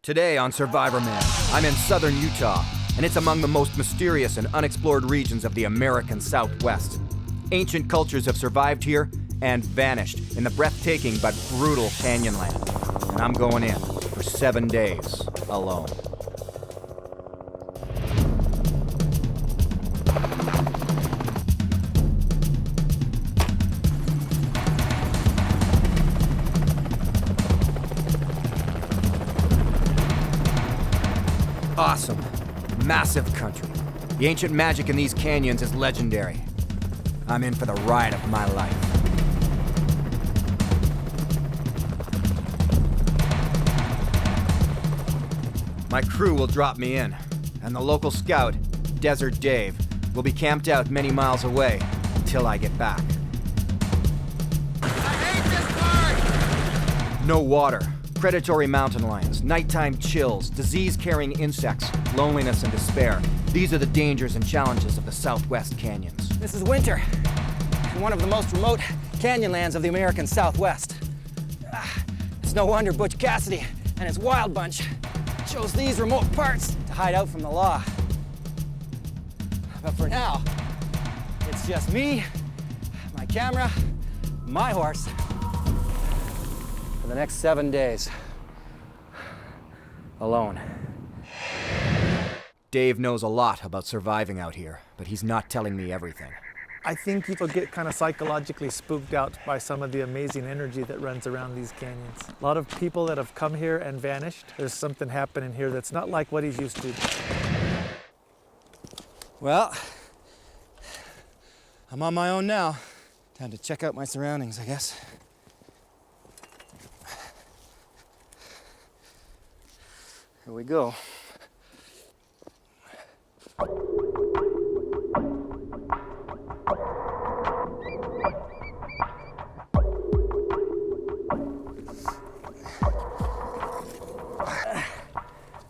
Today on Survivorman, I'm in southern Utah, and it's among the most mysterious and unexplored regions of the American Southwest. Ancient cultures have survived here and vanished in the breathtaking but brutal Canyonland. And I'm going in for 7 days alone. Awesome. Massive country. The ancient magic in these canyons is legendary. I'm in for the ride of my life. My crew will drop me in, and the local scout, Desert Dave, will be camped out many miles away until I get back. I hate this part! No water. Predatory mountain lions, nighttime chills, disease-carrying insects, loneliness and despair. These are the dangers and challenges of the Southwest canyons. This is winter, in one of the most remote canyonlands of the American Southwest. It's no wonder Butch Cassidy and his wild bunch chose these remote parts to hide out from the law. But for now, it's just me, my camera, my horse, for the next 7 days, alone. Dave knows a lot about surviving out here, but he's not telling me everything. I think people get kind of psychologically spooked out by some of the amazing energy that runs around these canyons. A lot of people that have come here and vanished. There's something happening here that's not like what he's used to. Well, I'm on my own now. Time to check out my surroundings, I guess. Here we go.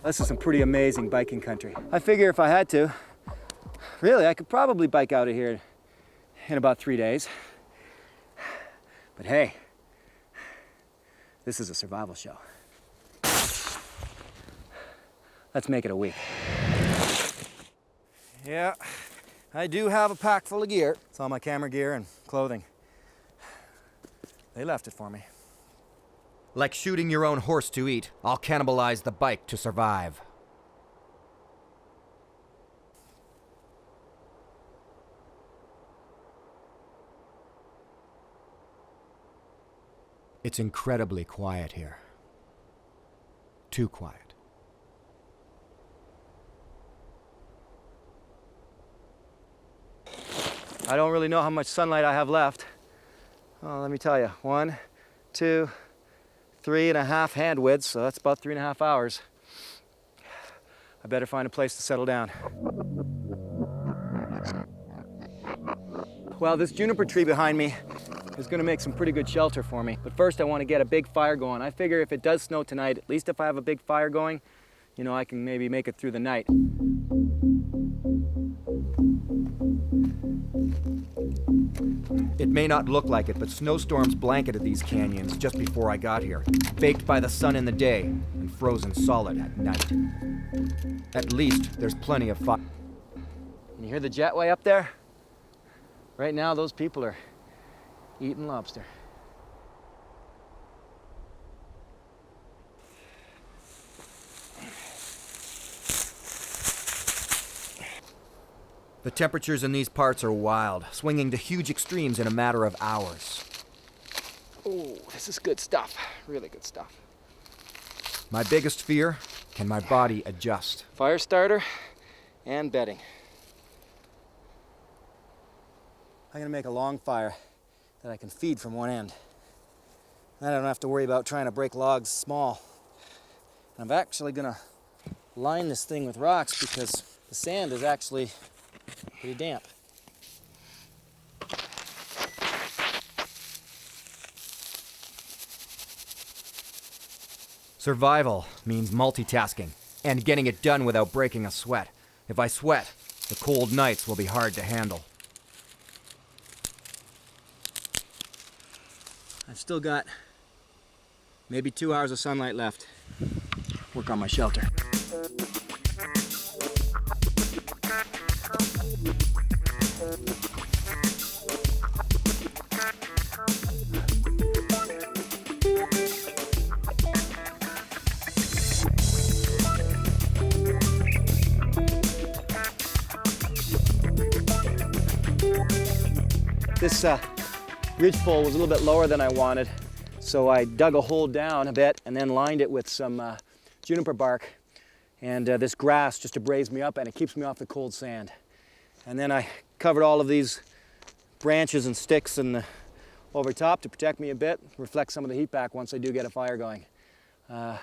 This is some pretty amazing biking country. I figure if I had to, really, I could probably bike out of here in about 3 days. But hey, this is a survival show. Let's make it a week. Yeah, I do have a pack full of gear. It's all my camera gear and clothing. They left it for me. Like shooting your own horse to eat, I'll cannibalize the bike to survive. It's incredibly quiet here. Too quiet. I don't really know how much sunlight I have left. Oh, let me tell you, 1, 2, 3.5 hand widths, so that's about 3.5 hours. I better find a place to settle down. Well, this juniper tree behind me is gonna make some pretty good shelter for me. But first I wanna get a big fire going. I figure if it does snow tonight, at least if I have a big fire going, you know, I can maybe make it through the night. It may not look like it, but snowstorms blanketed these canyons just before I got here, baked by the sun in the day and frozen solid at night. At least there's plenty of fire. You hear the jetway up there? Right now, those people are eating lobster. The temperatures in these parts are wild, swinging to huge extremes in a matter of hours. Oh, this is good stuff. Really good stuff. My biggest fear, can my body adjust? Fire starter and bedding. I'm gonna make a long fire that I can feed from one end. Then I don't have to worry about trying to break logs small. And I'm actually gonna line this thing with rocks because the sand is actually pretty damp. Survival means multitasking and getting it done without breaking a sweat. If I sweat, the cold nights will be hard to handle. I've still got maybe 2 hours of sunlight left. work on my shelter. This ridgepole was a little bit lower than I wanted, so I dug a hole down a bit and then lined it with some juniper bark and this grass just to braze me up, and it keeps me off the cold sand. And then I covered all of these branches and sticks and over top to protect me a bit, reflect some of the heat back once I do get a fire going. But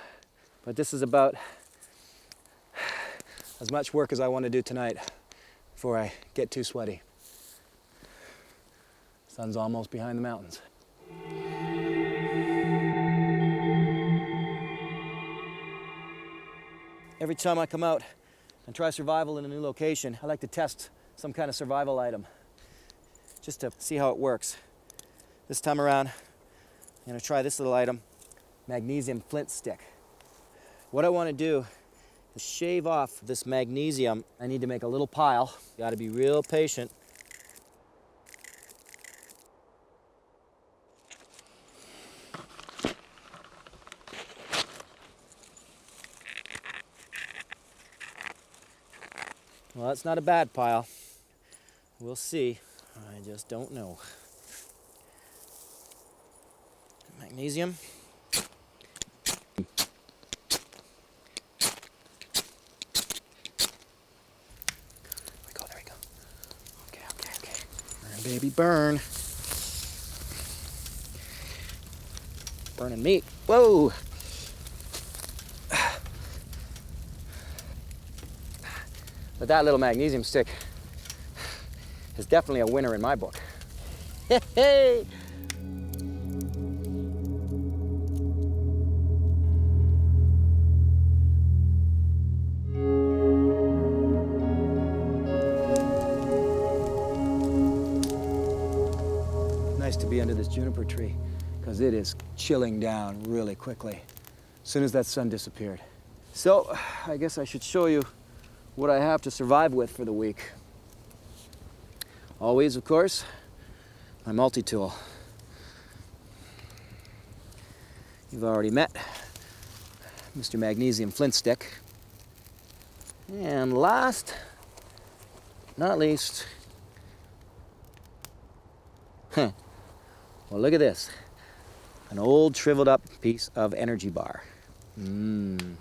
this is about as much work as I want to do tonight before I get too sweaty. Sun's almost behind the mountains. Every time I come out and try survival in a new location, I like to test some kind of survival item just to see how it works. This time around, I'm going to try this little item, magnesium flint stick. What I want to do is shave off this magnesium. I need to make a little pile. You got to be real patient. Well, that's not a bad pile. We'll see. I just don't know. Magnesium. There we go, there we go. Okay. Burn, baby, burn. Burning meat. Whoa! But that little magnesium stick is definitely a winner in my book. Hey! Nice to be under this juniper tree because it is chilling down really quickly as soon as that sun disappeared. So I guess I should show you what I have to survive with for the week. Always, of course, my multi-tool. You've already met Mr. Magnesium Flint Stick. And last, not least, well, look at this. An old shriveled up piece of energy bar. And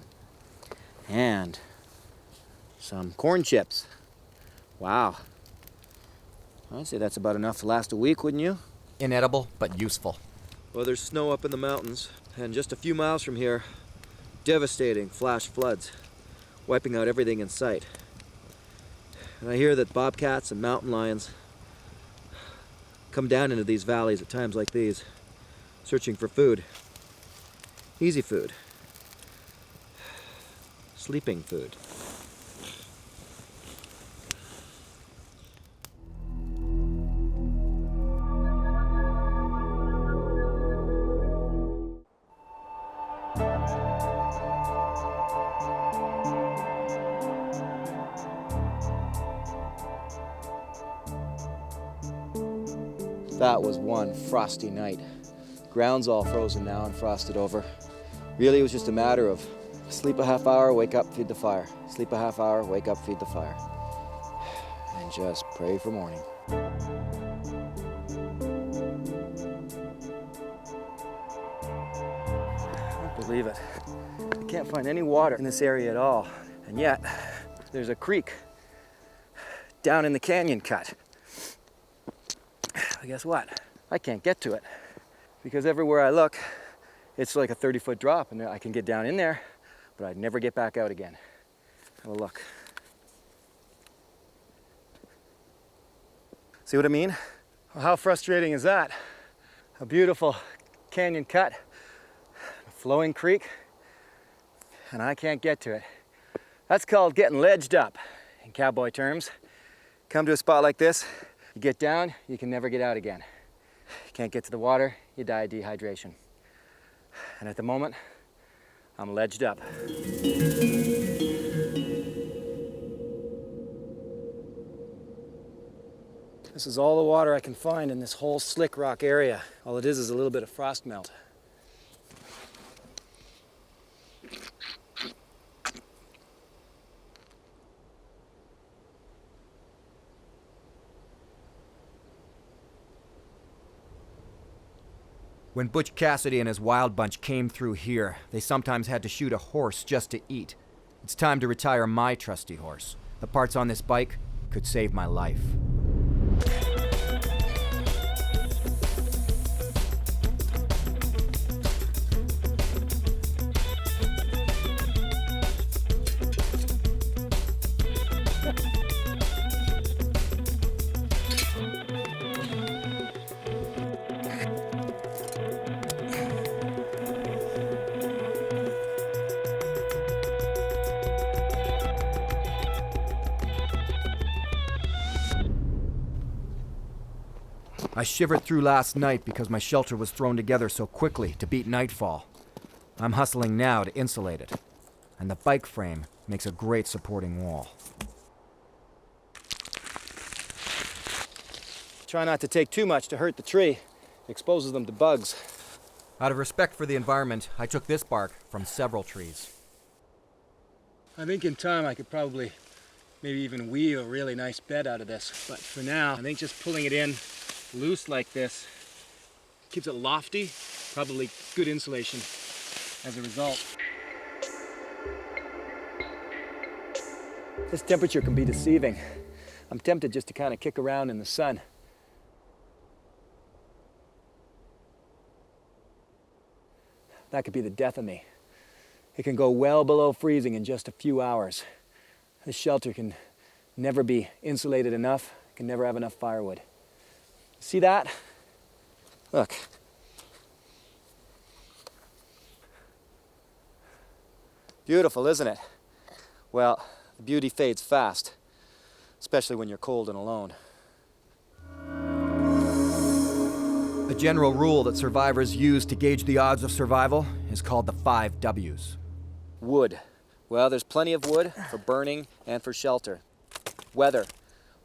some corn chips. Wow. I'd say that's about enough to last a week, wouldn't you? Inedible, but useful. Well, there's snow up in the mountains, and just a few miles from here, devastating flash floods, wiping out everything in sight. And I hear that bobcats and mountain lions come down into these valleys at times like these, searching for food. Easy food. Sleeping food. That was one frosty night. Ground's all frozen now and frosted over. Really, it was just a matter of sleep a half hour, wake up, feed the fire. Sleep a half hour, wake up, feed the fire. And just pray for morning. I don't believe it. I can't find any water in this area at all. And yet, there's a creek down in the canyon cut. But guess what? I can't get to it because everywhere I look, it's like a 30-foot drop and I can get down in there, but I'd never get back out again. Have a look. See what I mean? Well, how frustrating is that? A beautiful canyon cut, a flowing creek, and I can't get to it. That's called getting ledged up in cowboy terms. Come to a spot like this, you get down, you can never get out again. You can't get to the water, you die of dehydration. And at the moment, I'm ledged up. This is all the water I can find in this whole slick rock area. All it is a little bit of frost melt. When Butch Cassidy and his wild bunch came through here, they sometimes had to shoot a horse just to eat. It's time to retire my trusty horse. The parts on this bike could save my life. I shivered through last night because my shelter was thrown together so quickly to beat nightfall. I'm hustling now to insulate it, and the bike frame makes a great supporting wall. Try not to take too much to hurt the tree. It exposes them to bugs. Out of respect for the environment, I took this bark from several trees. I think in time I could probably maybe even weave a really nice bed out of this. But for now, I think just pulling it in loose like this keeps it lofty, probably good insulation as a result. This temperature can be deceiving. I'm tempted just to kind of kick around in the sun. That could be the death of me. It can go well below freezing in just a few hours. This shelter can never be insulated enough, can never have enough firewood. See that? Look. Beautiful, isn't it? Well, the beauty fades fast, especially when you're cold and alone. A general rule that survivors use to gauge the odds of survival is called the 5 W's. Wood. Well, there's plenty of wood for burning and for shelter. Weather.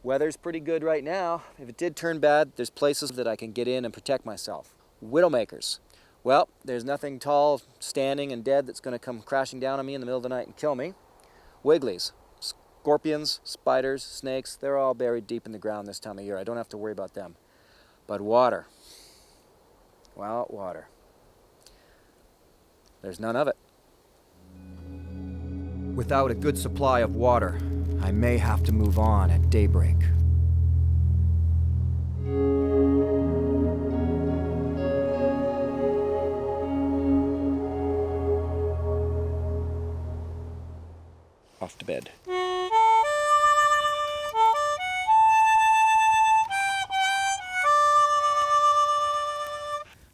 Weather's pretty good right now. If it did turn bad, there's places that I can get in and protect myself. Widowmakers. Well, there's nothing tall, standing, and dead that's going to come crashing down on me in the middle of the night and kill me. Wigglies. Scorpions, spiders, snakes, they're all buried deep in the ground this time of year. I don't have to worry about them. But water. Well, water. There's none of it. Without a good supply of water, I may have to move on at daybreak. Off to bed.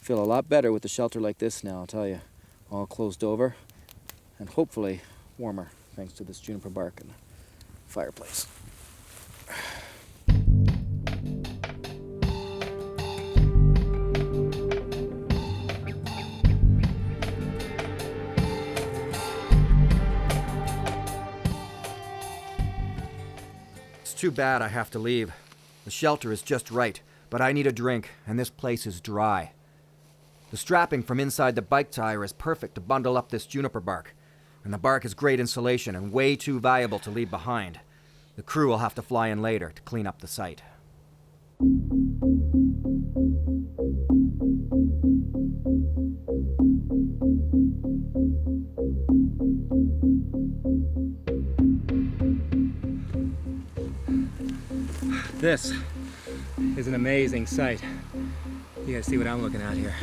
Feel a lot better with a shelter like this now, I'll tell you. All closed over, and hopefully warmer, thanks to this juniper bark and fireplace. It's too bad I have to leave. The shelter is just right, but I need a drink, and this place is dry. The strapping from inside the bike tire is perfect to bundle up this juniper bark, and the bark is great insulation and way too valuable to leave behind. The crew will have to fly in later to clean up the site. This is an amazing sight. You guys see what I'm looking at here.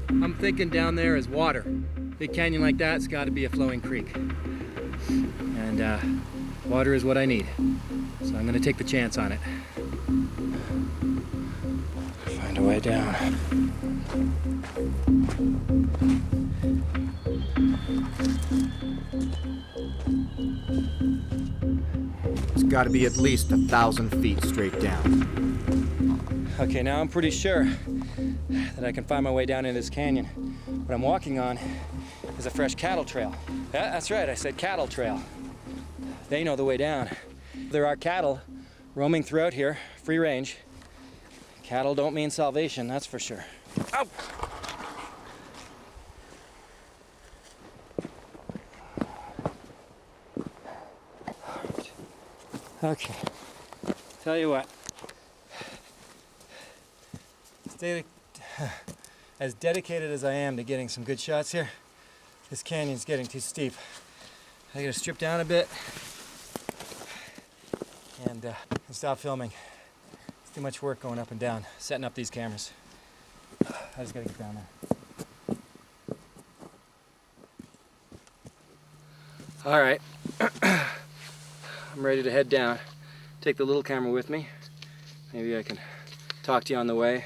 I'm thinking down there is water. Big canyon like that's got to be a flowing creek. And water is what I need. So I'm going to take the chance on it. Find a way down. It's got to be at least 1,000 feet straight down. Okay, now I'm pretty sure that I can find my way down in this canyon. What I'm walking on is a fresh cattle trail. Yeah, that's right, I said cattle trail. They know the way down. There are cattle roaming throughout here, free range. Cattle don't mean salvation, that's for sure. Ow! Okay, tell you what. As dedicated as I am to getting some good shots here, this canyon's getting too steep. I gotta strip down a bit and stop filming. It's too much work going up and down, setting up these cameras. I just gotta get down there. All right, I'm ready to head down. Take the little camera with me. Maybe I can talk to you on the way.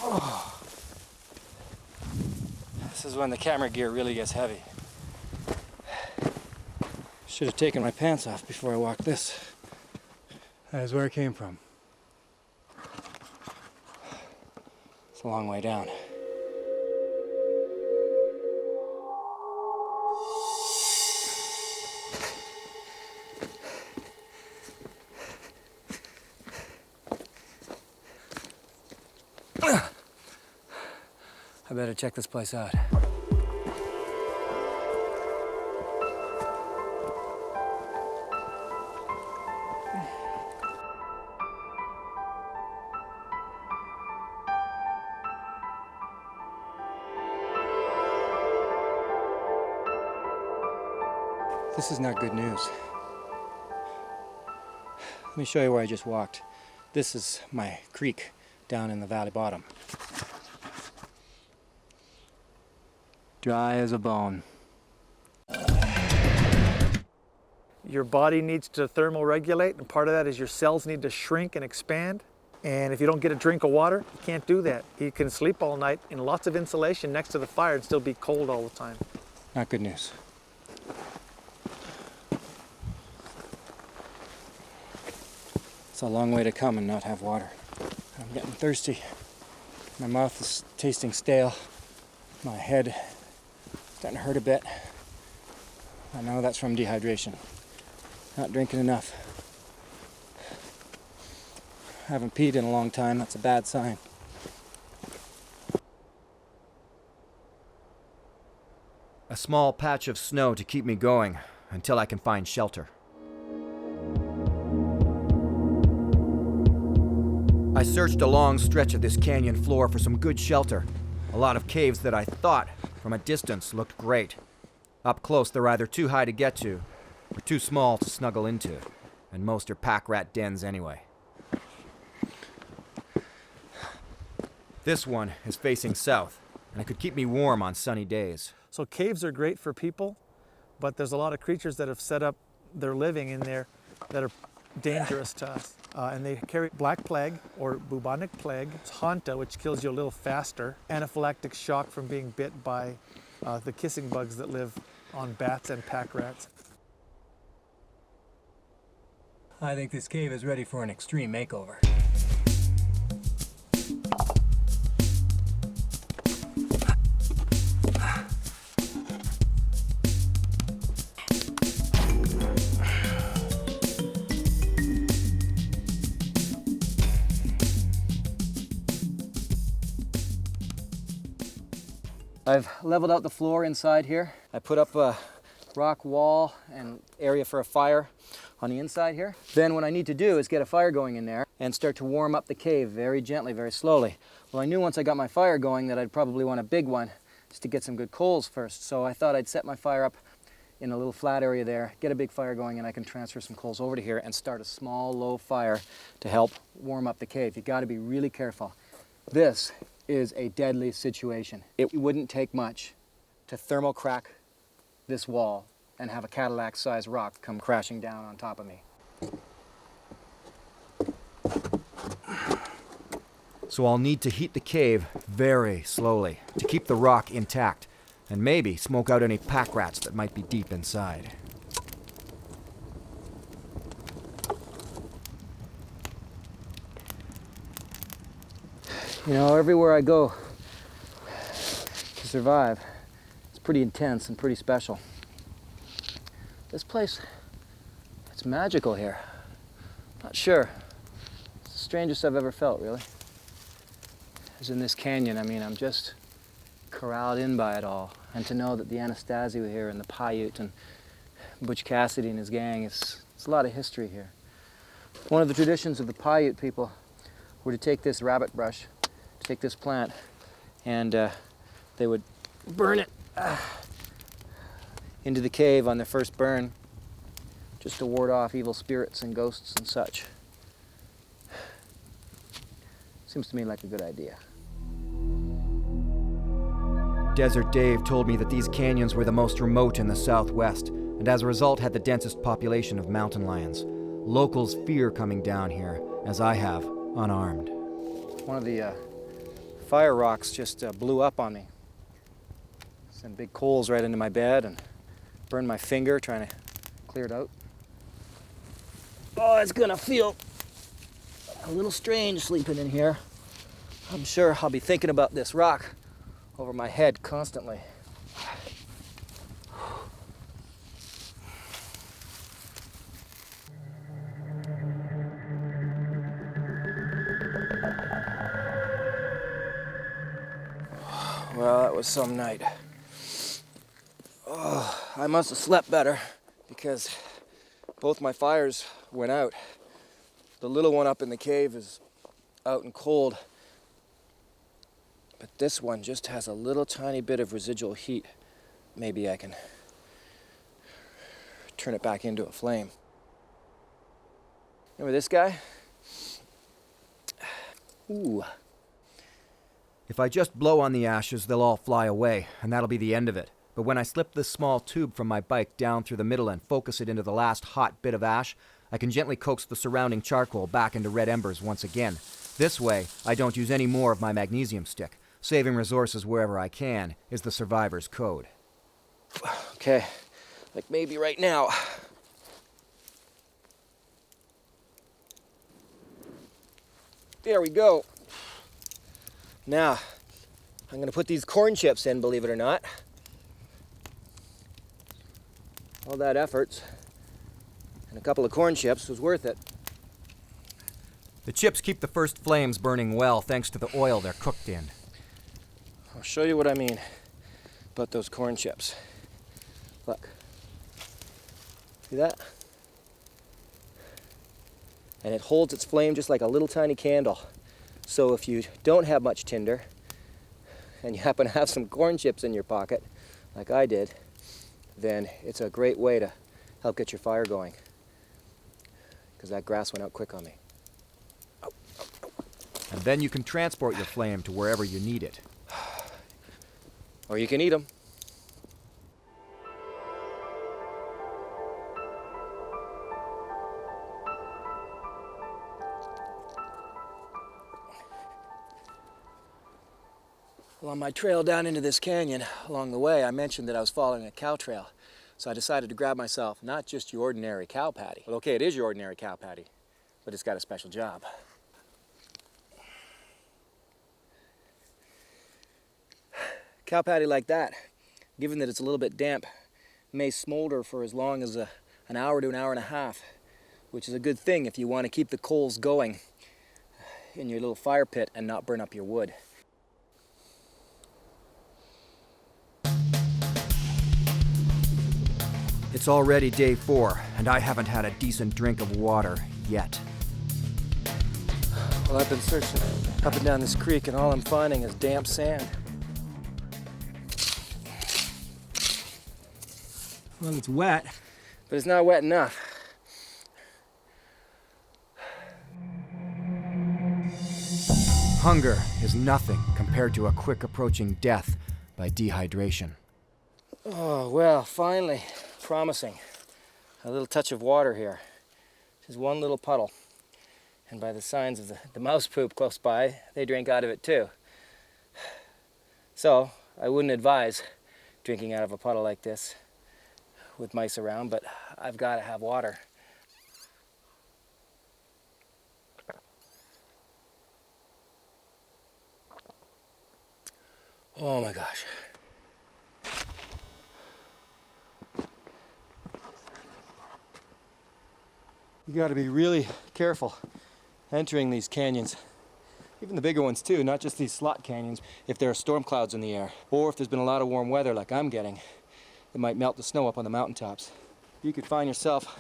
Oh. This is when the camera gear really gets heavy. Should have taken my pants off before I walked this. That is where I came from. It's a long way down. I better check this place out. This is not good news. Let me show you where I just walked. This is my creek down in the valley bottom. Dry as a bone. Your body needs to thermoregulate, and part of that is your cells need to shrink and expand. And if you don't get a drink of water, you can't do that. You can sleep all night in lots of insulation next to the fire and still be cold all the time. Not good news. It's a long way to come and not have water. I'm getting thirsty. My mouth is tasting stale. My head is starting to hurt a bit. I know that's from dehydration. Not drinking enough. I haven't peed in a long time. That's a bad sign. A small patch of snow to keep me going until I can find shelter. I searched a long stretch of this canyon floor for some good shelter. A lot of caves that I thought, from a distance, looked great. Up close, they're either too high to get to, or too small to snuggle into, and most are pack rat dens anyway. This one is facing south, and it could keep me warm on sunny days. So caves are great for people, but there's a lot of creatures that have set up their living in there that are dangerous to us. And they carry black plague or bubonic plague, hanta, which kills you a little faster, anaphylactic shock from being bit by the kissing bugs that live on bats and pack rats. I think this cave is ready for an extreme makeover. I've leveled out the floor inside here. I put up a rock wall and area for a fire on the inside here. Then what I need to do is get a fire going in there and start to warm up the cave very gently, very slowly. Well, I knew once I got my fire going that I'd probably want a big one just to get some good coals first. So I thought I'd set my fire up in a little flat area there, get a big fire going, and I can transfer some coals over to here and start a small, low fire to help warm up the cave. You gotta be really careful. This is a deadly situation. It wouldn't take much to thermal crack this wall and have a Cadillac-sized rock come crashing down on top of me. So I'll need to heat the cave very slowly to keep the rock intact and maybe smoke out any pack rats that might be deep inside. You know, everywhere I go to survive, it's pretty intense and pretty special. This place, it's magical here. Not sure. It's the strangest I've ever felt, really. As in this canyon, I mean, I'm just corralled in by it all. And to know that the Anastasia were here and the Paiute and Butch Cassidy and his gang, it's a lot of history here. One of the traditions of the Paiute people were to take this rabbit brush, take this plant, and they would burn it into the cave on their first burn, just to ward off evil spirits and ghosts and such. Seems to me like a good idea. Desert Dave told me that these canyons were the most remote in the Southwest, and as a result had the densest population of mountain lions. Locals fear coming down here, as I have, unarmed. One of the fire rocks just blew up on me. Sent big coals right into my bed and burned my finger trying to clear it out. Oh, it's gonna feel a little strange sleeping in here. I'm sure I'll be thinking about this rock over my head constantly. Well, that was some night. Oh, I must have slept better because both my fires went out. The little one up in the cave is out and cold, but this one just has a little tiny bit of residual heat. Maybe I can turn it back into a flame. Remember this guy? Ooh. If I just blow on the ashes, they'll all fly away, and that'll be the end of it. But when I slip this small tube from my bike down through the middle and focus it into the last hot bit of ash, I can gently coax the surrounding charcoal back into red embers once again. This way, I don't use any more of my magnesium stick. Saving resources wherever I can is the survivor's code. Okay, like maybe right now. There we go. Now, I'm gonna put these corn chips in, believe it or not. All that effort and a couple of corn chips was worth it. The chips keep the first flames burning well thanks to the oil they're cooked in. I'll show you what I mean about those corn chips. Look. See that? And it holds its flame just like a little tiny candle. So if you don't have much tinder, and you happen to have some corn chips in your pocket, like I did, then it's a great way to help get your fire going. Because that grass went out quick on me. And then you can transport your flame to wherever you need it. Or you can eat them. Well, on my trail down into this canyon, along the way, I mentioned that I was following a cow trail. So I decided to grab myself not just your ordinary cow patty. Well, okay, it is your ordinary cow patty, but it's got a special job. Cow patty like that, given that it's a little bit damp, may smolder for as long as an hour to an hour and a half, which is a good thing if you want to keep the coals going in your little fire pit and not burn up your wood. It's already day 4, and I haven't had a decent drink of water yet. Well, I've been searching up and down this creek, and all I'm finding is damp sand. Well, it's wet, but it's not wet enough. Hunger is nothing compared to a quick approaching death by dehydration. Oh, well, finally. Promising. A little touch of water here. Just one little puddle. And by the signs of the mouse poop close by, they drink out of it too. So, I wouldn't advise drinking out of a puddle like this with mice around, but I've got to have water. Oh my gosh. You gotta be really careful entering these canyons. Even the bigger ones too, not just these slot canyons. If there are storm clouds in the air, or if there's been a lot of warm weather like I'm getting, it might melt the snow up on the mountaintops. You could find yourself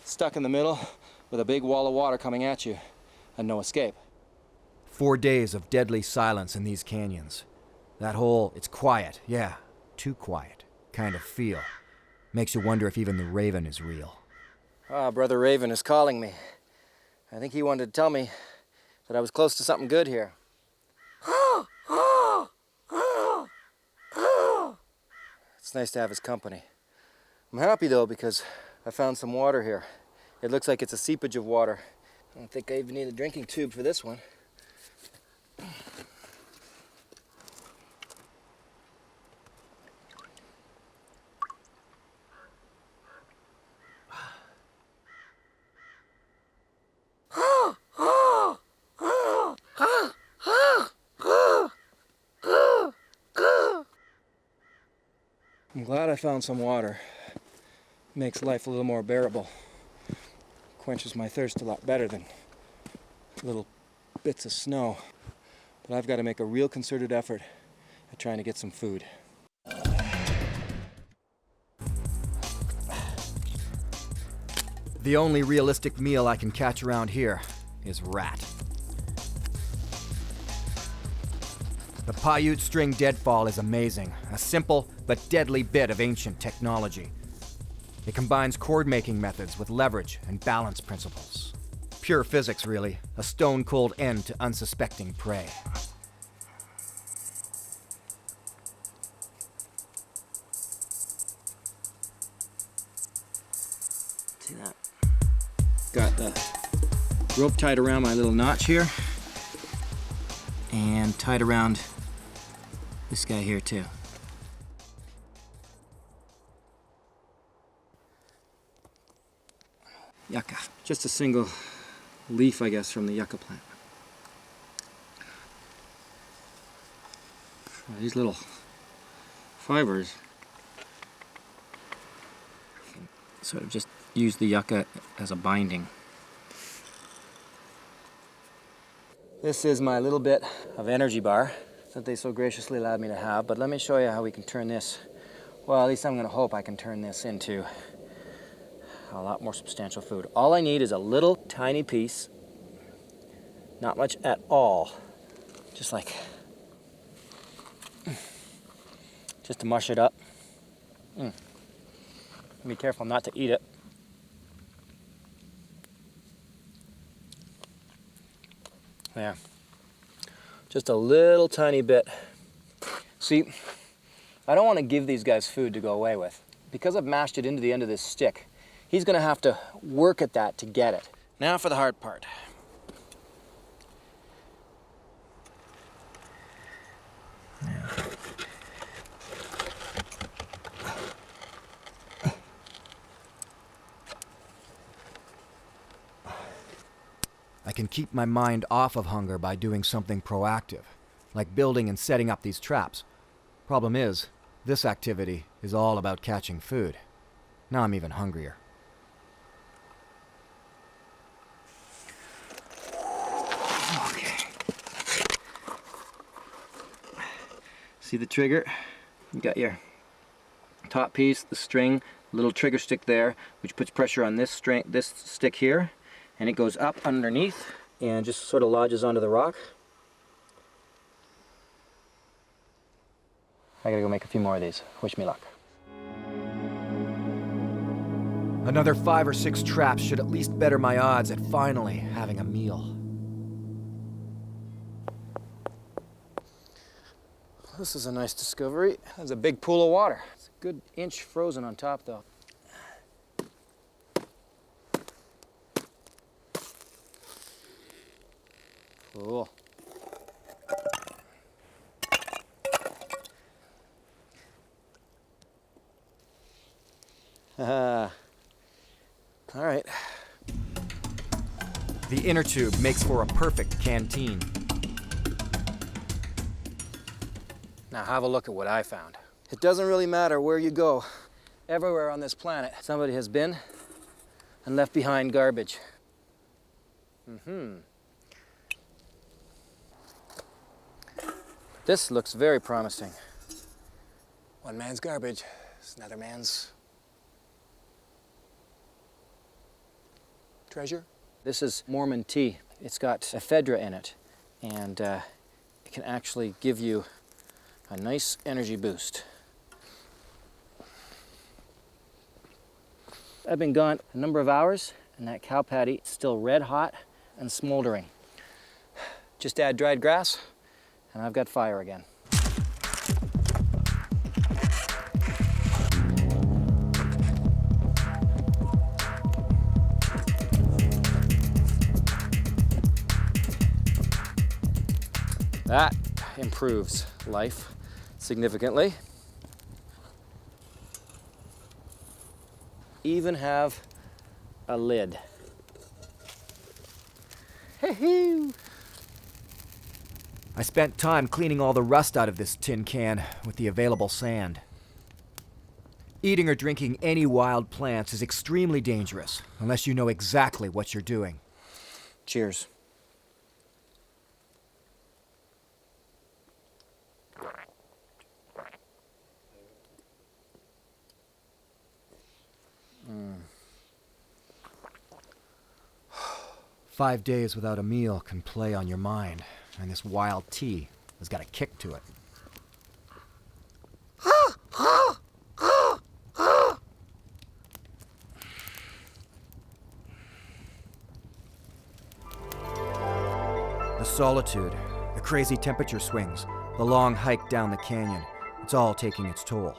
stuck in the middle with a big wall of water coming at you and no escape. 4 days of deadly silence in these canyons. That whole, it's quiet, yeah, too quiet, kind of feel. Makes you wonder if even the raven is real. Ah, Brother Raven is calling me. I think he wanted to tell me that I was close to something good here. It's nice to have his company. I'm happy though because I found some water here. It looks like it's a seepage of water. I don't think I even need a drinking tube for this one. I'm glad I found some water. Makes life a little more bearable. Quenches my thirst a lot better than little bits of snow. But I've got to make a real concerted effort at trying to get some food. The only realistic meal I can catch around here is rat. The Paiute string deadfall is amazing, a simple but deadly bit of ancient technology. It combines cord-making methods with leverage and balance principles. Pure physics, really, a stone-cold end to unsuspecting prey. See that? Got the rope tied around my little notch here and tied around this guy here too. Yucca. Just a single leaf, I guess, from the yucca plant. These little fibers sort of just use the yucca as a binding. This is my little bit of energy bar that they so graciously allowed me to have, but let me show you how we can turn this, well, at least I'm going to hope I can turn this into a lot more substantial food. All I need is a little tiny piece, not much at all, just to mush it up. Be careful not to eat it. There. Just a little tiny bit. See, I don't want to give these guys food to go away with. Because I've mashed it into the end of this stick, he's going to have to work at that to get it. Now for the hard part. I can keep my mind off of hunger by doing something proactive, like building and setting up these traps. Problem is, this activity is all about catching food. Now I'm even hungrier. Okay. See the trigger? You got your top piece, the string, little trigger stick there, which puts pressure on this stick here, and it goes up underneath and just sort of lodges onto the rock. I gotta go make a few more of these. Wish me luck. Another 5 or 6 traps should at least better my odds at finally having a meal. This is a nice discovery. There's a big pool of water. It's a good inch frozen on top though. Cool. All right. The inner tube makes for a perfect canteen. Now have a look at what I found. It doesn't really matter where you go. Everywhere on this planet, somebody has been and left behind garbage. This looks very promising. One man's garbage is another man's treasure. This is Mormon tea. It's got ephedra in it, and it can actually give you a nice energy boost. I've been gone a number of hours, and that cow patty is still red hot and smoldering. Just add dried grass, and I've got fire again. That improves life significantly. Even have a lid. I spent time cleaning all the rust out of this tin can with the available sand. Eating or drinking any wild plants is extremely dangerous unless you know exactly what you're doing. Cheers. Mm. 5 days without a meal can play on your mind, and this wild tea has got a kick to it. The solitude, the crazy temperature swings, the long hike down the canyon, it's all taking its toll.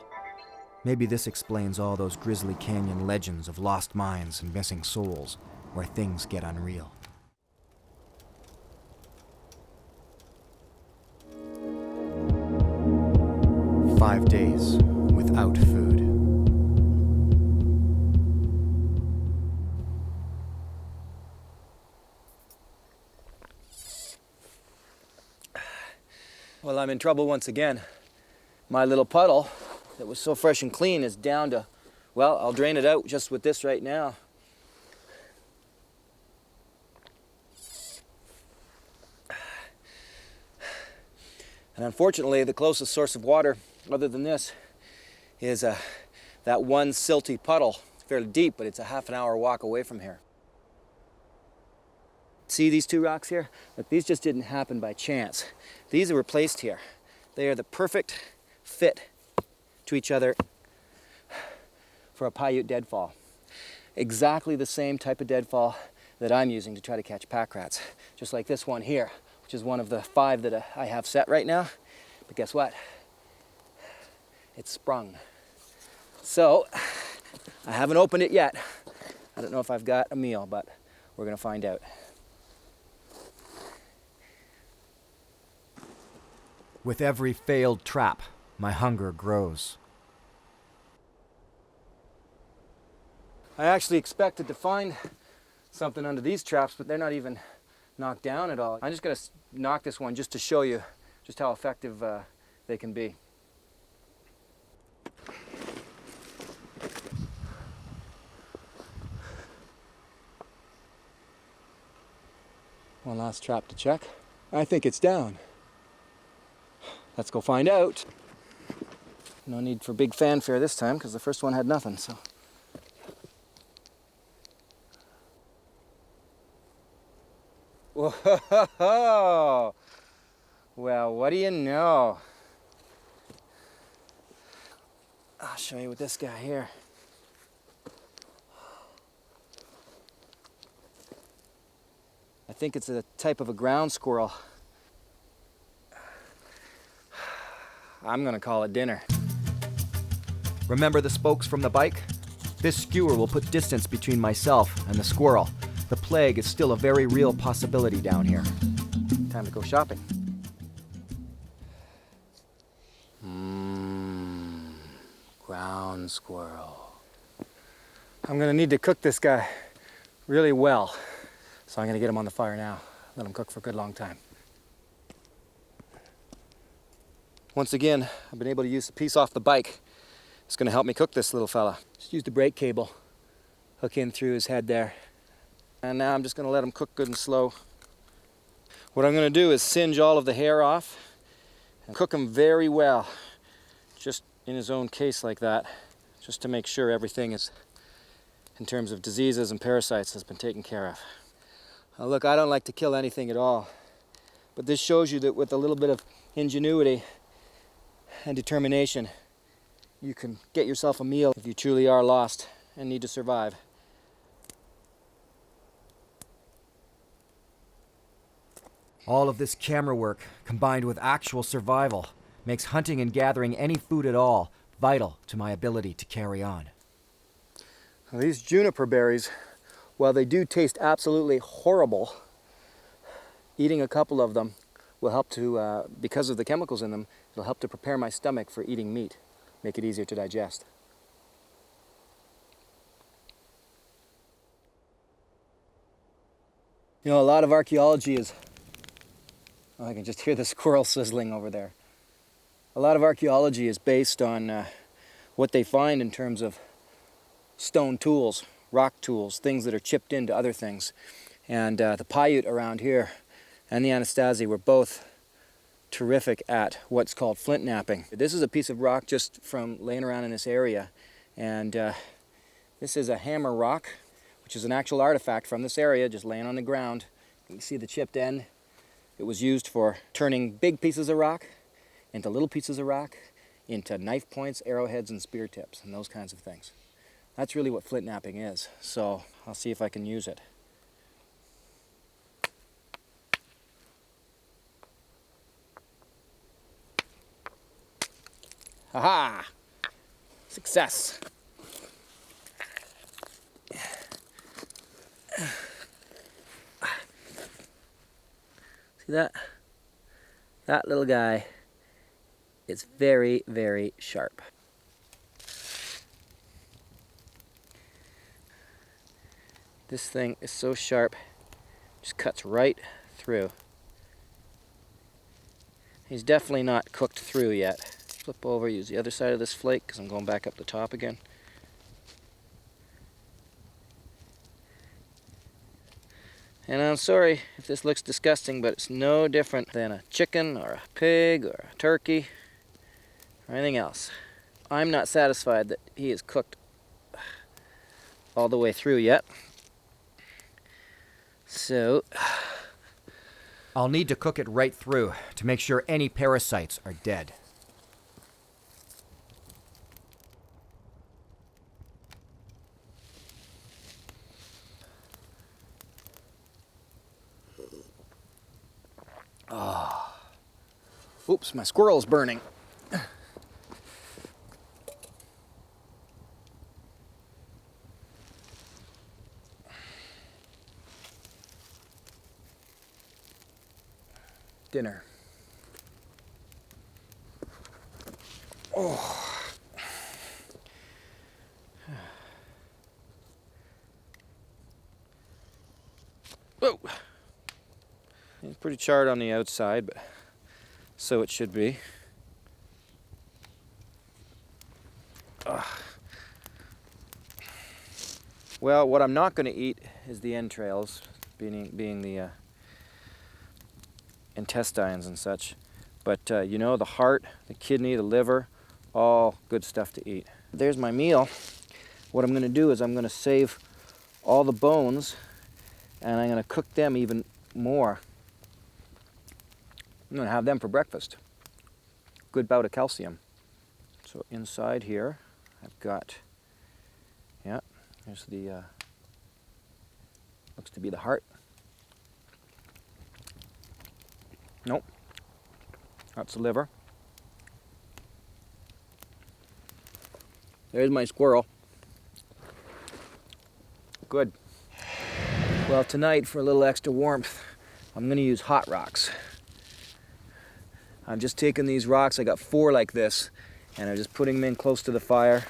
Maybe this explains all those grisly canyon legends of lost mines and missing souls, where things get unreal. "5 days without food. Well, I'm in trouble once again. My little puddle that was so fresh and clean is down to, well, I'll drain it out just with this right now. And unfortunately, the closest source of water, other than this, is that one silty puddle. It's fairly deep, but it's a half an hour walk away from here. See these two rocks here? Look, these just didn't happen by chance. These were placed here. They are the perfect fit to each other for a Paiute deadfall. Exactly the same type of deadfall that I'm using to try to catch pack rats. Just like this one here, which is one of the 5 that I have set right now. But guess what? It's sprung. So, I haven't opened it yet. I don't know if I've got a meal, but we're gonna find out. With every failed trap, my hunger grows. I actually expected to find something under these traps, but they're not even knocked down at all. I'm just gonna knock this one just to show you just how effective they can be. One last trap to check. I think it's down. Let's go find out. No need for big fanfare this time because the first one had nothing, so. Whoa! Well, what do you know? I'll show you with this guy here. I think it's a type of a ground squirrel. I'm gonna call it dinner. Remember the spokes from the bike? This skewer will put distance between myself and the squirrel. The plague is still a very real possibility down here. Time to go shopping. Ground squirrel. I'm gonna need to cook this guy really well. So I'm gonna get him on the fire now. Let him cook for a good long time. Once again, I've been able to use the piece off the bike. It's going to help me cook this little fella. Just use the brake cable, hook in through his head there. And now I'm just going to let him cook good and slow. What I'm going to do is singe all of the hair off and cook him very well, just in his own case like that, just to make sure everything is, in terms of diseases and parasites, has been taken care of. Now look, I don't like to kill anything at all, but this shows you that with a little bit of ingenuity and determination, you can get yourself a meal if you truly are lost and need to survive. All of this camera work, combined with actual survival, makes hunting and gathering any food at all vital to my ability to carry on. Now, these juniper berries, while they do taste absolutely horrible, eating a couple of them will help to, because of the chemicals in them, it'll help to prepare my stomach for eating meat, make it easier to digest. You know, a lot of archaeology is, oh, I can just hear the squirrel sizzling over there. A lot of archaeology is based on what they find in terms of stone tools, rock tools, things that are chipped into other things. And the Paiute around here and the Anasazi were both terrific at what's called flint knapping. This is a piece of rock just from laying around in this area. And this is a hammer rock, which is an actual artifact from this area, just laying on the ground. You can see the chipped end. It was used for turning big pieces of rock into little pieces of rock, into knife points, arrowheads, and spear tips, and those kinds of things. That's really what flint knapping is. So I'll see if I can use it. Aha! Success! See that? That little guy is very, very sharp. This thing is so sharp, just cuts right through. He's definitely not cooked through yet. Flip over, use the other side of this flake because I'm going back up the top again. And I'm sorry if this looks disgusting, but it's no different than a chicken or a pig or a turkey or anything else. I'm not satisfied that he is cooked all the way through yet. So I'll need to cook it right through to make sure any parasites are dead. oops, my squirrel's burning. Dinner. Oh. Whoa. It's pretty charred on the outside, but so it should be. Well, what I'm not going to eat is the entrails, being the intestines and such. But you know, the heart, the kidney, the liver, all good stuff to eat. There's my meal. What I'm going to do is I'm going to save all the bones and I'm going to cook them even more. I'm going to have them for breakfast. Good bout of calcium. So inside here I've got, yeah, there's the, looks to be the heart. Nope, that's the liver. There's my squirrel. Good. Well, tonight, for a little extra warmth, I'm going to use hot rocks. I'm just taking these rocks, I got 4 like this, and I'm just putting them in close to the fire,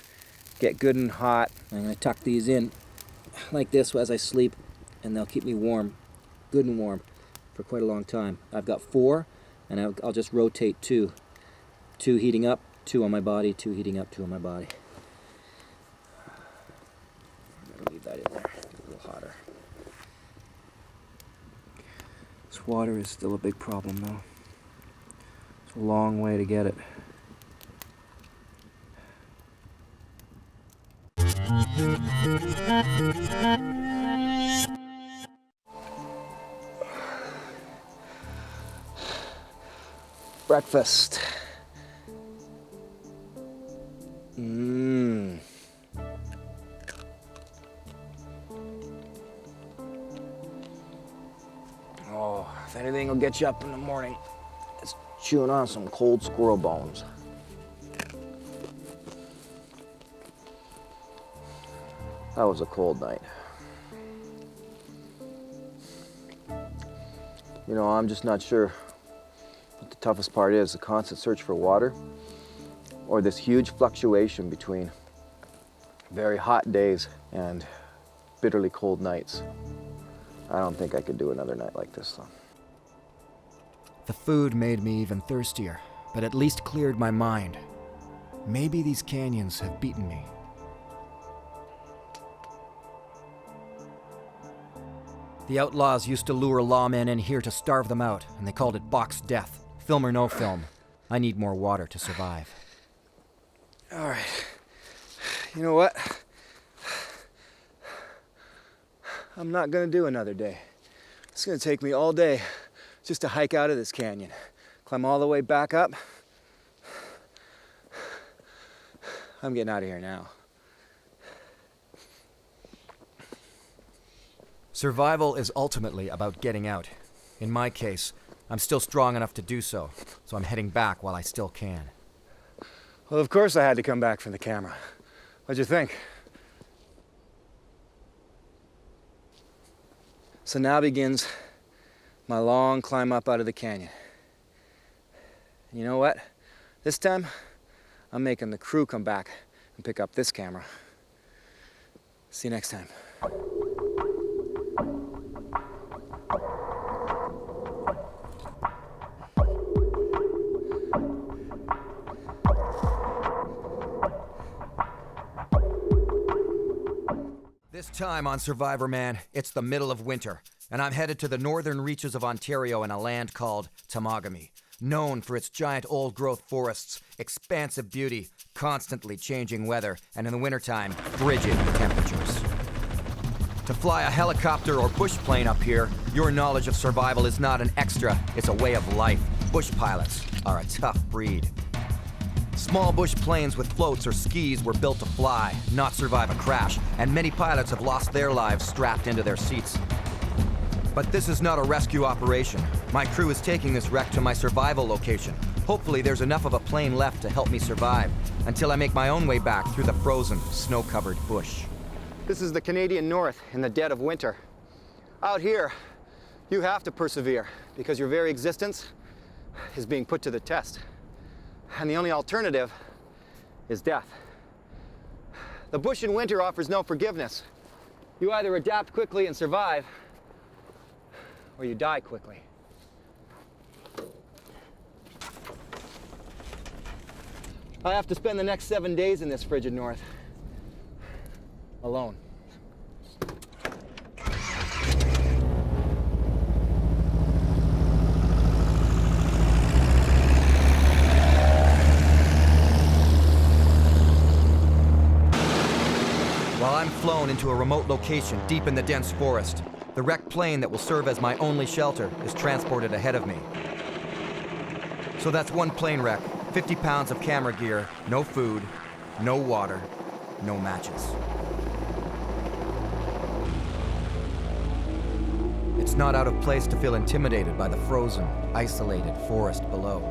get good and hot. I'm going to tuck these in like this as I sleep, and they'll keep me warm, good and warm, for quite a long time. I've got 4, and I'll just rotate 2. 2 heating up, 2 on my body, 2 heating up, 2 on my body. I'm gonna leave that in there, get it a little hotter. This water is still a big problem though. It's a long way to get it. Breakfast. Oh, if anything will get you up in the morning, it's chewing on some cold squirrel bones. That was a cold night. You know, I'm just not sure what the toughest part is, the constant search for water or this huge fluctuation between very hot days and bitterly cold nights. I don't think I could do another night like this, though. The food made me even thirstier, but at least cleared my mind. Maybe these canyons have beaten me. The outlaws used to lure lawmen in here to starve them out, and they called it box death. Film or no film, I need more water to survive. All right. You know what? I'm not gonna do another day. It's gonna take me all day just to hike out of this canyon, climb all the way back up. I'm getting out of here now. Survival is ultimately about getting out. In my case, I'm still strong enough to do so I'm heading back while I still can. Well, of course I had to come back from the camera. What'd you think? So now begins my long climb up out of the canyon. And you know what? This time, I'm making the crew come back and pick up this camera. See you next time. This time on Survivorman, it's the middle of winter, and I'm headed to the northern reaches of Ontario in a land called Temagami, known for its giant old-growth forests, expansive beauty, constantly changing weather, and in the wintertime, frigid temperatures. To fly a helicopter or bush plane up here, your knowledge of survival is not an extra, it's a way of life. Bush pilots are a tough breed. Small bush planes with floats or skis were built to fly, not survive a crash, and many pilots have lost their lives strapped into their seats. But this is not a rescue operation. My crew is taking this wreck to my survival location. Hopefully there's enough of a plane left to help me survive, until I make my own way back through the frozen, snow-covered bush. This is the Canadian North in the dead of winter. Out here, you have to persevere, because your very existence is being put to the test. And the only alternative is death. The bush in winter offers no forgiveness. You either adapt quickly and survive, or you die quickly. I have to spend the next 7 days in this frigid north, alone. While I'm flown into a remote location deep in the dense forest, the wrecked plane that will serve as my only shelter is transported ahead of me. So that's one plane wreck, 50 pounds of camera gear, no food, no water, no matches. It's not out of place to feel intimidated by the frozen, isolated forest below.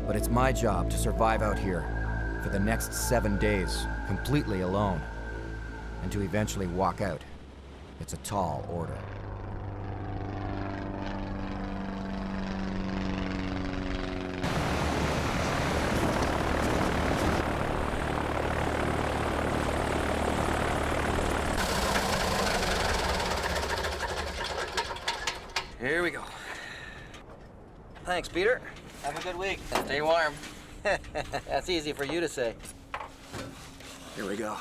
But it's my job to survive out here for the next 7 days, completely alone. And to eventually walk out. It's a tall order. Here we go. Thanks, Peter. Have a good week. Stay warm. That's easy for you to say. Here we go.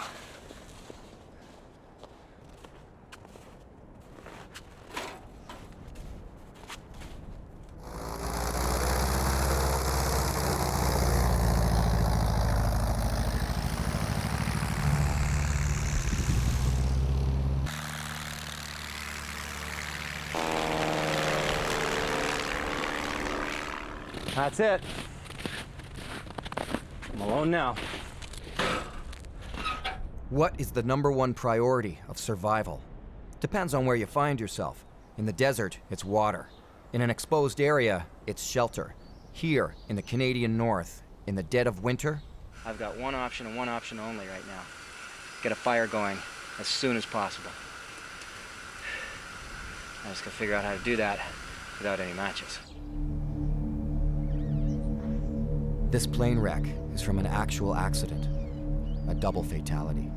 That's it. I'm alone now. What is the #1 priority of survival? Depends on where you find yourself. In the desert, it's water. In an exposed area, it's shelter. Here, in the Canadian North, in the dead of winter, I've got one option and one option only right now. Get a fire going as soon as possible. I just gotta figure out how to do that without any matches. this plane wreck is from an actual accident, a double fatality.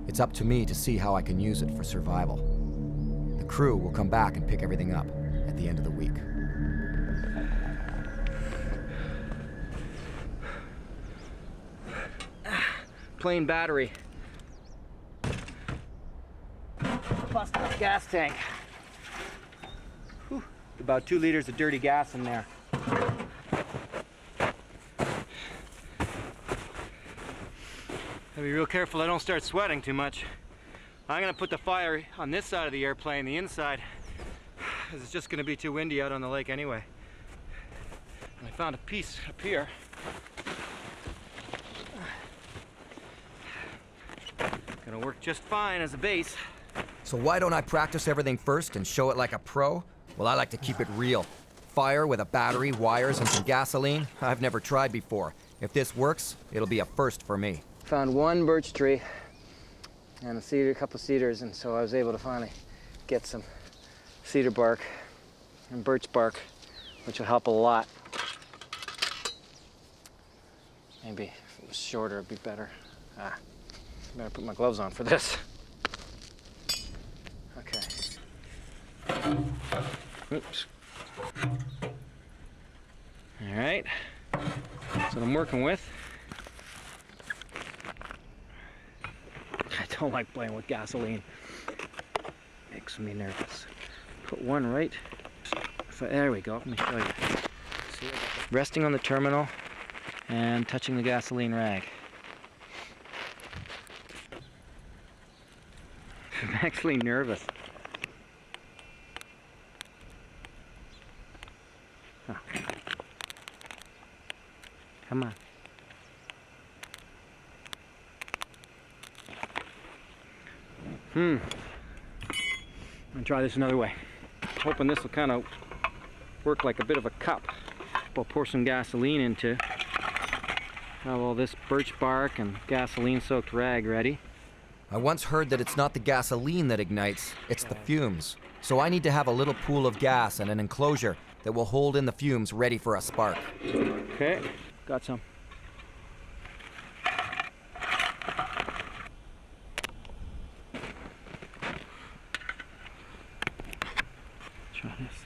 It's up to me to see how I can use it for survival. The crew will come back and pick everything up at the end of the week. Plane battery. Busted up gas tank. Whew. About 2 liters of dirty gas in there. Gotta be real careful I don't start sweating too much. I'm gonna put the fire on this side of the airplane, the inside, because it's just gonna be too windy out on the lake anyway. And I found a piece up here. Gonna work just fine as a base. So why don't I practice everything first and show it like a pro? Well, I like to keep it real. Fire with a battery, wires, and some gasoline? I've never tried before. If this works, it'll be a first for me. Found one birch tree and a couple of cedars, and so I was able to finally get some cedar bark and birch bark, which will help a lot. Maybe if it was shorter, it'd be better. Better put my gloves on for this. Okay. Oops. All right. That's what I'm working with. I don't like playing with gasoline. Makes me nervous. Put one right. There we go. Let me show you. See, resting on the terminal and touching the gasoline rag. I'm actually nervous. Oh. Come on. I'm gonna try this another way. Hoping this will kind of work like a bit of a cup. We'll pour some gasoline into. Have all this birch bark and gasoline-soaked rag ready. I once heard that it's not the gasoline that ignites, it's the fumes. So I need to have a little pool of gas and an enclosure that will hold in the fumes ready for a spark. Okay, got some. Try this.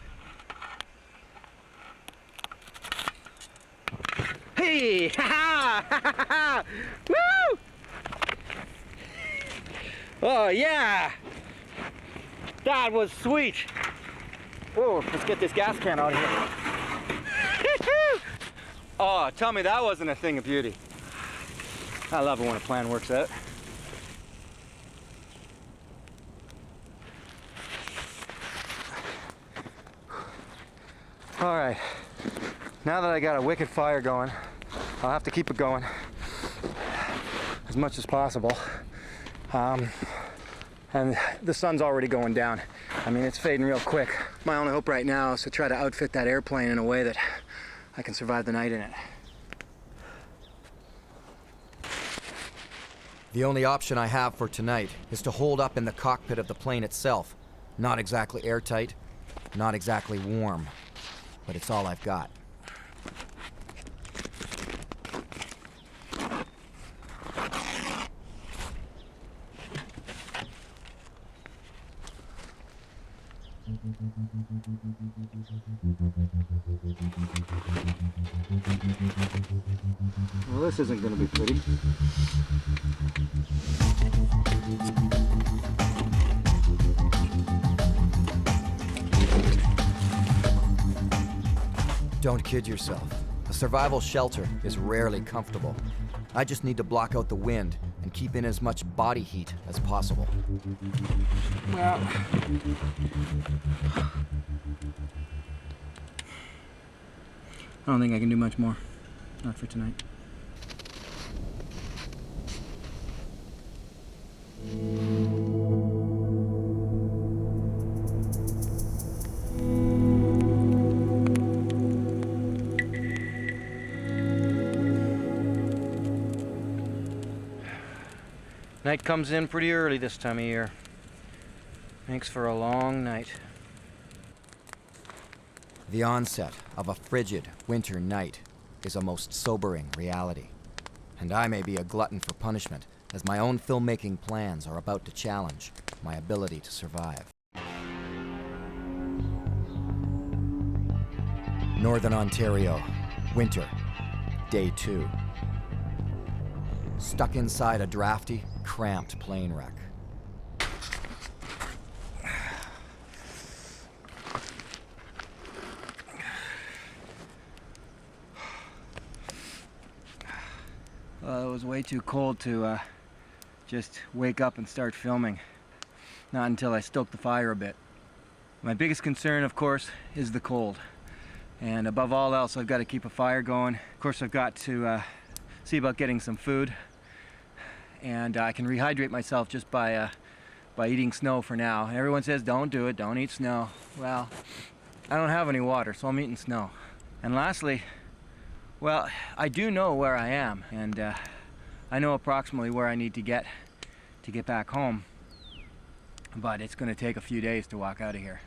Hey! Ha ha! Woo! Oh yeah! That was sweet! Whoa, let's get this gas can out of here. Oh, tell me that wasn't a thing of beauty. I love it when a plan works out. All right, now that I got a wicked fire going, I'll have to keep it going as much as possible. And the sun's already going down. I mean, it's fading real quick. My only hope right now is to try to outfit that airplane in a way that I can survive the night in it. The only option I have for tonight is to hold up in the cockpit of the plane itself. Not exactly airtight, not exactly warm, but it's all I've got. Well, this isn't going to be pretty. Don't kid yourself. A survival shelter is rarely comfortable. I just need to block out the wind and keep in as much body heat as possible. Well, I don't think I can do much more. Not for tonight. Night comes in pretty early this time of year. Makes for a long night. The onset of a frigid winter night is a most sobering reality. And I may be a glutton for punishment, as my own filmmaking plans are about to challenge my ability to survive. Northern Ontario, winter, day 2. Stuck inside a drafty, cramped plane wreck. Well, it was way too cold to just wake up and start filming. Not until I stoked the fire a bit. My biggest concern, of course, is the cold. And above all else, I've got to keep a fire going. Of course, I've got to see about getting some food. And I can rehydrate myself just by eating snow for now. Everyone says, don't do it, don't eat snow. Well, I don't have any water, so I'm eating snow. And lastly, well, I do know where I am, and I know approximately where I need to get back home. But it's going to take a few days to walk out of here.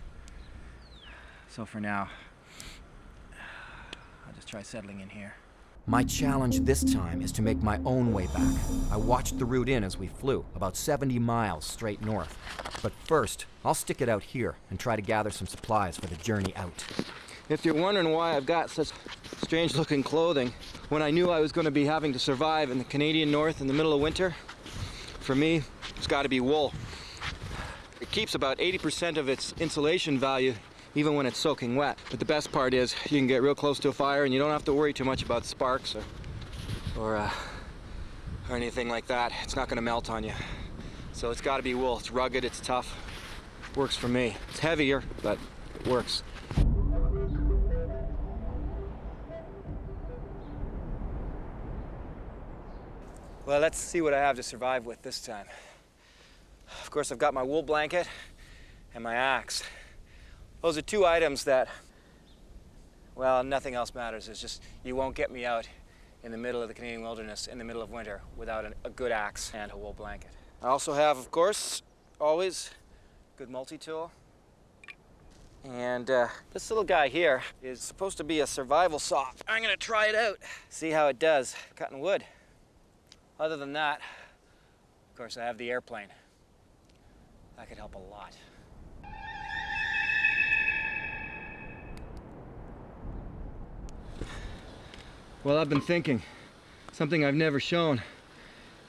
So for now, I'll just try settling in here. My challenge this time is to make my own way back. I watched the route in as we flew, about 70 miles straight north. But first, I'll stick it out here and try to gather some supplies for the journey out. If you're wondering why I've got such strange looking clothing when I knew I was going to be having to survive in the Canadian North in the middle of winter, for me, it's got to be wool. It keeps about 80% of its insulation value even when it's soaking wet. But the best part is you can get real close to a fire and you don't have to worry too much about sparks or anything like that. It's not going to melt on you. So it's got to be wool. It's rugged, it's tough. Works for me. It's heavier, but it works. Well, let's see what I have to survive with this time. Of course, I've got my wool blanket and my axe. Those are two items that, well, nothing else matters. It's just you won't get me out in the middle of the Canadian wilderness in the middle of winter without a good axe and a wool blanket. I also have, of course, always a good multi-tool. And this little guy here is supposed to be a survival saw. I'm gonna try it out, see how it does cutting wood. Other than that, of course, I have the airplane. That could help a lot. Well, I've been thinking, something I've never shown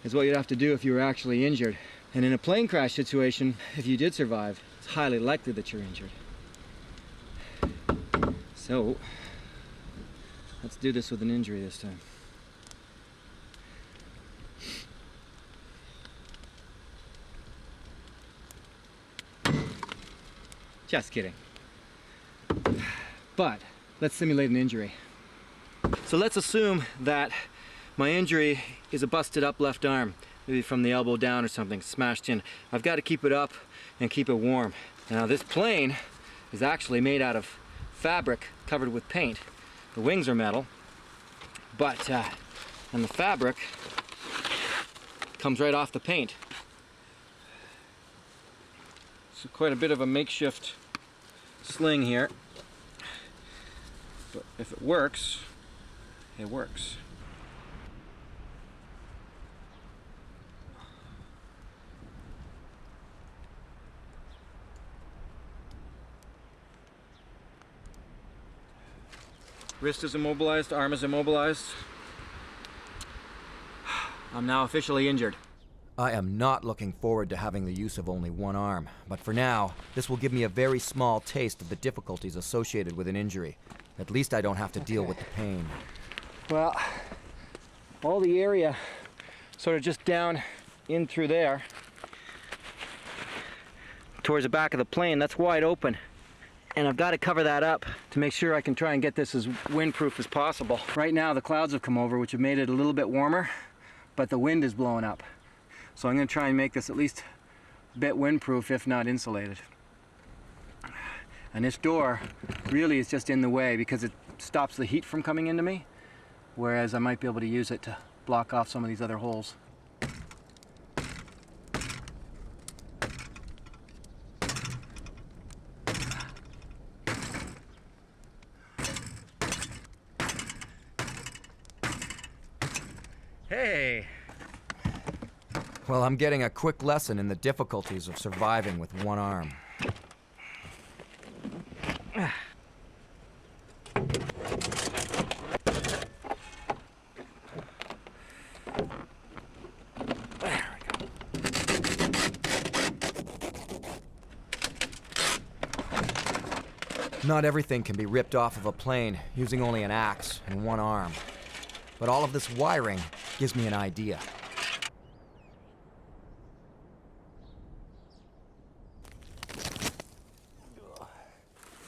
is what you'd have to do if you were actually injured. And in a plane crash situation, if you did survive, it's highly likely that you're injured. So, let's do this with an injury this time. Just kidding. But let's simulate an injury. So let's assume that my injury is a busted up left arm, maybe from the elbow down or something, smashed in. I've got to keep it up and keep it warm. Now this plane is actually made out of fabric covered with paint. The wings are metal, but and the fabric comes right off the paint. So quite a bit of a makeshift sling here, but if it works, it works. Wrist is immobilized, arm is immobilized. I'm now officially injured. I am not looking forward to having the use of only one arm, but for now, this will give me a very small taste of the difficulties associated with an injury. At least I don't have to deal with the pain. Well, all the area sort of just down in through there towards the back of the plane, that's wide open. And I've got to cover that up to make sure I can try and get this as windproof as possible. Right now the clouds have come over, which have made it a little bit warmer, but the wind is blowing up. So I'm going to try and make this at least a bit windproof, if not insulated. And this door really is just in the way because it stops the heat from coming into me, whereas I might be able to use it to block off some of these other holes. Hey! Well, I'm getting a quick lesson in the difficulties of surviving with one arm. Not everything can be ripped off of a plane using only an axe and one arm. But all of this wiring gives me an idea.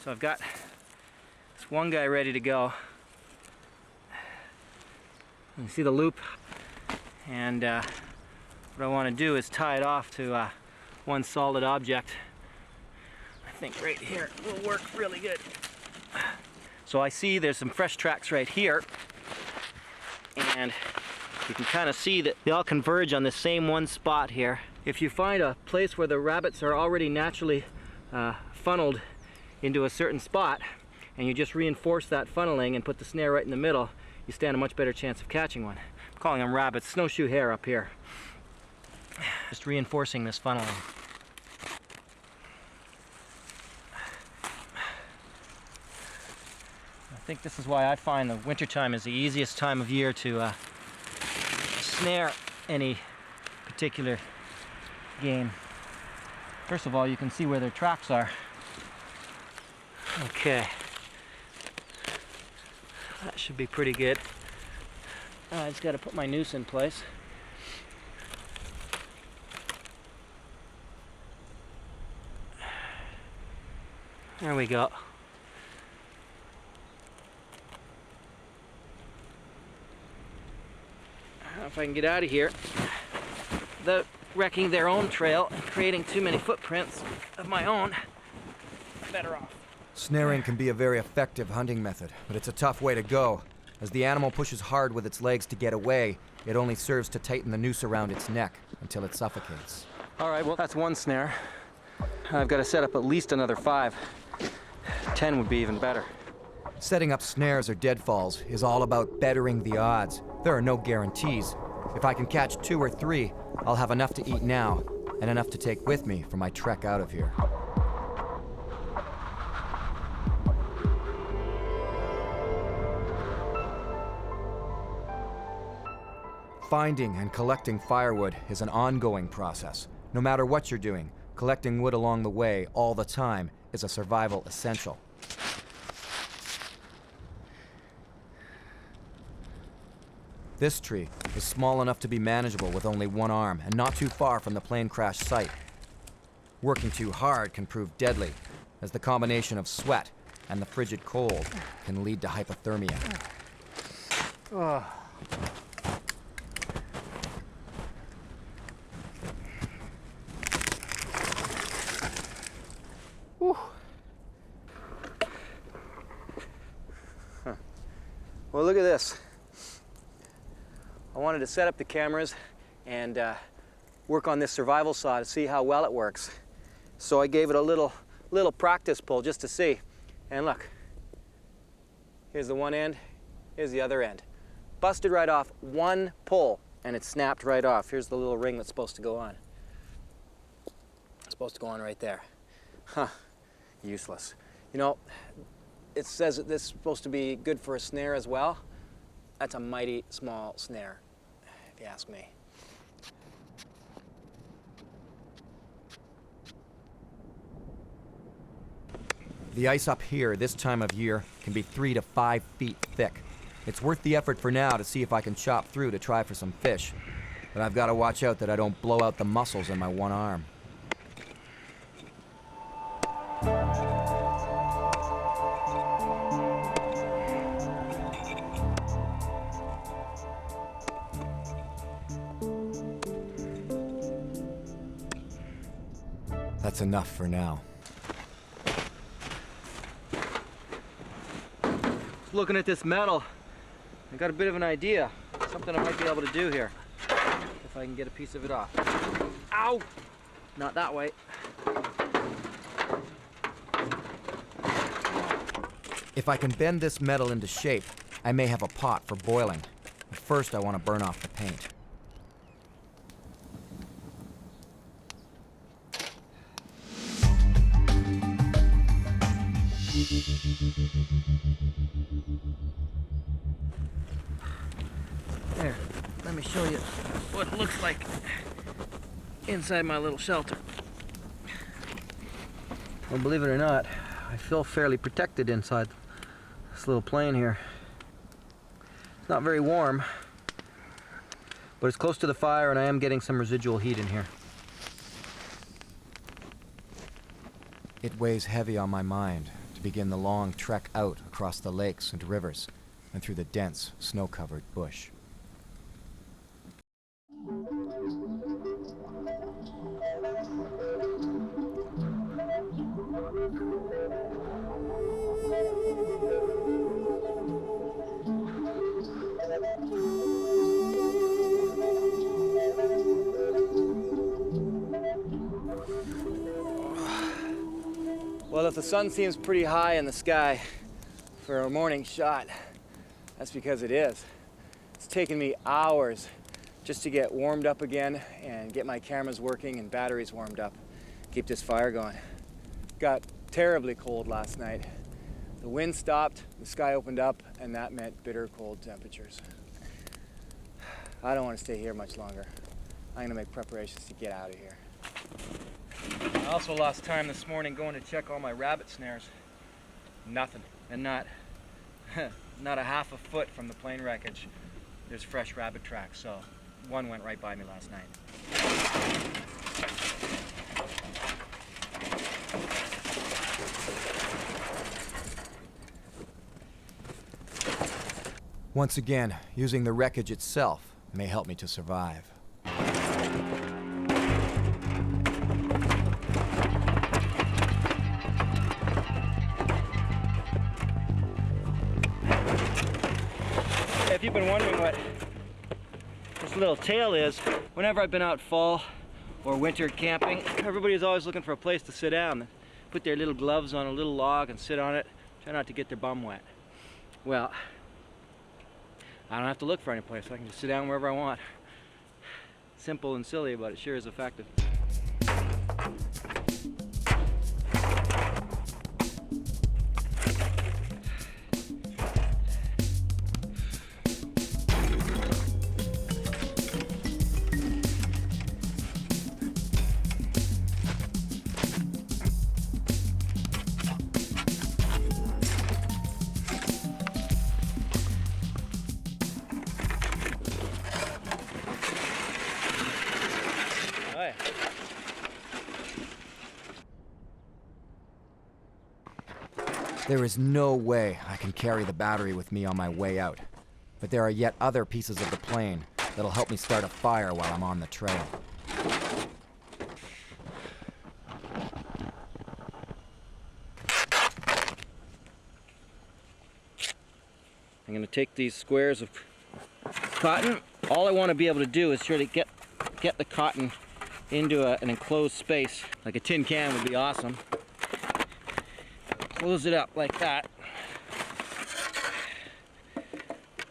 So I've got this one guy ready to go. You see the loop, and what I want to do is tie it off to one solid object. I think right here will work really good. So I see there's some fresh tracks right here, and you can kind of see that they all converge on the same one spot here. If you find a place where the rabbits are already naturally funneled into a certain spot, and you just reinforce that funneling and put the snare right in the middle, you stand a much better chance of catching one. I'm calling them rabbits, snowshoe hare up here. Just reinforcing this funneling. I think this is why I find the wintertime is the easiest time of year to snare any particular game. First of all, you can see where their tracks are. Okay, that should be pretty good. I just got to put my noose in place. There we go. If I can get out of here without wrecking their own trail and creating too many footprints of my own, I'm better off. Snaring can be a very effective hunting method, but it's a tough way to go. As the animal pushes hard with its legs to get away, it only serves to tighten the noose around its neck until it suffocates. All right, well, that's one snare. I've got to set up at least another 5. 10 would be even better. Setting up snares or deadfalls is all about bettering the odds. There are no guarantees. If I can catch 2 or 3, I'll have enough to eat now, and enough to take with me for my trek out of here. Finding and collecting firewood is an ongoing process. No matter what you're doing, collecting wood along the way all the time is a survival essential. This tree is small enough to be manageable with only one arm and not too far from the plane crash site. Working too hard can prove deadly, as the combination of sweat and the frigid cold can lead to hypothermia. Well, look at this. I wanted to set up the cameras and work on this survival saw to see how well it works. So I gave it a little practice pull just to see. And look, here's the one end, here's the other end. Busted right off, one pull, and it snapped right off. Here's the little ring that's supposed to go on. It's supposed to go on right there. Huh, useless. You know, it says that this is supposed to be good for a snare as well. That's a mighty small snare, if you ask me. The ice up here this time of year can be 3 to 5 feet thick. It's worth the effort for now to see if I can chop through to try for some fish. But I've got to watch out that I don't blow out the muscles in my one arm. That's enough for now. Looking at this metal, I got a bit of an idea. Something I might be able to do here. If I can get a piece of it off. Ow! Not that way. If I can bend this metal into shape, I may have a pot for boiling. But first, I want to burn off the paint. There, let me show you what it looks like inside my little shelter. Well, believe it or not, I feel fairly protected inside this little plane here. It's not very warm, but it's close to the fire and I am getting some residual heat in here. It weighs heavy on my mind to begin the long trek out across the lakes and rivers and through the dense, snow-covered bush. Well, if the sun seems pretty high in the sky for a morning shot, that's because it is. It's taken me hours just to get warmed up again and get my cameras working and batteries warmed up. Keep this fire going. Got terribly cold last night. The wind stopped, the sky opened up, and that meant bitter cold temperatures. I don't want to stay here much longer. I'm gonna make preparations to get out of here. I also lost time this morning going to check all my rabbit snares. Nothing. And not a half a foot from the plane wreckage, there's fresh rabbit tracks, so one went right by me last night. Once again, using the wreckage itself may help me to survive. If you've been wondering what this little tail is, whenever I've been out fall or winter camping, everybody's always looking for a place to sit down. Put their little gloves on a little log and sit on it, try not to get their bum wet. Well, I don't have to look for any place. I can just sit down wherever I want. Simple and silly, but it sure is effective. There is no way I can carry the battery with me on my way out, but there are yet other pieces of the plane that'll help me start a fire while I'm on the trail. I'm going to take these squares of cotton. All I want to be able to do is sort of get the cotton into an enclosed space. Like a tin can would be awesome. Close it up like that.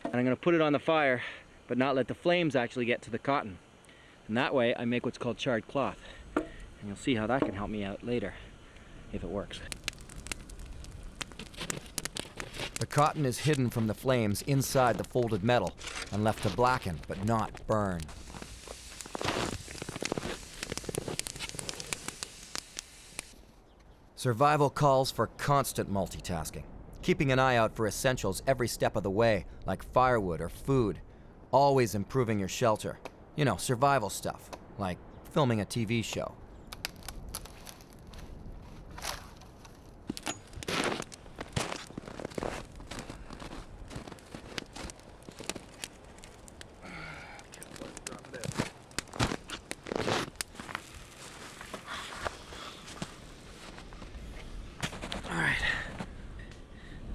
And I'm going to put it on the fire, but not let the flames actually get to the cotton. And that way I make what's called charred cloth. And you'll see how that can help me out later, if it works. The cotton is hidden from the flames inside the folded metal and left to blacken but not burn. Survival calls for constant multitasking, keeping an eye out for essentials every step of the way, like firewood or food, always improving your shelter. You know, survival stuff, like filming a TV show.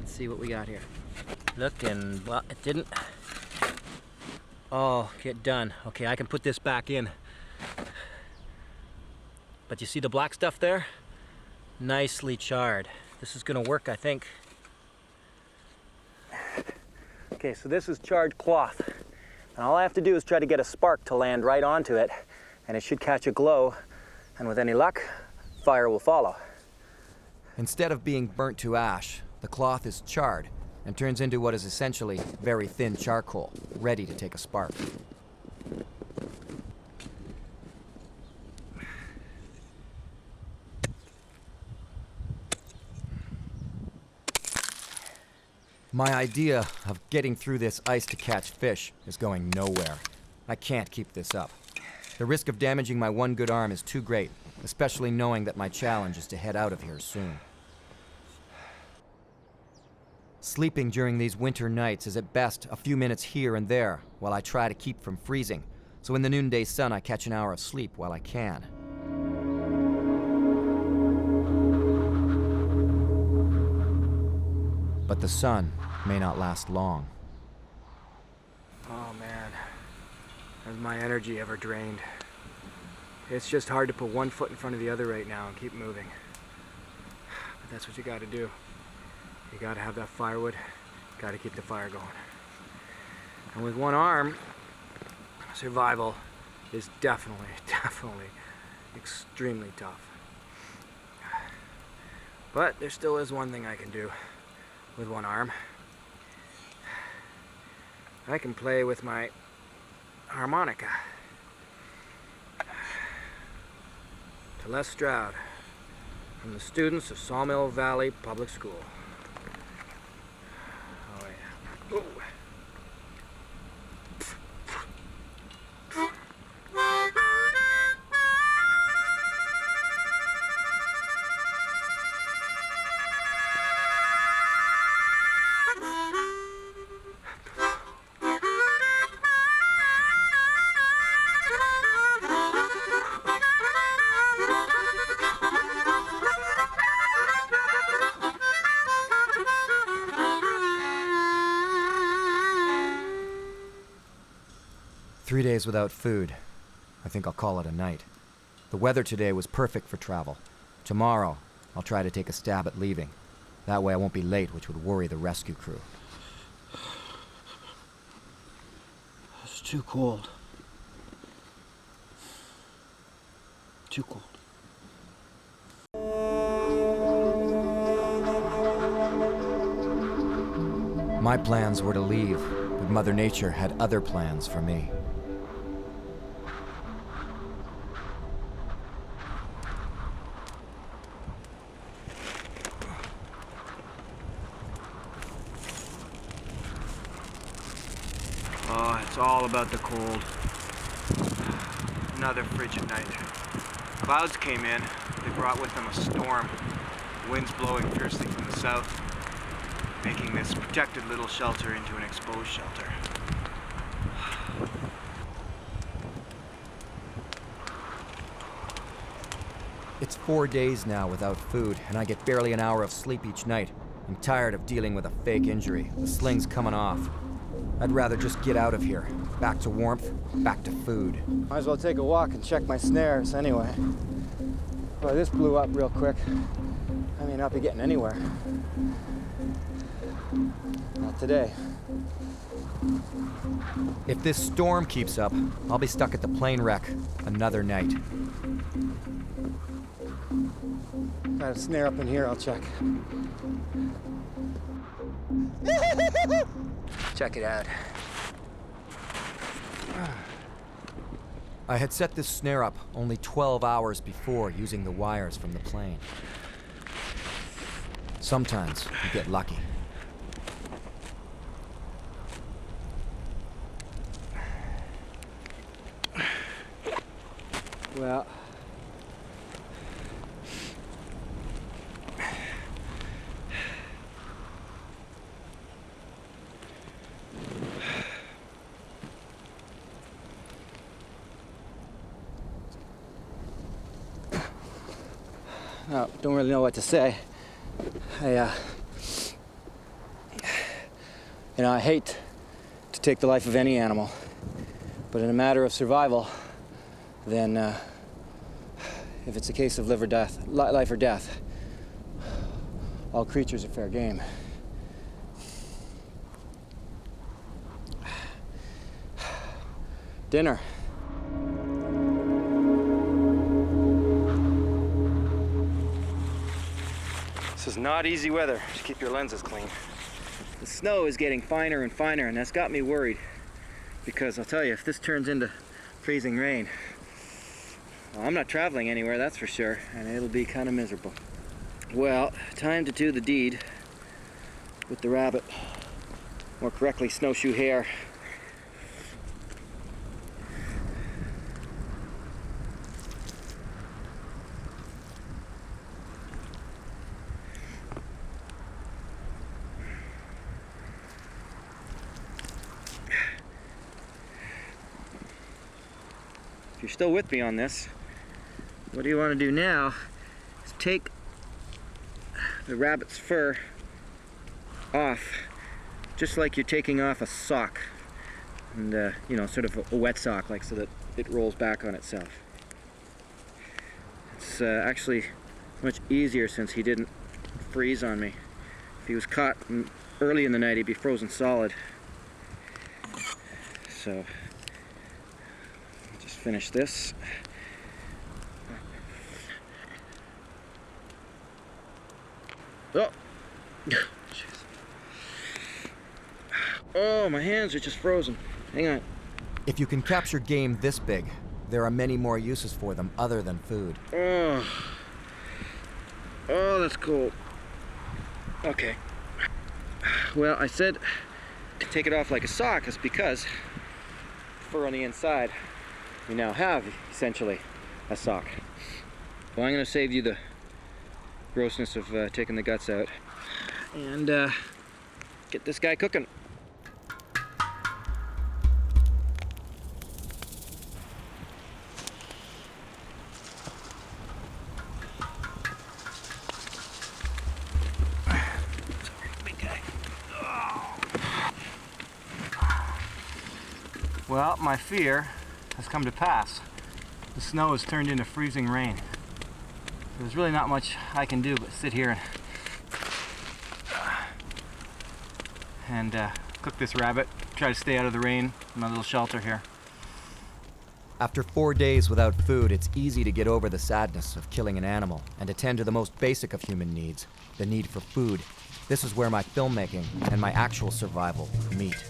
See what we got here. Looking, well, it didn't. Oh, get done. Okay, I can put this back in. But you see the black stuff there? Nicely charred. This is gonna work, I think. Okay, so this is charred cloth. And all I have to do is try to get a spark to land right onto it, and it should catch a glow, and with any luck, fire will follow. Instead of being burnt to ash, the cloth is charred and turns into what is essentially very thin charcoal, ready to take a spark. My idea of getting through this ice to catch fish is going nowhere. I can't keep this up. The risk of damaging my one good arm is too great, especially knowing that my challenge is to head out of here soon. Sleeping during these winter nights is at best a few minutes here and there while I try to keep from freezing, so in the noonday sun I catch an hour of sleep while I can. But the sun may not last long. Oh man, has my energy ever drained? It's just hard to put one foot in front of the other right now and keep moving. But that's what you gotta do. You gotta have that firewood, gotta keep the fire going. And with one arm, survival is definitely extremely tough. But there still is one thing I can do with one arm. I can play with my harmonica. To Les Stroud, from the students of Sawmill Valley Public School. Oh yeah. Ooh. 3 days without food. I think I'll call it a night. The weather today was perfect for travel. Tomorrow, I'll try to take a stab at leaving. That way I won't be late, which would worry the rescue crew. It's too cold. Too cold. My plans were to leave, but Mother Nature had other plans for me. Oh, it's all about the cold. Another frigid night. Clouds came in. They brought with them a storm. Winds blowing fiercely from the south, making this protected little shelter into an exposed shelter. It's 4 days now without food, and I get barely an hour of sleep each night. I'm tired of dealing with a fake injury. The sling's coming off. I'd rather just get out of here. Back to warmth, back to food. Might as well take a walk and check my snares anyway. Boy, this blew up real quick. I may not be getting anywhere. Not today. If this storm keeps up, I'll be stuck at the plane wreck another night. Got a snare up in here, I'll check. Check it out. I had set this snare up only 12 hours before using the wires from the plane. Sometimes you get lucky. Well, no, don't really know what to say. I hate to take the life of any animal, but in a matter of survival, then if it's a case of life or death, all creatures are fair game. Dinner. This is not easy weather. Just keep your lenses clean. The snow is getting finer and finer, and that's got me worried, because I'll tell you, if this turns into freezing rain, well, I'm not traveling anywhere, that's for sure, and it'll be kind of miserable. Well, time to do the deed with the rabbit. More correctly, snowshoe hare. If you're still with me on this, what you want to do now is take the rabbit's fur off, just like you're taking off a sock, and sort of a wet sock, like, so that it rolls back on itself. It's actually much easier since he didn't freeze on me. If he was caught early in the night, he'd be frozen solid. So just finish this. Oh, oh, my hands are just frozen. Hang on. If you can capture game this big, there are many more uses for them other than food. Oh, that's cool. Okay. Well, I said to take it off like a sock is because fur on the inside, we now have essentially a sock. Well, I'm going to save you the grossness of taking the guts out and get this guy cooking. Well, my fear has come to pass. The snow has turned into freezing rain. There's really not much I can do but sit here and cook this rabbit, try to stay out of the rain in my little shelter here. After 4 days without food, it's easy to get over the sadness of killing an animal and attend to the most basic of human needs, the need for food. This is where my filmmaking and my actual survival meet.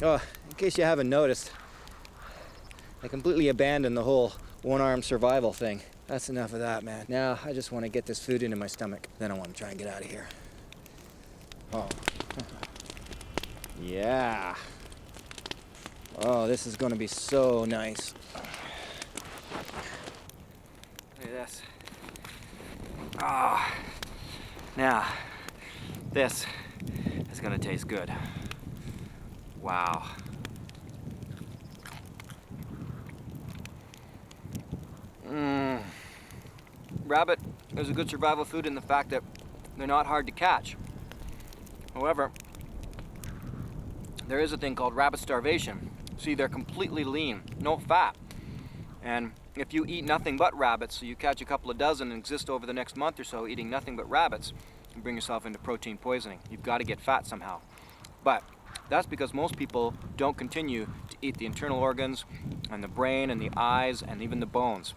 Oh, in case you haven't noticed, I completely abandoned the whole one-arm survival thing. That's enough of that, man. Now I just want to get this food into my stomach. Then I want to try and get out of here. Oh. Yeah. Oh, this is going to be so nice. Look at this. Ah. Now, this is going to taste good. Wow. Rabbit is a good survival food in the fact that they're not hard to catch. However, there is a thing called rabbit starvation. See, they're completely lean, no fat. And if you eat nothing but rabbits, so you catch a couple of dozen and exist over the next month or so eating nothing but rabbits, you bring yourself into protein poisoning. You've got to get fat somehow. But that's because most people don't continue to eat the internal organs and the brain and the eyes and even the bones.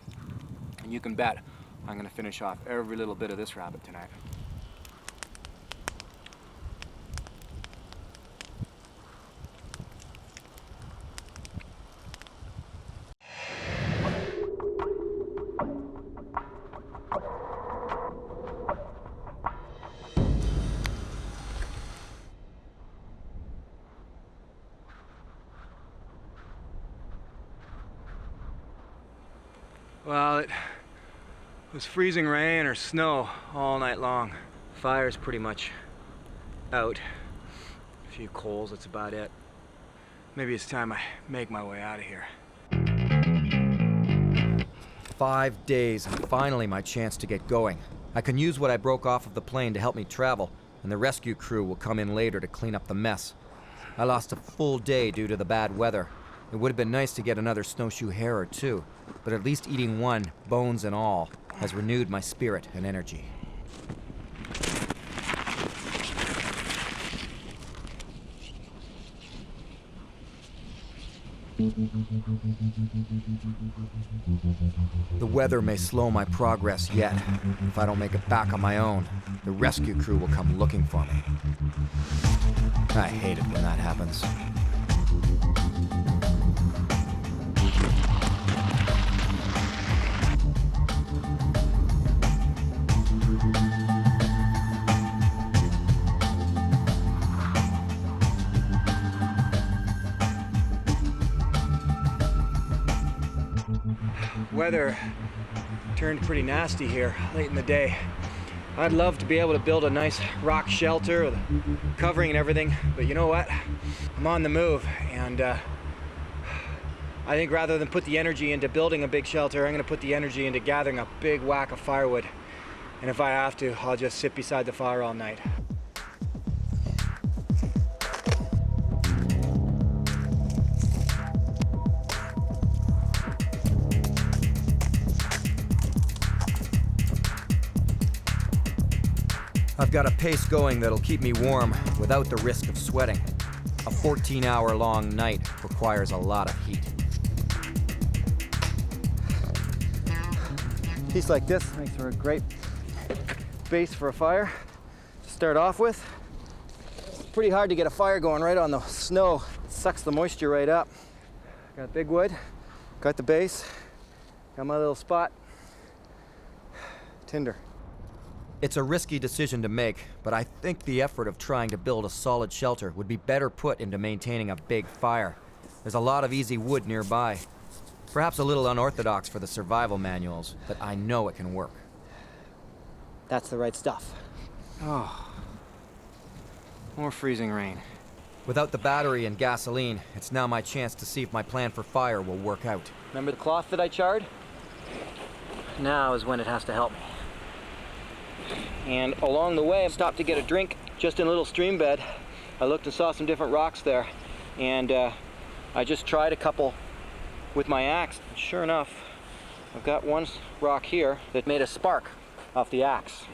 And you can bet I'm going to finish off every little bit of this rabbit tonight. Well, it was freezing rain or snow all night long. Fire's pretty much out. A few coals, that's about it. Maybe it's time I make my way out of here. 5 days, and finally my chance to get going. I can use what I broke off of the plane to help me travel, and the rescue crew will come in later to clean up the mess. I lost a full day due to the bad weather. It would have been nice to get another snowshoe hare or two, but at least eating one, bones and all, has renewed my spirit and energy. The weather may slow my progress yet. If I don't make it back on my own, the rescue crew will come looking for me. I hate it when that happens. Weather turned pretty nasty here late in the day. I'd love to be able to build a nice rock shelter with covering and everything, but you know what? I'm on the move, and I think rather than put the energy into building a big shelter, I'm gonna put the energy into gathering a big whack of firewood. And if I have to, I'll just sit beside the fire all night. I've got a pace going that'll keep me warm without the risk of sweating. A 14-hour-long night requires a lot of heat. A piece like this makes for a great base for a fire to start off with. It's pretty hard to get a fire going right on the snow. It sucks the moisture right up. Got big wood, got the base, got my little spot. Tinder. It's a risky decision to make, but I think the effort of trying to build a solid shelter would be better put into maintaining a big fire. There's a lot of easy wood nearby. Perhaps a little unorthodox for the survival manuals, but I know it can work. That's the right stuff. Oh, more freezing rain. Without the battery and gasoline, it's now my chance to see if my plan for fire will work out. Remember the cloth that I charred? Now is when it has to help me. And along the way, I stopped to get a drink just in a little stream bed. I looked and saw some different rocks there, and I just tried a couple with my axe. And sure enough, I've got one rock here that made a spark off the axe.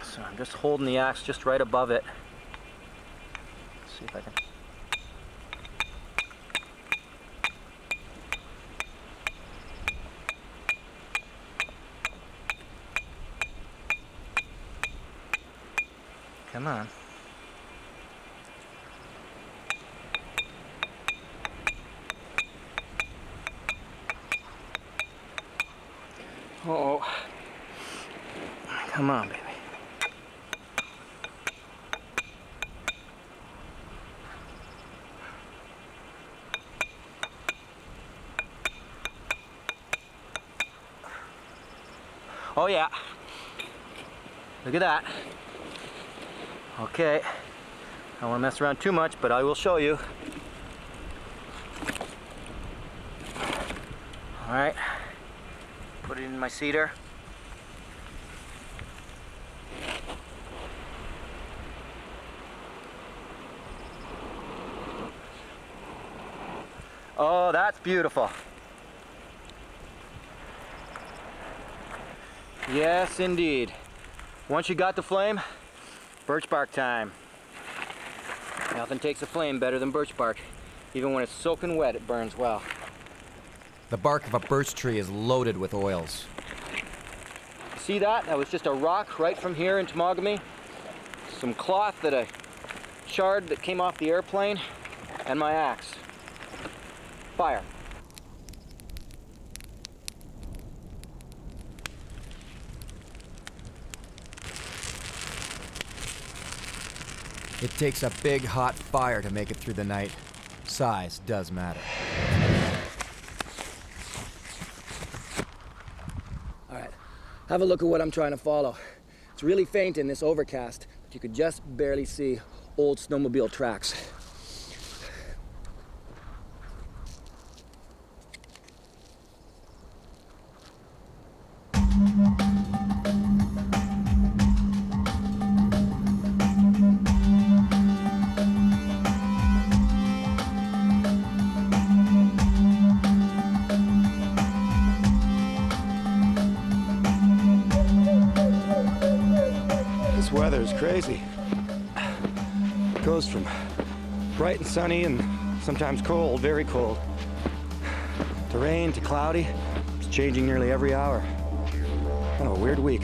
So I'm just holding the axe just right above it. Let's see if I can. Come on. Uh-oh. Come on, baby. Oh yeah. Look at that. Okay, I don't want to mess around too much, but I will show you. All right, put it in my cedar. Oh, that's beautiful. Yes, indeed. Once you got the flame, birch bark time. Nothing takes a flame better than birch bark. Even when it's soaking wet, it burns well. The bark of a birch tree is loaded with oils. See that? That was just a rock right from here in Temagami. Some cloth that I charred that came off the airplane, and my axe. Fire. It takes a big hot fire to make it through the night. Size does matter. All right, have a look at what I'm trying to follow. It's really faint in this overcast, but you could just barely see old snowmobile tracks. This weather is crazy. It goes from bright and sunny and sometimes cold, very cold, to rain to cloudy. It's changing nearly every hour. Kind of a weird week.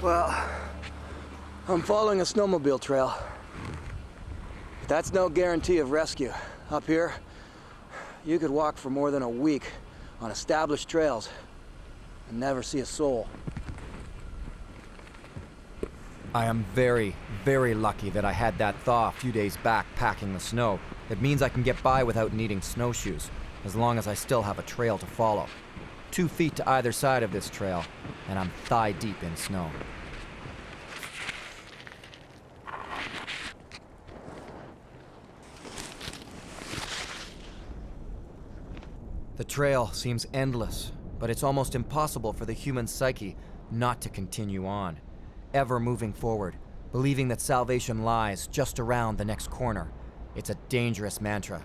Well, I'm following a snowmobile trail. But that's no guarantee of rescue. Up here, you could walk for more than a week on established trails and never see a soul. I am very, very lucky that I had that thaw a few days back packing the snow. It means I can get by without needing snowshoes, as long as I still have a trail to follow. 2 feet to either side of this trail, and I'm thigh deep in snow. The trail seems endless, but it's almost impossible for the human psyche not to continue on, ever moving forward, believing that salvation lies just around the next corner. It's a dangerous mantra.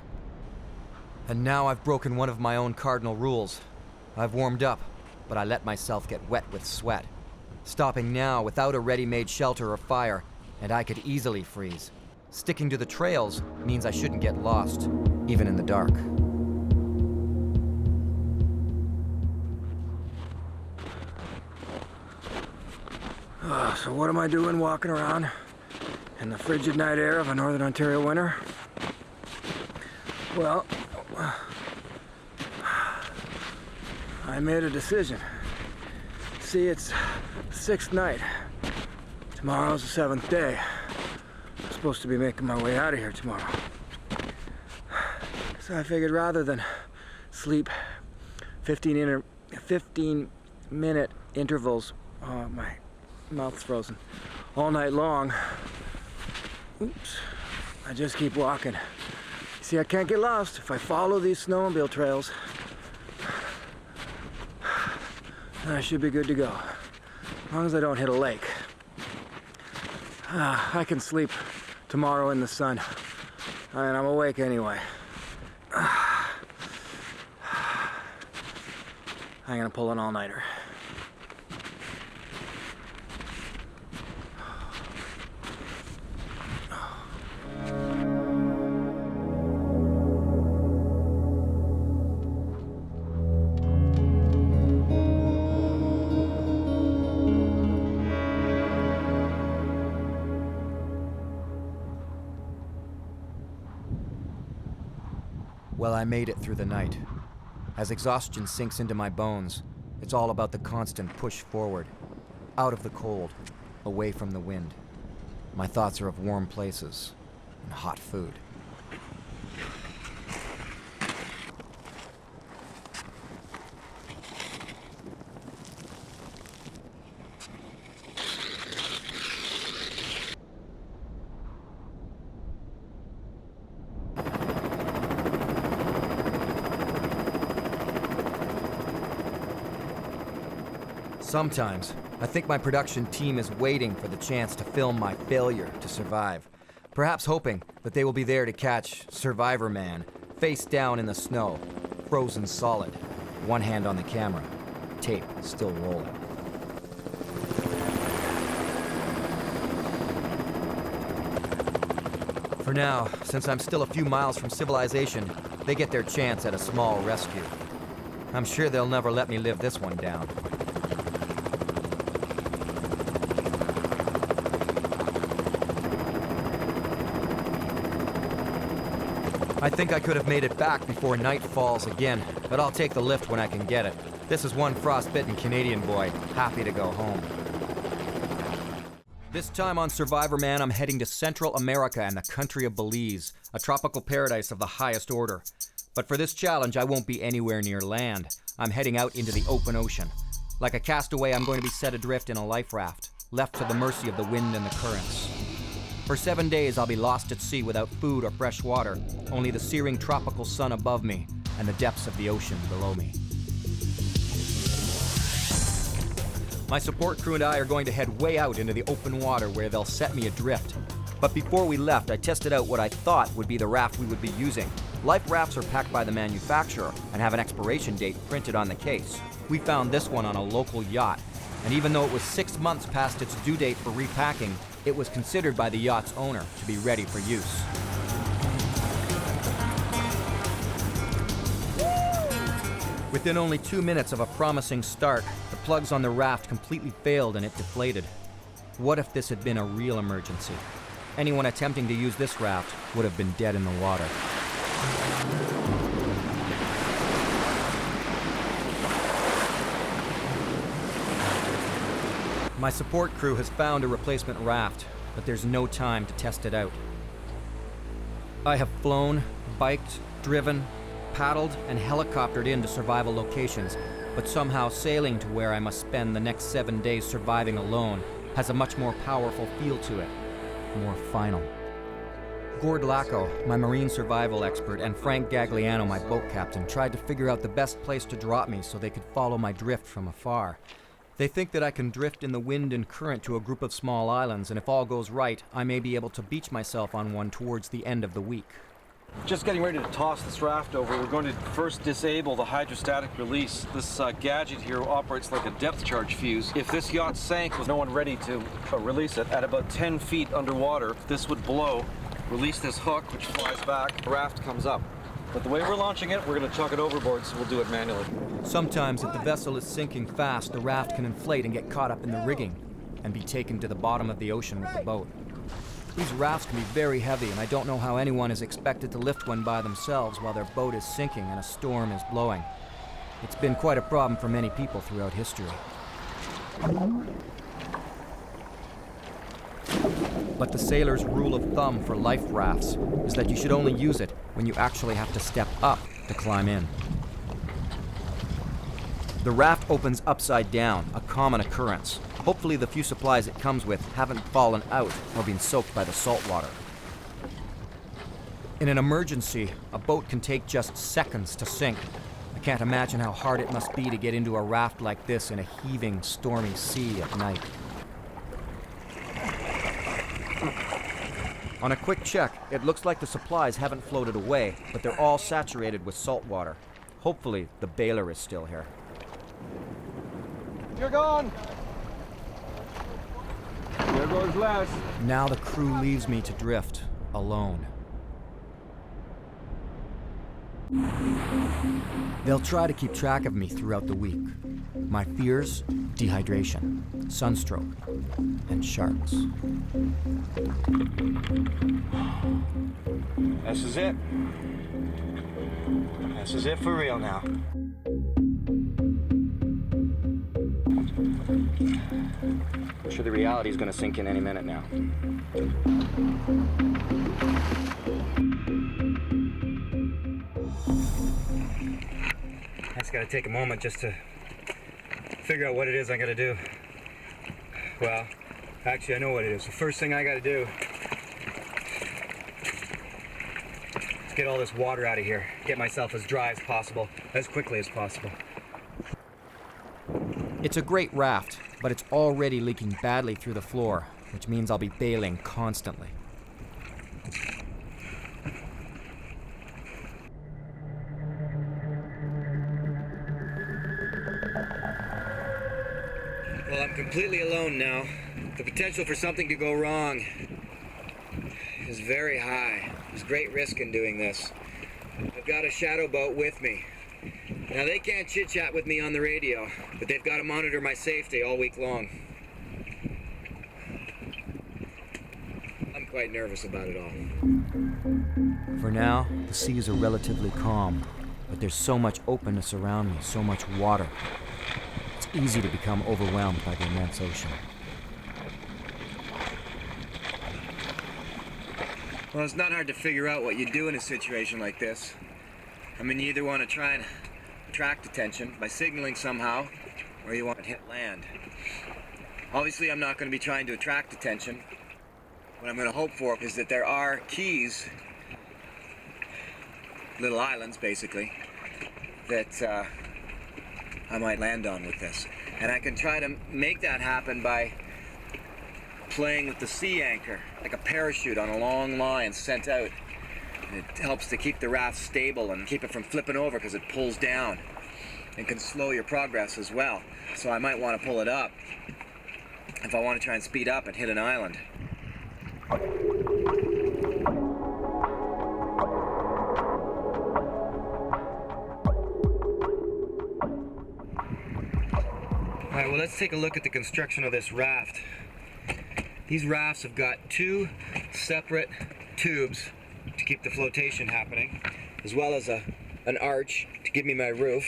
And now I've broken one of my own cardinal rules. I've warmed up, but I let myself get wet with sweat. Stopping now without a ready-made shelter or fire, and I could easily freeze. Sticking to the trails means I shouldn't get lost, even in the dark. So what am I doing walking around in the frigid night air of a northern Ontario winter? Well, I made a decision. See, it's the 6th night. Tomorrow's the 7th day. I'm supposed to be making my way out of here tomorrow. So I figured rather than sleep 15-minute intervals, my mouth's frozen, all night long, oops, I just keep walking. See, I can't get lost if I follow these snowmobile trails. Then I should be good to go, as long as I don't hit a lake. I can sleep tomorrow in the sun, and I'm awake anyway. I'm gonna pull an all-nighter. Well, I made it through the night. As exhaustion sinks into my bones, it's all about the constant push forward, out of the cold, away from the wind. My thoughts are of warm places and hot food. Sometimes, I think my production team is waiting for the chance to film my failure to survive. Perhaps hoping that they will be there to catch Survivorman, face down in the snow, frozen solid, one hand on the camera, tape still rolling. For now, since I'm still a few miles from civilization, they get their chance at a small rescue. I'm sure they'll never let me live this one down. I think I could have made it back before night falls again, but I'll take the lift when I can get it. This is one frostbitten Canadian boy, happy to go home. This time on Survivorman, I'm heading to Central America and the country of Belize, a tropical paradise of the highest order. But for this challenge, I won't be anywhere near land. I'm heading out into the open ocean. Like a castaway, I'm going to be set adrift in a life raft, left to the mercy of the wind and the currents. For 7 days, I'll be lost at sea without food or fresh water, only the searing tropical sun above me and the depths of the ocean below me. My support crew and I are going to head way out into the open water where they'll set me adrift. But before we left, I tested out what I thought would be the raft we would be using. Life rafts are packed by the manufacturer and have an expiration date printed on the case. We found this one on a local yacht, and even though it was 6 months past its due date for repacking, it was considered by the yacht's owner to be ready for use. Within only 2 minutes of a promising start, the plugs on the raft completely failed and it deflated. What if this had been a real emergency? Anyone attempting to use this raft would have been dead in the water. My support crew has found a replacement raft, but there's no time to test it out. I have flown, biked, driven, paddled, and helicoptered into survival locations, but somehow sailing to where I must spend the next 7 days surviving alone has a much more powerful feel to it, more final. Gord Lacco, my marine survival expert, and Frank Gagliano, my boat captain, tried to figure out the best place to drop me so they could follow my drift from afar. They think that I can drift in the wind and current to a group of small islands, and if all goes right, I may be able to beach myself on one towards the end of the week. Just getting ready to toss this raft over. We're going to first disable the hydrostatic release. This gadget here operates like a depth charge fuse. If this yacht sank with no one ready to release it, at about 10 feet underwater, this would blow, release this hook, which flies back, the raft comes up. But the way we're launching it, we're going to chuck it overboard, so we'll do it manually. Sometimes, if the vessel is sinking fast, the raft can inflate and get caught up in the rigging and be taken to the bottom of the ocean with the boat. These rafts can be very heavy, and I don't know how anyone is expected to lift one by themselves while their boat is sinking and a storm is blowing. It's been quite a problem for many people throughout history. But the sailor's rule of thumb for life rafts is that you should only use it when you actually have to step up to climb in. The raft opens upside down, a common occurrence. Hopefully the few supplies it comes with haven't fallen out or been soaked by the salt water. In an emergency, a boat can take just seconds to sink. I can't imagine how hard it must be to get into a raft like this in a heaving, stormy sea at night. On a quick check, it looks like the supplies haven't floated away, but they're all saturated with salt water. Hopefully, the bailer is still here. You're gone! There goes Les. Now the crew leaves me to drift, alone. They'll try to keep track of me throughout the week. My fears: dehydration, sunstroke, and sharks. This is it. This is it for real now. I'm sure the reality is going to sink in any minute now. I just got to take a moment just to figure out what it is I got to do. Well, actually I know what it is. The first thing I got to do is get all this water out of here. Get myself as dry as possible, as quickly as possible. It's a great raft, but it's already leaking badly through the floor, which means I'll be bailing constantly. Well, I'm completely alone now. The potential for something to go wrong is very high. There's great risk in doing this. I've got a shadow boat with me. Now, they can't chit-chat with me on the radio, but they've got to monitor my safety all week long. I'm quite nervous about it all. For now, the seas are relatively calm, but there's so much openness around me, so much water. It's easy to become overwhelmed by the immense ocean. Well, it's not hard to figure out what you do in a situation like this. I mean, you either want to try and attract attention by signaling somehow, or you want to hit land. Obviously, I'm not going to be trying to attract attention. What I'm going to hope for is that there are keys, little islands basically, that I might land on with this. And I can try to make that happen by playing with the sea anchor, like a parachute on a long line sent out. And it helps to keep the raft stable and keep it from flipping over because it pulls down and can slow your progress as well. So I might want to pull it up if I want to try and speed up and hit an island. Alright, well, let's take a look at the construction of this raft. These rafts have got two separate tubes to keep the flotation happening, as well as an arch to give me my roof.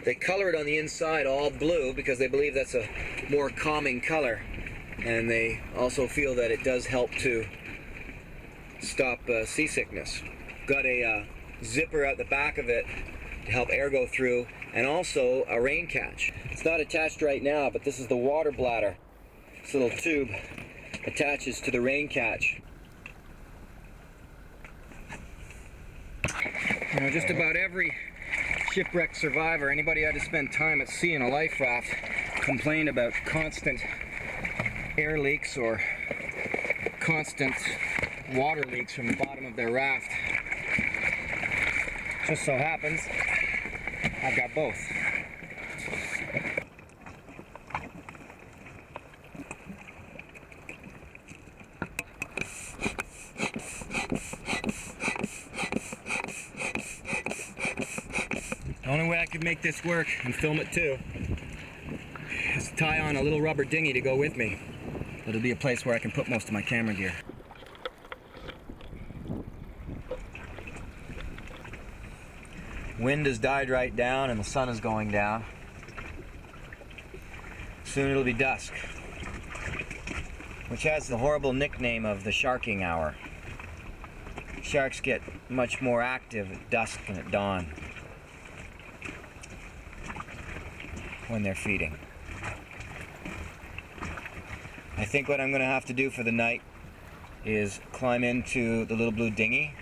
They color it on the inside all blue because they believe that's a more calming color, and they also feel that it does help to stop seasickness. Got a zipper out the back of it to help air go through, and also a rain catch. It's not attached right now, but this is the water bladder. This little tube attaches to the rain catch. You know, just about every shipwrecked survivor, anybody who had to spend time at sea in a life raft, complained about constant air leaks or constant water leaks from the bottom of their raft. Just so happens, I've got both. The only way I could make this work and film it too is to tie on a little rubber dinghy to go with me. It'll be a place where I can put most of my camera gear. Wind has died right down and the sun is going down. Soon it'll be dusk, which has the horrible nickname of the sharking hour. Sharks get much more active at dusk and at dawn when they're feeding. I think what I'm going to have to do for the night is climb into the little blue dinghy,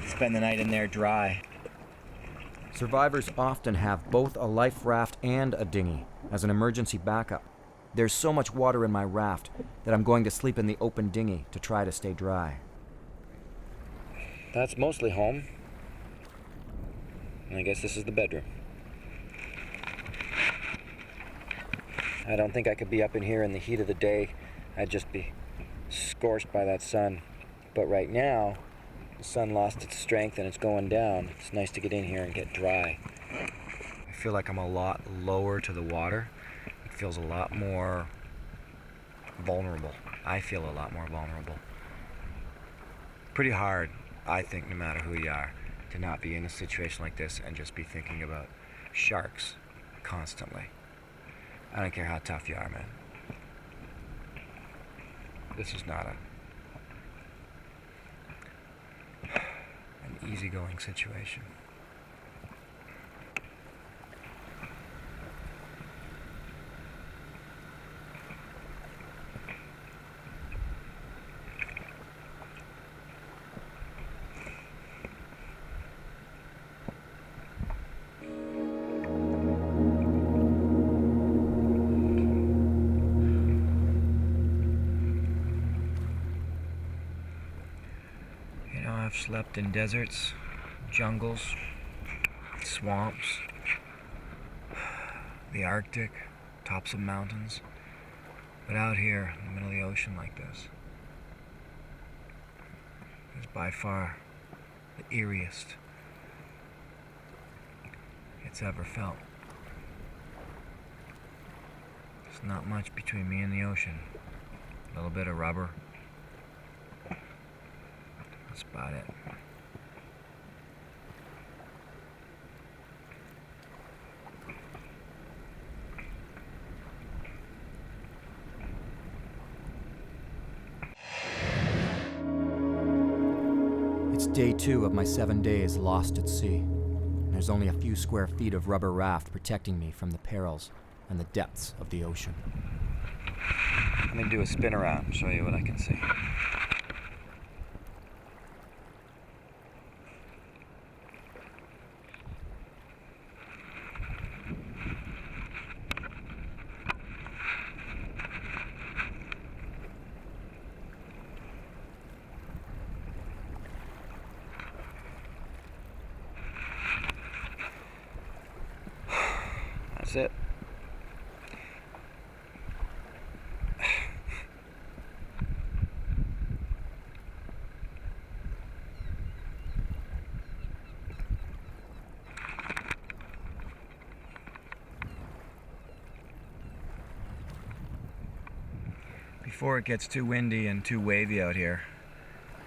spend the night in there dry. Survivors often have both a life raft and a dinghy as an emergency backup. There's so much water in my raft that I'm going to sleep in the open dinghy to try to stay dry. That's mostly home. And I guess this is the bedroom. I don't think I could be up in here in the heat of the day. I'd just be scorched by that sun. But right now, the sun lost its strength and it's going down. It's nice to get in here and get dry. I feel like I'm a lot lower to the water. It feels a lot more vulnerable. I feel a lot more vulnerable. Pretty hard, I think, no matter who you are, to not be in a situation like this and just be thinking about sharks constantly. I don't care how tough you are, man. This is not an easygoing situation. Slept in deserts, jungles, swamps, the Arctic, tops of mountains. But out here in the middle of the ocean like this is by far the eeriest it's ever felt. There's not much between me and the ocean. A little bit of rubber. That's about it. It's day 2 of my 7 days lost at sea. And there's only a few square feet of rubber raft protecting me from the perils and the depths of the ocean. Let me do a spin around and show you what I can see. That's it. Before it gets too windy and too wavy out here,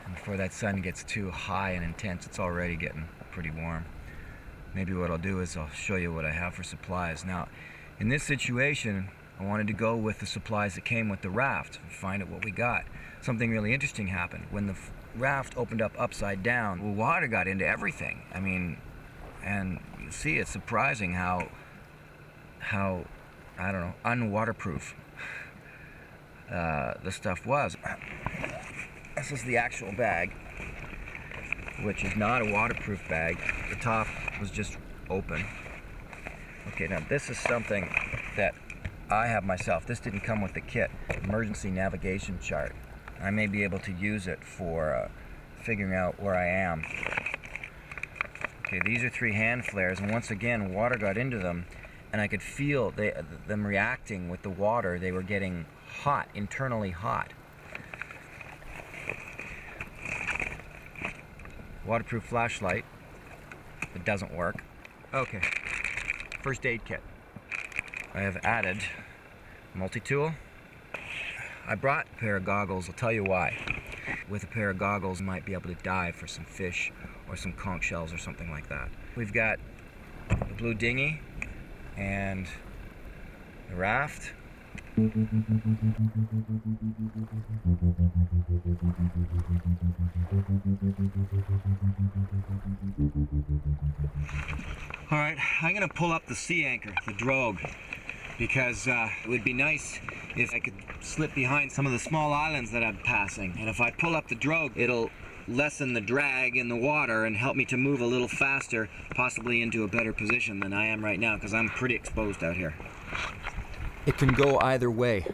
and before that sun gets too high and intense, it's already getting pretty warm. Maybe what I'll do is I'll show you what I have for supplies. Now, in this situation, I wanted to go with the supplies that came with the raft and find out what we got. Something really interesting happened. When the raft opened up upside down, the water got into everything. I mean, and you see, it's surprising how I don't know, unwaterproof the stuff was. This is the actual bag, which is not a waterproof bag. The top was just open. Okay, now this is something that I have myself. This didn't come with the kit. Emergency navigation chart. I may be able to use it for figuring out where I am. Okay, these are 3 hand flares, and once again, water got into them, and I could feel them reacting with the water. They were getting hot, internally hot. Waterproof flashlight. It doesn't work. Okay, first aid kit. I have added multi-tool. I brought a pair of goggles. I'll tell you why. With a pair of goggles, you might be able to dive for some fish or some conch shells or something like that. We've got the blue dinghy and the raft. All right, I'm gonna pull up the sea anchor, the drogue, because it would be nice if I could slip behind some of the small islands that I'm passing. And if I pull up the drogue, it'll lessen the drag in the water and help me to move a little faster, possibly into a better position than I am right now, because I'm pretty exposed out here. It can go either way.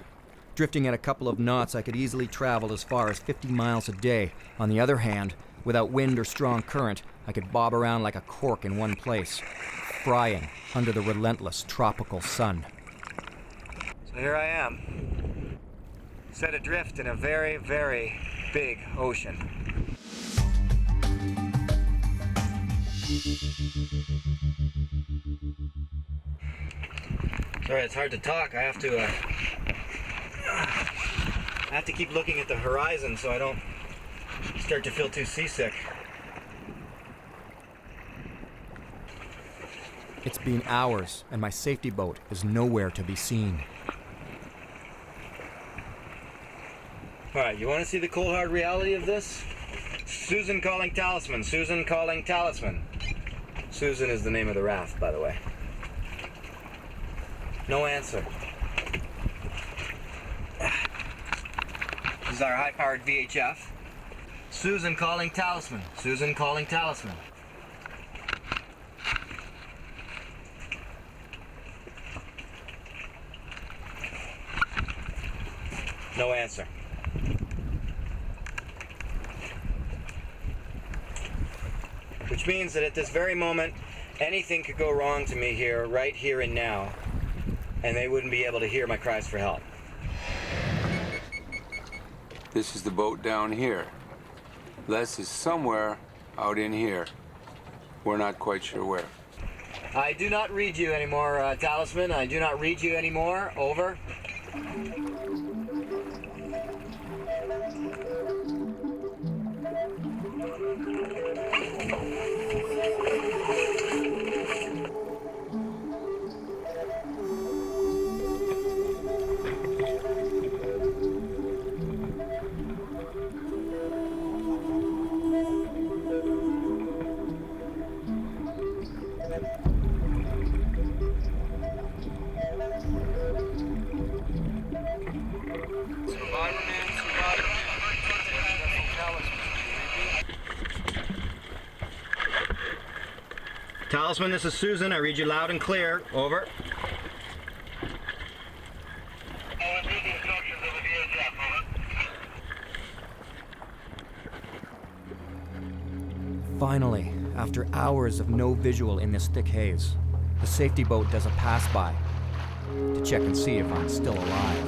Drifting at a couple of knots, I could easily travel as far as 50 miles a day. On the other hand, without wind or strong current, I could bob around like a cork in one place, frying under the relentless tropical sun. So here I am, set adrift in a very, very big ocean. Sorry, it's hard to talk. I have to keep looking at the horizon so I don't start to feel too seasick. It's been hours, and my safety boat is nowhere to be seen. All right, you want to see the cold hard reality of this? Susan calling Talisman. Susan calling Talisman. Susan is the name of the raft, by the way. No answer. This is our high-powered VHF. Susan calling Talisman. Susan calling Talisman. No answer. Which means that at this very moment, anything could go wrong to me here, right here and now, and they wouldn't be able to hear my cries for help. This is the boat down here. Les is somewhere out in here. We're not quite sure where. I do not read you anymore, Talisman. I do not read you anymore. Over. Talisman, this is Susan. I read you loud and clear. Over. Finally, after hours of no visual in this thick haze, the safety boat does a pass-by to check and see if I'm still alive.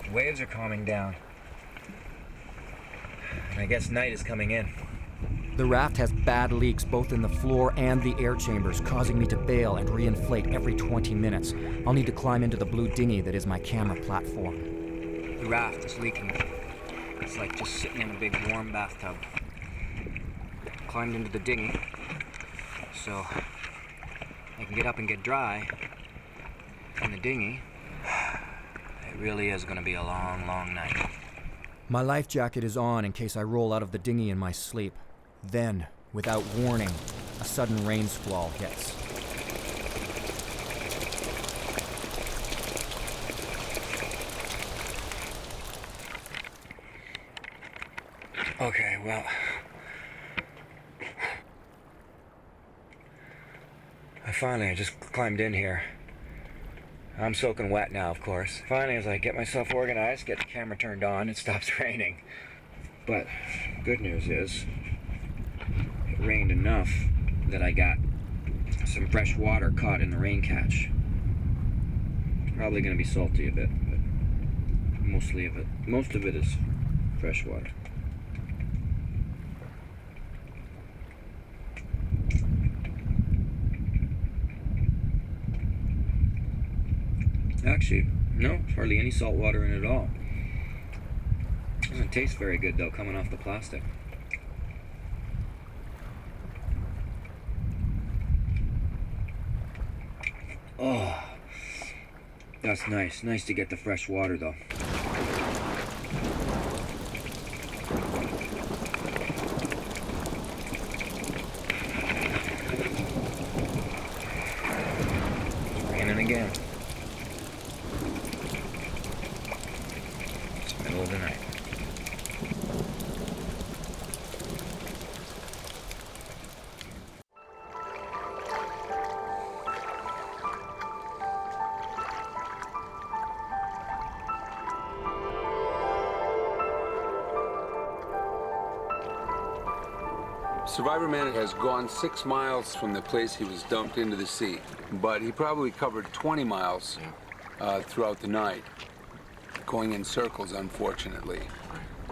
The waves are calming down. And I guess night is coming in. The raft has bad leaks both in the floor and the air chambers, causing me to bail and reinflate every 20 minutes. I'll need to climb into the blue dinghy that is my camera platform. The raft is leaking. It's like just sitting in a big warm bathtub. Climbed into the dinghy so I can get up and get dry in the dinghy. It really is going to be a long, long night. My life jacket is on in case I roll out of the dinghy in my sleep. Then, without warning, a sudden rain squall hits. Okay, well, I just climbed in here. I'm soaking wet now, of course. Finally, as I get myself organized, get the camera turned on, it stops raining. But good news is, it rained enough that I got some fresh water caught in the rain catch. It's probably going to be salty a bit, but most of it is fresh water. Actually, no, there's hardly any salt water in it at all. Doesn't taste very good though, coming off the plastic. Oh, that's nice. Nice to get the fresh water though. It's raining again. It's the middle of the night. Survivorman has gone 6 miles from the place he was dumped into the sea, but he probably covered 20 miles throughout the night, going in circles, unfortunately.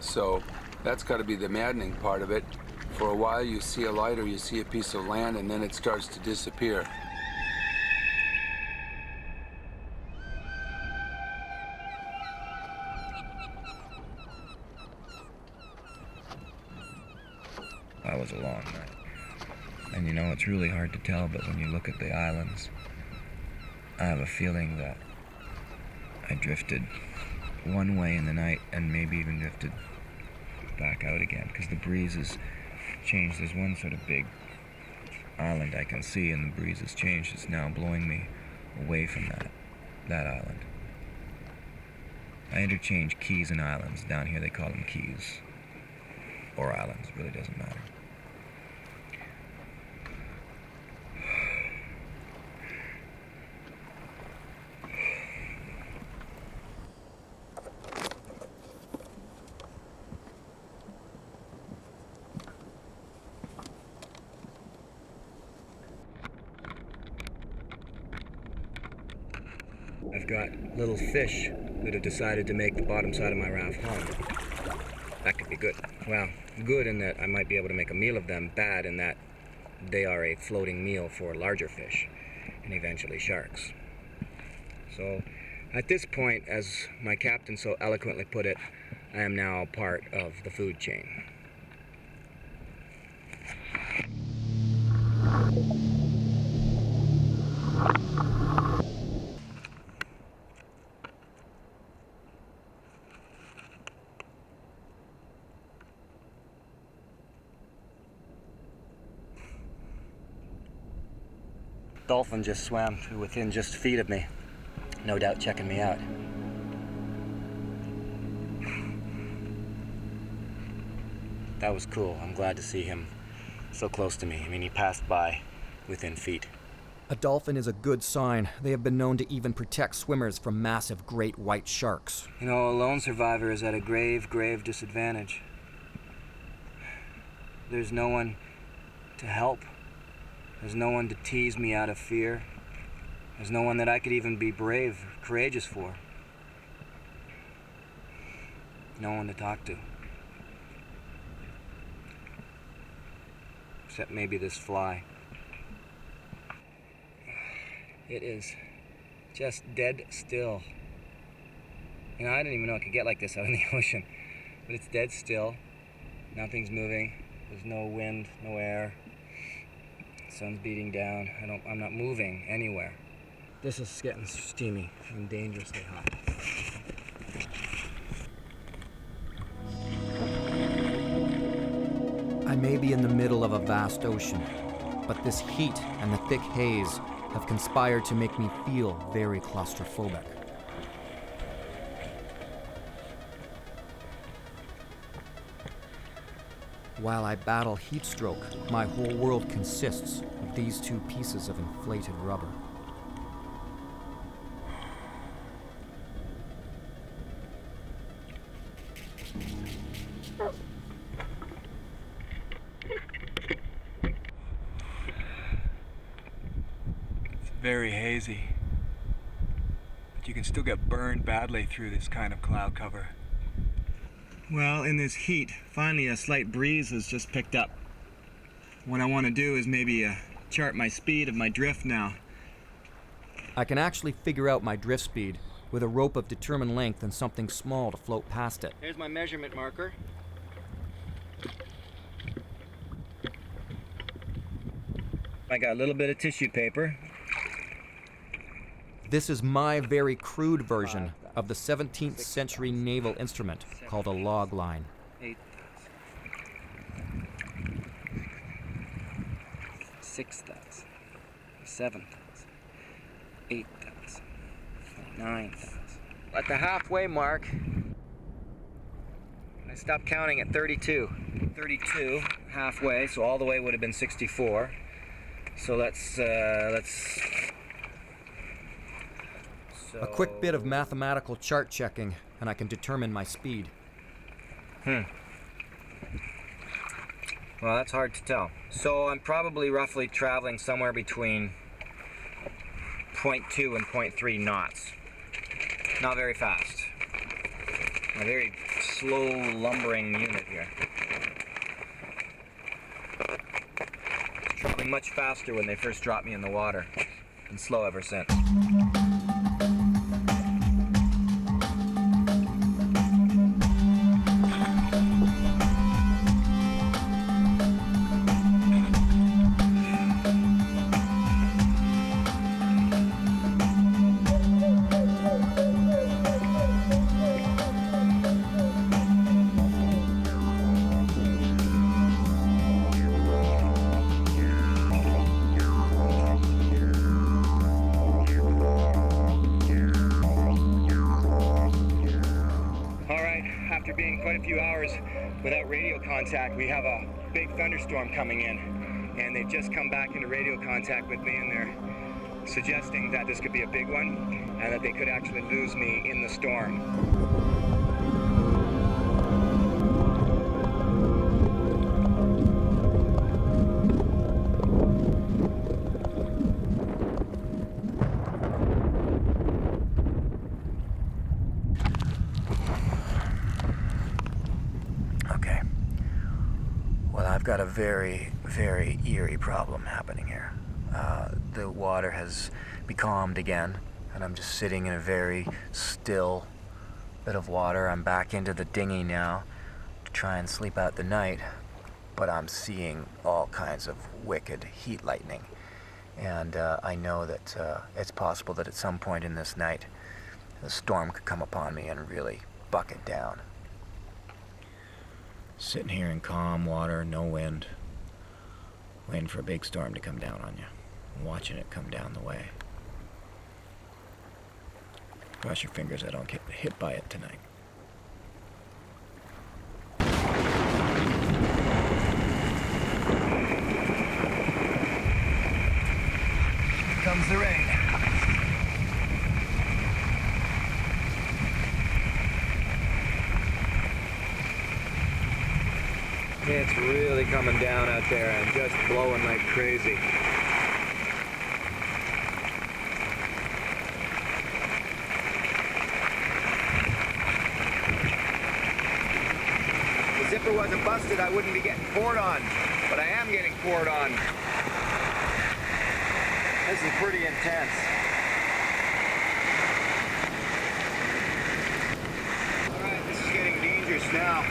So that's got to be the maddening part of it. For a while you see a light or you see a piece of land and then it starts to disappear. That was a long night. And you know, it's really hard to tell, but when you look at the islands, I have a feeling that I drifted one way in the night and maybe even drifted back out again, because the breeze has changed. There's one sort of big island I can see, and the breeze has changed. It's now blowing me away from that island. I interchange keys and islands. Down here they call them keys. Or islands, it really doesn't matter. I've got little fish that have decided to make the bottom side of my raft home. That could be good. Well, good in that I might be able to make a meal of them, bad in that they are a floating meal for larger fish and eventually sharks. So at this point, as my captain so eloquently put it, I am now part of the food chain. Dolphin just swam to within just feet of me, no doubt checking me out. That was cool. I'm glad to see him so close to me. I mean, he passed by within feet. A dolphin is a good sign. They have been known to even protect swimmers from massive great white sharks. You know, a lone survivor is at a grave, grave disadvantage. There's no one to help. There's no one to tease me out of fear. There's no one that I could even be brave, courageous for. No one to talk to. Except maybe this fly. It is just dead still. You know, I didn't even know it could get like this out in the ocean. But it's dead still. Nothing's moving. There's no wind, no air. Sun's beating down. I'm not moving anywhere. This is getting steamy and dangerously hot. I may be in the middle of a vast ocean, but this heat and the thick haze have conspired to make me feel very claustrophobic. While I battle heat stroke, my whole world consists of these two pieces of inflated rubber. It's very hazy, but you can still get burned badly through this kind of cloud cover. Well, in this heat, finally a slight breeze has just picked up. What I want to do is maybe chart my speed of my drift now. I can actually figure out my drift speed with a rope of determined length and something small to float past it. Here's my measurement marker. I got a little bit of tissue paper. This is my very crude version of the 17th century naval instrument called a log line. 8 6 thousandths, 7 thousandths, 8 thousandths, 9 thousandths. At the halfway mark, I stopped counting at 32. 32 halfway, so all the way would have been 64. So let's A quick bit of mathematical chart checking, and I can determine my speed. Well, that's hard to tell. So I'm probably roughly traveling somewhere between 0.2 and 0.3 knots. Not very fast. A very slow lumbering unit here. Traveling much faster when they first dropped me in the water, and slow ever since. After being quite a few hours without radio contact, we have a big thunderstorm coming in, and they've just come back into radio contact with me, and they're suggesting that this could be a big one and that they could actually lose me in the storm. got a very, very eerie problem happening here. The water has becalmed again, and I'm just sitting in a very still bit of water. I'm back into the dinghy now to try and sleep out the night, but I'm seeing all kinds of wicked heat lightning. And I know that it's possible that at some point in this night, the storm could come upon me and really bucket down. Sitting here in calm water, no wind, waiting for a big storm to come down on you, and watching it come down the way. Cross your fingers I don't get hit by it tonight. Here comes the rain. It's really coming down out there and just blowing like crazy. If the zipper wasn't busted, I wouldn't be getting poured on, but I am getting poured on. This is pretty intense. All right, this is getting dangerous now.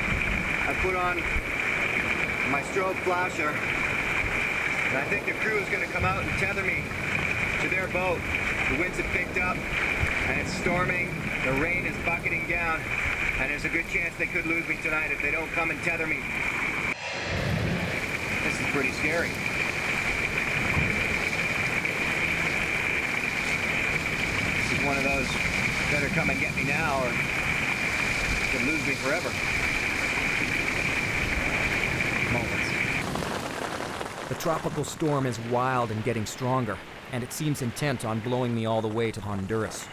I put on my strobe flasher, and I think the crew is going to come out and tether me to their boat. The winds have picked up, and it's storming. The rain is bucketing down, and there's a good chance they could lose me tonight if they don't come and tether me. This is pretty scary. This is one of those better come and get me now, or could lose me forever. The tropical storm is wild and getting stronger, and it seems intent on blowing me all the way to Honduras.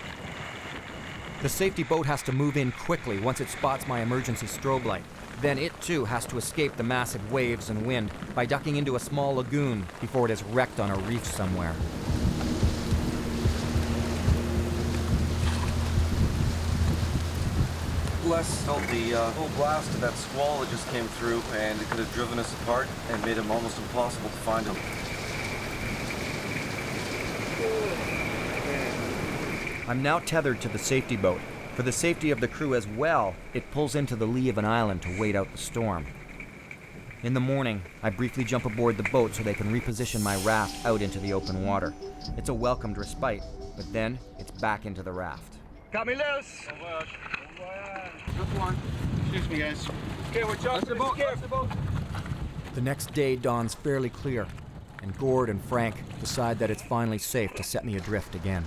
The safety boat has to move in quickly once it spots my emergency strobe light. Then it too has to escape the massive waves and wind by ducking into a small lagoon before it is wrecked on a reef somewhere. Les felt the whole blast of that squall that just came through, and it could have driven us apart and made it almost impossible to find him. I'm now tethered to the safety boat. For the safety of the crew as well, it pulls into the lee of an island to wait out the storm. In the morning, I briefly jump aboard the boat so they can reposition my raft out into the open water. It's a welcomed respite, but then it's back into the raft. Got me loose! Good one. Excuse me, guys. Okay, we're jumping the boat. The boat. The next day dawns fairly clear, and Gord and Frank decide that it's finally safe to set me adrift again.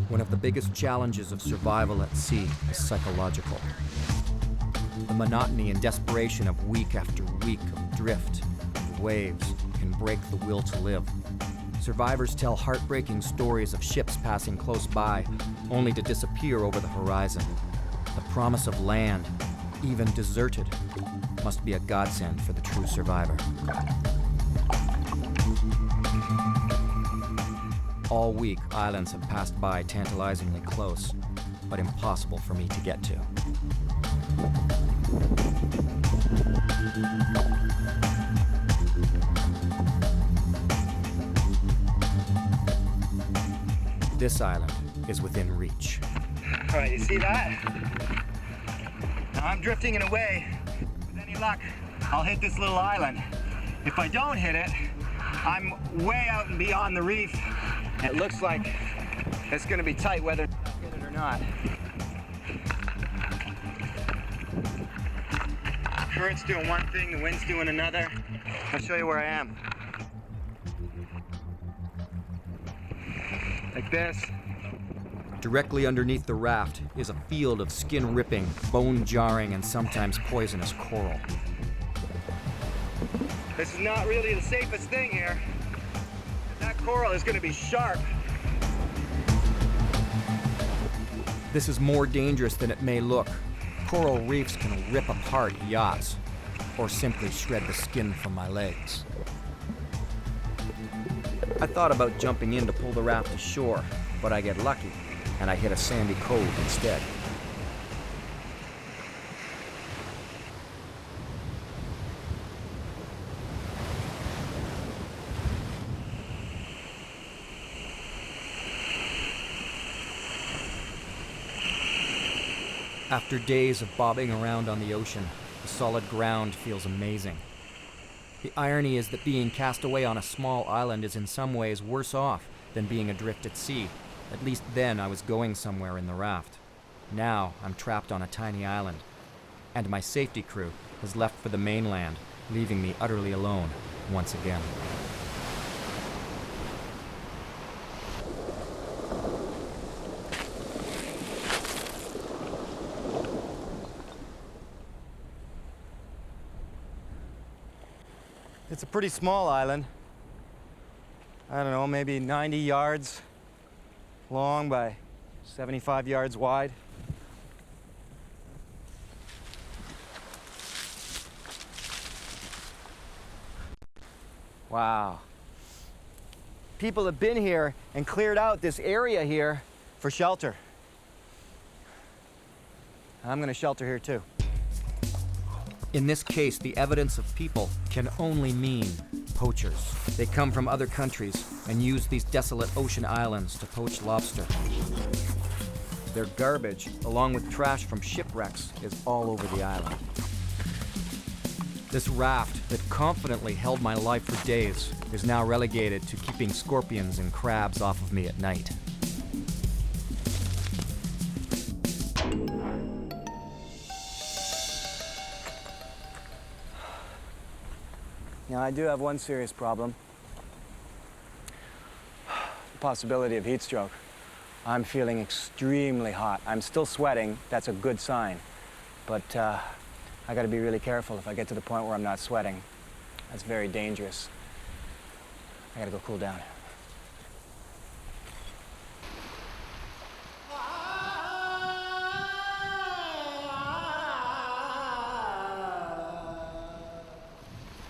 One of the biggest challenges of survival at sea is psychological. The monotony and desperation of week after week of drift and waves can break the will to live. Survivors tell heartbreaking stories of ships passing close by, only to disappear over the horizon. The promise of land, even deserted, must be a godsend for the true survivor. All week, islands have passed by tantalizingly close, but impossible for me to get to. This island is within reach. All right, you see that? Now I'm drifting in a way. With any luck, I'll hit this little island. If I don't hit it, I'm way out and beyond the reef. It looks like it's gonna be tight whether I hit it or not. Current's doing one thing, the wind's doing another. I'll show you where I am. Like this. Directly underneath the raft is a field of skin-ripping, bone-jarring, and sometimes poisonous coral. This is not really the safest thing here. That coral is going to be sharp. This is more dangerous than it may look. Coral reefs can rip apart yachts, or simply shred the skin from my legs. I thought about jumping in to pull the raft ashore, but I get lucky, and I hit a sandy cove instead. After days of bobbing around on the ocean, the solid ground feels amazing. The irony is that being cast away on a small island is in some ways worse off than being adrift at sea. At least then I was going somewhere in the raft. Now I'm trapped on a tiny island, and my safety crew has left for the mainland, leaving me utterly alone once again. It's a pretty small island. I don't know, maybe 90 yards long by 75 yards wide. Wow. People have been here and cleared out this area here for shelter. I'm gonna shelter here too. In this case, the evidence of people can only mean poachers. They come from other countries and use these desolate ocean islands to poach lobster. Their garbage, along with trash from shipwrecks, is all over the island. This raft that confidently held my life for days is now relegated to keeping scorpions and crabs off of me at night. Now, I do have one serious problem. The possibility of heat stroke. I'm feeling extremely hot. I'm still sweating. That's a good sign. But I gotta be really careful if I get to the point where I'm not sweating. That's very dangerous. I gotta go cool down.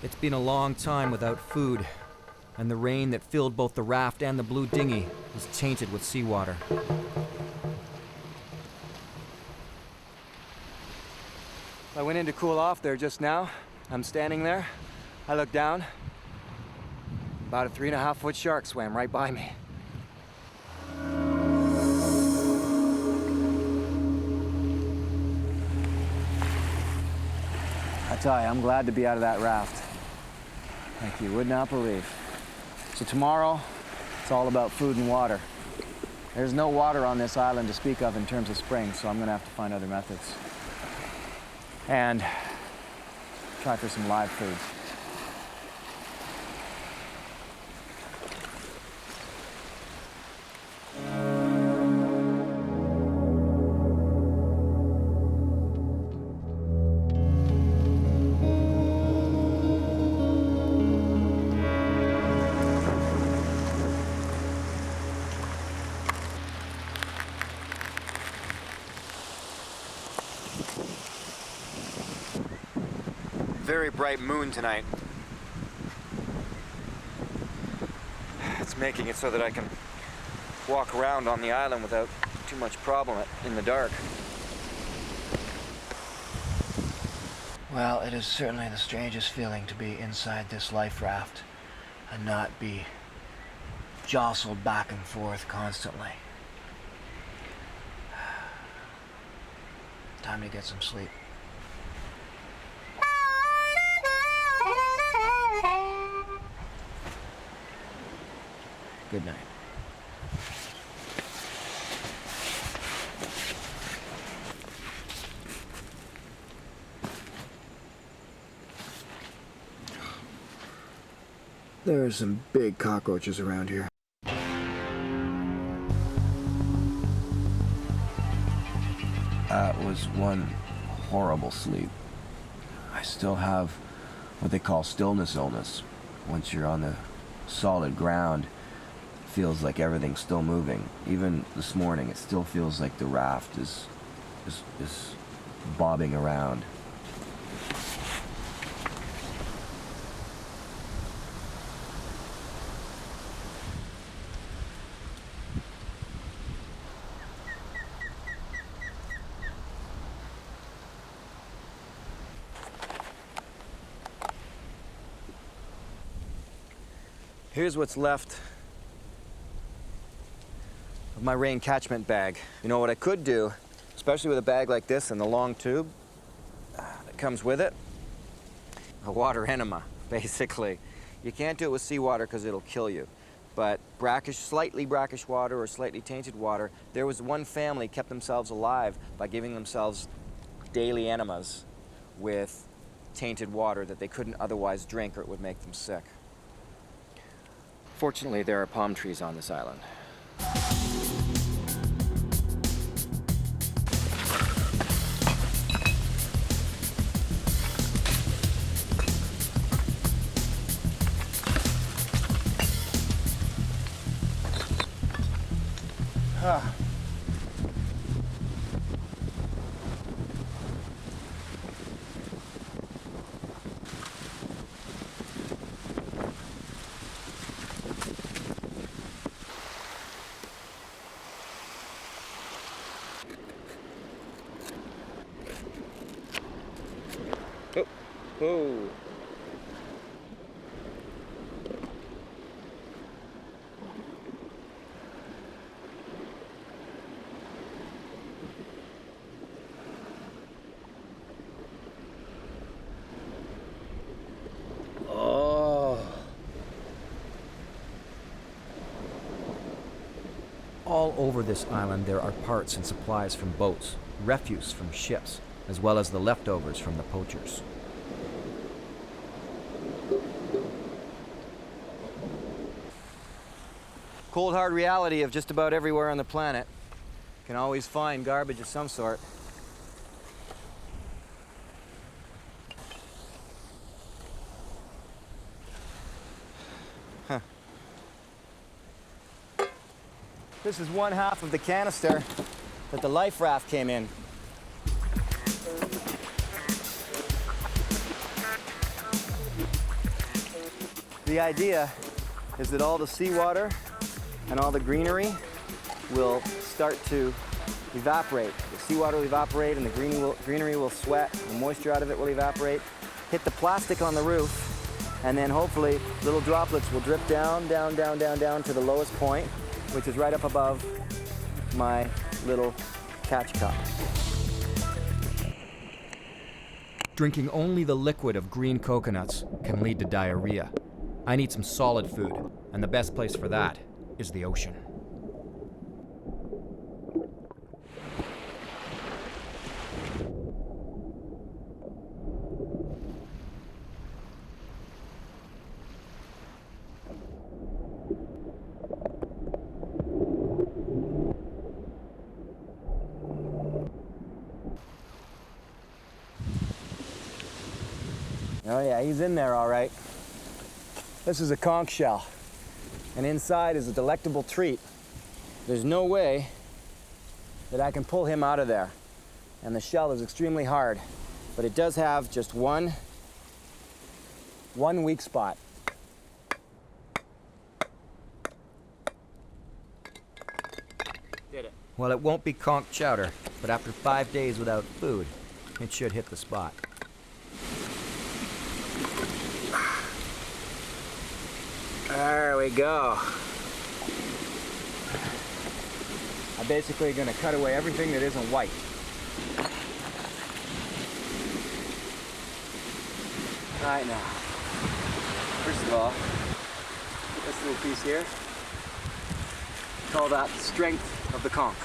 It's been a long time without food, and the rain that filled both the raft and the blue dinghy is tainted with seawater. I went in to cool off there just now. I'm standing there. I look down. About a 3.5-foot shark swam right by me. I tell you, I'm glad to be out of that raft. Like you would not believe. So tomorrow, it's all about food and water. There's no water on this island to speak of in terms of springs, so I'm gonna have to find other methods. And try for some live food. Very bright moon tonight. It's making it so that I can walk around on the island without too much problem in the dark. Well, it is certainly the strangest feeling to be inside this life raft and not be jostled back and forth constantly. Time to get some sleep. Good night. There are some big cockroaches around here. That was one horrible sleep. I still have what they call stillness illness. Once you're on the solid ground, it feels like everything's still moving. Even this morning, it still feels like the raft is bobbing around. Here's what's left of my rain catchment bag. You know what I could do, especially with a bag like this and the long tube that comes with it? A water enema, basically. You can't do it with seawater because it'll kill you. But brackish, slightly brackish water or slightly tainted water, there was one family kept themselves alive by giving themselves daily enemas with tainted water that they couldn't otherwise drink or it would make them sick. Fortunately, there are palm trees on this island. Oh. All over this island there are parts and supplies from boats, refuse from ships, as well as the leftovers from the poachers. Cold hard reality of just about everywhere on the planet. Can always find garbage of some sort. Huh. This is one half of the canister that the life raft came in. The idea is that all the seawater and all the greenery will start to evaporate. The seawater will evaporate and the greenery will sweat, the moisture out of it will evaporate, hit the plastic on the roof, and then hopefully little droplets will drip down, down, down, down, down to the lowest point, which is right up above my little catch cup. Drinking only the liquid of green coconuts can lead to diarrhea. I need some solid food, and the best place for that is the ocean. Oh yeah, he's in there all right. This is a conch shell, and inside is a delectable treat. There's no way that I can pull him out of there, and the shell is extremely hard, but it does have just one weak spot. Did it. Well, it won't be conch chowder, but after 5 days without food, it should hit the spot. There we go. I'm basically going to cut away everything that isn't white. Right now, first of all, this little piece here, call that the strength of the conch.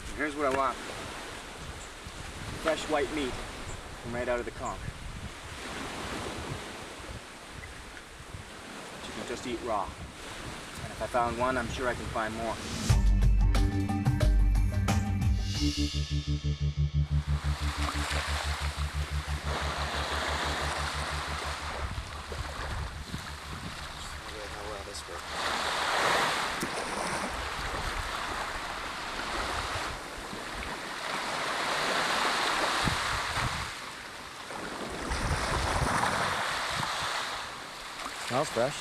And here's what I want. Fresh white meat from right out of the conch. Just eat raw. And if I found one, I'm sure I can find more. How well this works. Smells fresh.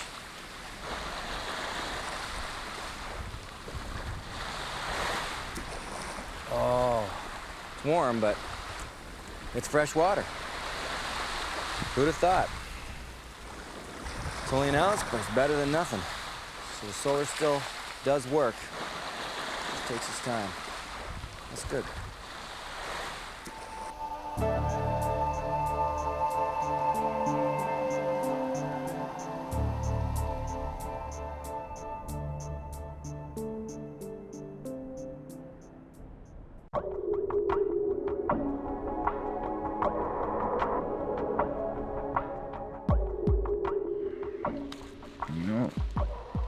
Oh, it's warm, but it's fresh water. Who'd have thought? It's only an ounce, but it's better than nothing. So the solar still does work. Just takes its time. That's good.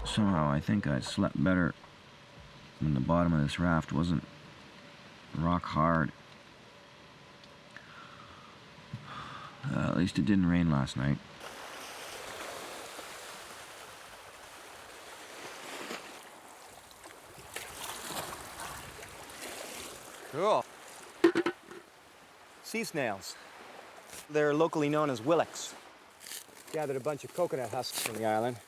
Somehow I think I slept better when the bottom of this raft wasn't rock hard. At least it didn't rain last night. Cool. Sea snails. They're locally known as willets. Gathered a bunch of coconut husks from the island.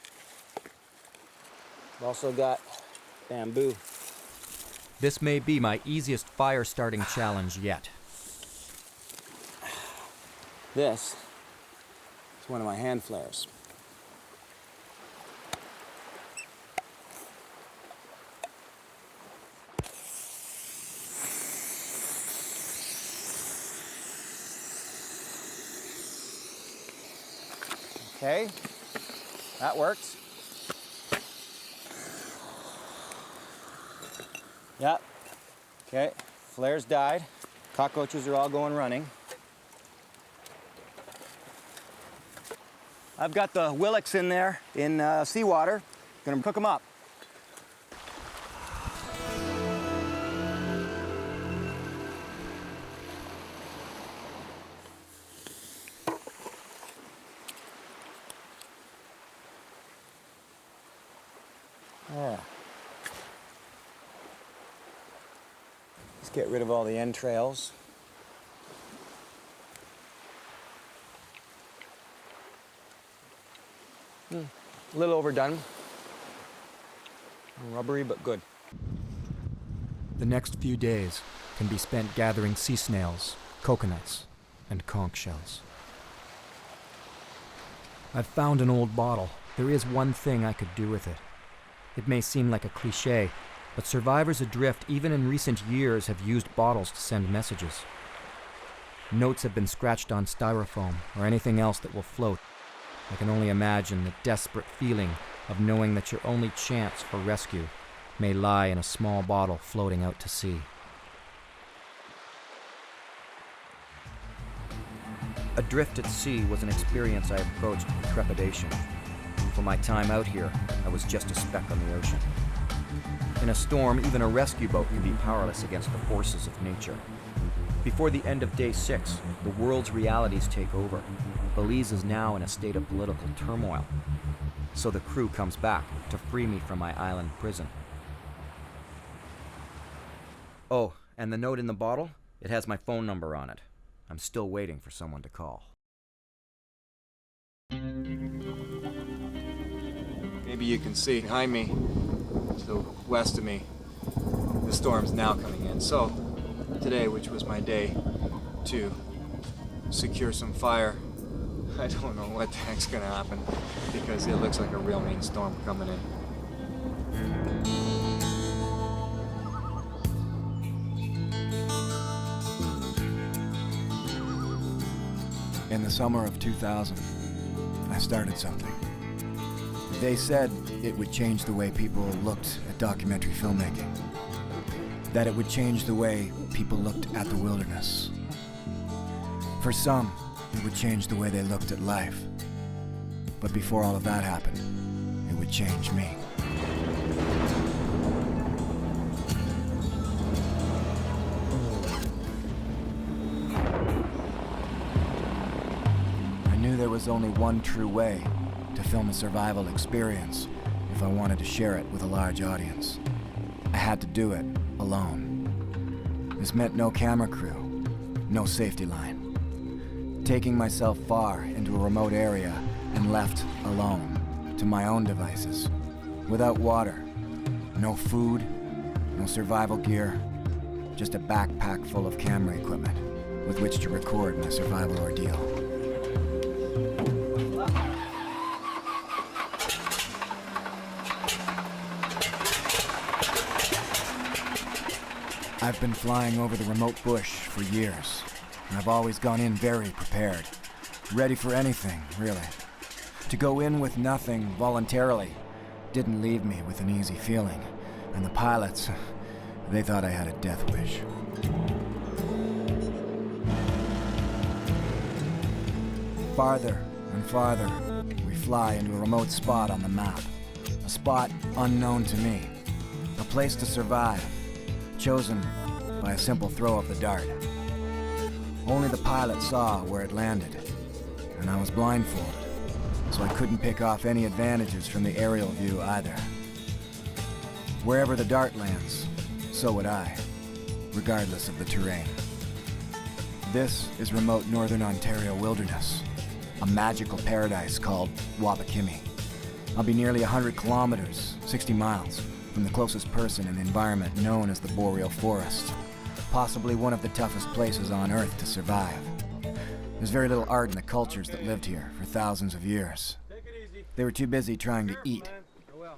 We've also got bamboo. This may be my easiest fire starting challenge yet. This is one of my hand flares. Okay, that works. Yep. Okay, flares died. Cockroaches are all going running. I've got the willets in there in seawater. Gonna cook them up. Yeah. Let's get rid of all the entrails. A little overdone. Rubbery, but good. The next few days can be spent gathering sea snails, coconuts, and conch shells. I've found an old bottle. There is one thing I could do with it. It may seem like a cliche, but survivors adrift even in recent years have used bottles to send messages. Notes have been scratched on styrofoam or anything else that will float. I can only imagine the desperate feeling of knowing that your only chance for rescue may lie in a small bottle floating out to sea. Adrift at sea was an experience I approached with trepidation. For my time out here, I was just a speck on the ocean. In a storm, even a rescue boat can be powerless against the forces of nature. Before the end of day 6, the world's realities take over. Belize is now in a state of political turmoil. So the crew comes back to free me from my island prison. Oh, and the note in the bottle? It has my phone number on it. I'm still waiting for someone to call. Maybe you can see behind me, to the west of me, the storm's now coming in. So today, which was my day to secure some fire, I don't know what the heck's gonna happen because it looks like a real mean storm coming in. In the summer of 2000, I started something. They said it would change the way people looked at documentary filmmaking. That it would change the way people looked at the wilderness. For some, it would change the way they looked at life. But before all of that happened, it would change me. I knew there was only one true way to film a survival experience if I wanted to share it with a large audience. I had to do it alone. This meant no camera crew, no safety line. Taking myself far into a remote area and left alone to my own devices, without water, no food, no survival gear, just a backpack full of camera equipment with which to record my survival ordeal. I've been flying over the remote bush for years, and I've always gone in very prepared. Ready for anything, really. To go in with nothing voluntarily didn't leave me with an easy feeling, and the pilots, they thought I had a death wish. Farther and farther, we fly into a remote spot on the map. A spot unknown to me. A place to survive, chosen by a simple throw of the dart. Only the pilot saw where it landed, and I was blindfolded, so I couldn't pick off any advantages from the aerial view either. Wherever the dart lands, so would I, regardless of the terrain. This is remote northern Ontario wilderness, a magical paradise called Wabakimi. I'll be nearly 100 kilometers, 60 miles, from the closest person and environment known as the boreal forest, possibly one of the toughest places on Earth to survive. There's very little art in the cultures that lived here for thousands of years. They were too busy trying to eat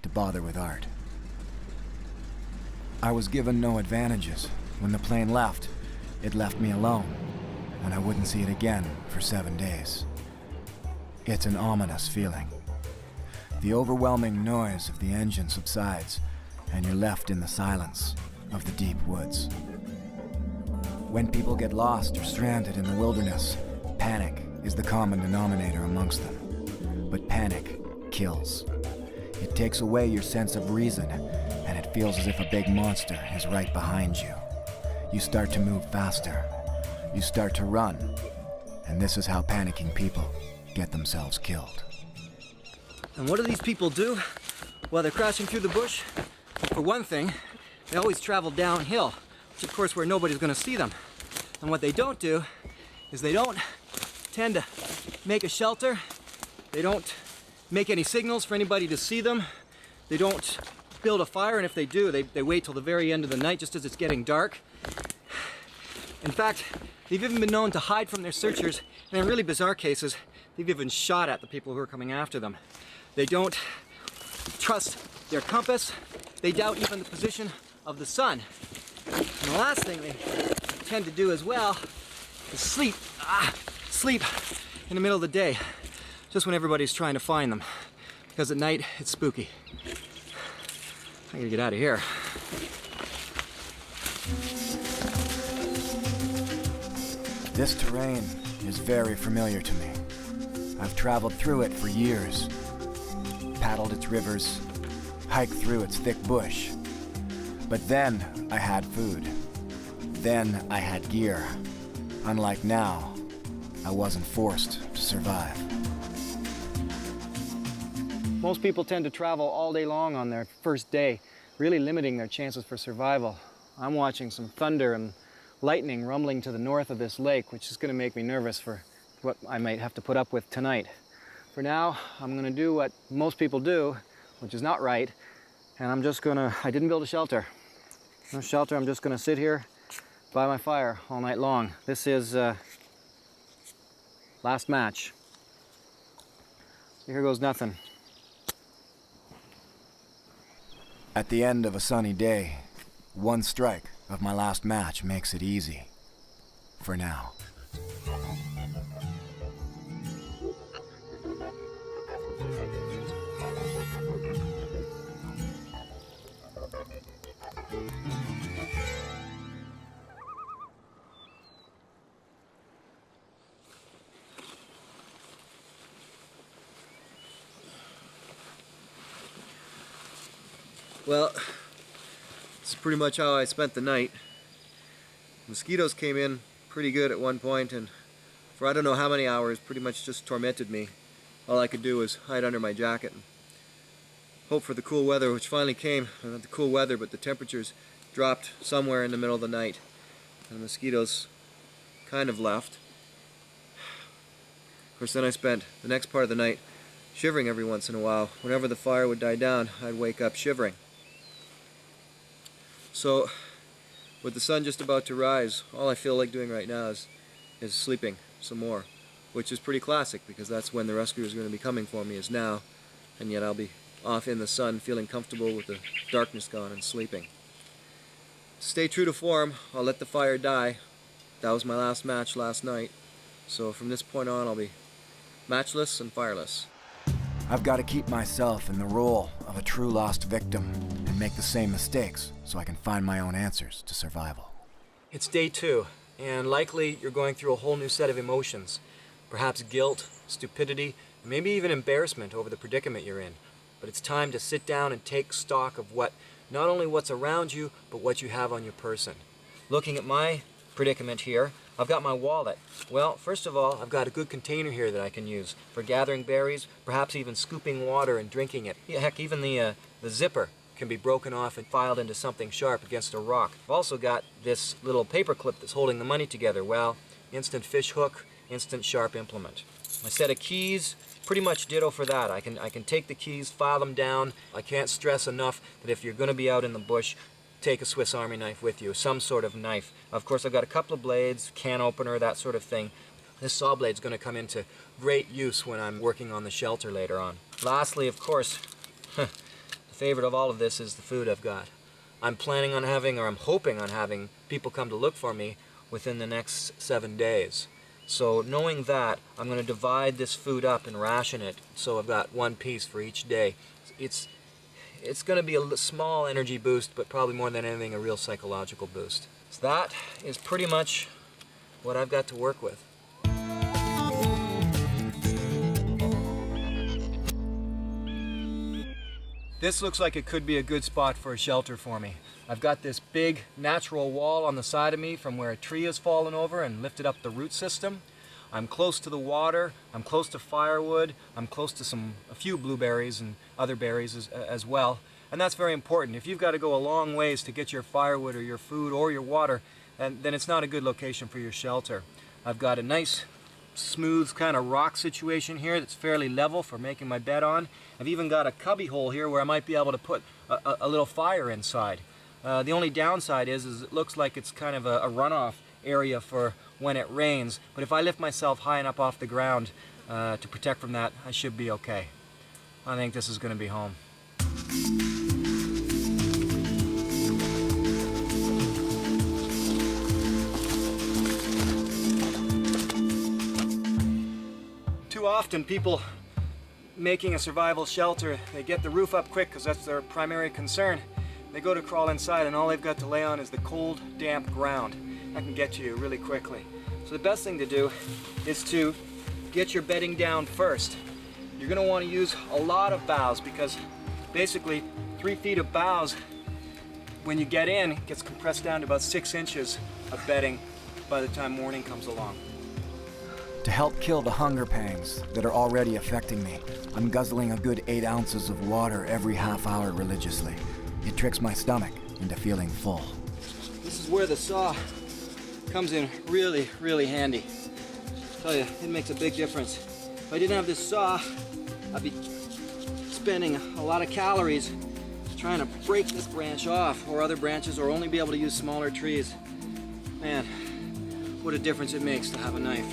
to bother with art. I was given no advantages. When the plane left, it left me alone, and I wouldn't see it again for 7 days. It's an ominous feeling. The overwhelming noise of the engine subsides, and you're left in the silence of the deep woods. When people get lost or stranded in the wilderness, panic is the common denominator amongst them. But panic kills. It takes away your sense of reason, and it feels as if a big monster is right behind you. You start to move faster. You start to run. And this is how panicking people get themselves killed. And what do these people do while they're crashing through the bush? For one thing, they always travel downhill, which of course where nobody's going to see them. And what they don't do is they don't tend to make a shelter. They don't make any signals for anybody to see them. They don't build a fire, and if they do, they wait till the very end of the night, just as it's getting dark. In fact, they've even been known to hide from their searchers, and in really bizarre cases, they've even shot at the people who are coming after them. They don't trust their compass. They doubt even the position of the sun. And the last thing they tend to do as well is sleep. Sleep in the middle of the day, just when everybody's trying to find them. Because at night, it's spooky. I gotta get out of here. This terrain is very familiar to me. I've traveled through it for years, paddled its rivers, hiked through its thick bush. But then I had food. Then I had gear. Unlike now, I wasn't forced to survive. Most people tend to travel all day long on their first day, really limiting their chances for survival. I'm watching some thunder and lightning rumbling to the north of this lake, which is going to make me nervous for what I might have to put up with tonight. For now, I'm going to do what most people do, which is not right, and I didn't build a shelter. No shelter, I'm just going to sit here by my fire all night long. This is last match. So here goes nothing. At the end of a sunny day, one strike of my last match makes it easy. For now. Well, this is pretty much how I spent the night. Mosquitoes came in pretty good at one point, and for I don't know how many hours, pretty much just tormented me. All I could do was hide under my jacket and hope for the cool weather, which finally came. Not the cool weather, but the temperatures dropped somewhere in the middle of the night, and the mosquitoes kind of left. Of course, then I spent the next part of the night shivering every once in a while. Whenever the fire would die down, I'd wake up shivering. So, with the sun just about to rise, all I feel like doing right now is sleeping some more, which is pretty classic because that's when the rescuers are going to be coming for me, is now, and yet I'll be off in the sun feeling comfortable with the darkness gone and sleeping. stay true to form. I'll let the fire die. That was my last match last night. So from this point on, I'll be matchless and fireless. I've got to keep myself in the role of a true lost victim and make the same mistakes so I can find my own answers to survival. It's day 2, and likely you're going through a whole new set of emotions. Perhaps guilt, stupidity, and maybe even embarrassment over the predicament you're in. But it's time to sit down and take stock of not only what's around you, but what you have on your person. Looking at my predicament here, I've got my wallet. Well, first of all, I've got a good container here that I can use for gathering berries, perhaps even scooping water and drinking it. Yeah, heck, even the zipper can be broken off and filed into something sharp against a rock. I've also got this little paper clip that's holding the money together. Well, instant fish hook, instant sharp implement. My set of keys, pretty much ditto for that. I can take the keys, file them down. I can't stress enough that if you're going to be out in the bush, take a Swiss Army knife with you, some sort of knife. Of course, I've got a couple of blades, can opener, that sort of thing. This saw blade's going to come into great use when I'm working on the shelter later on. Lastly, of course, the favorite of all of this is the food I've got. I'm planning on having, or I'm hoping on having, people come to look for me within the next 7 days. So knowing that, I'm going to divide this food up and ration it so I've got one piece for each day. It's going to be a small energy boost, but probably more than anything a real psychological boost. So that is pretty much what I've got to work with. This looks like it could be a good spot for a shelter for me. I've got this big natural wall on the side of me from where a tree has fallen over and lifted up the root system. I'm close to the water, I'm close to firewood, I'm close to a few blueberries and other berries as well. And that's very important. If you've got to go a long ways to get your firewood or your food or your water, then it's not a good location for your shelter. I've got a nice smooth kind of rock situation here that's fairly level for making my bed on. I've even got a cubby hole here where I might be able to put a little fire inside. The only downside is it looks like it's kind of a runoff area for when it rains, but if I lift myself high enough off the ground to protect from that, I should be okay. I think this is going to be home. Too often people making a survival shelter, they get the roof up quick because that's their primary concern. They go to crawl inside and all they've got to lay on is the cold, damp ground. That can get to you really quickly. So the best thing to do is to get your bedding down first. You're going to want to use a lot of boughs because basically 3 feet of boughs, when you get in, gets compressed down to about 6 inches of bedding by the time morning comes along. To help kill the hunger pangs that are already affecting me, I'm guzzling a good 8 ounces of water every half hour religiously. It tricks my stomach into feeling full. This is where the saw comes in really, really handy. I tell you, it makes a big difference. If I didn't have this saw, I'd be spending a lot of calories trying to break this branch off, or other branches, or only be able to use smaller trees. Man, what a difference it makes to have a knife.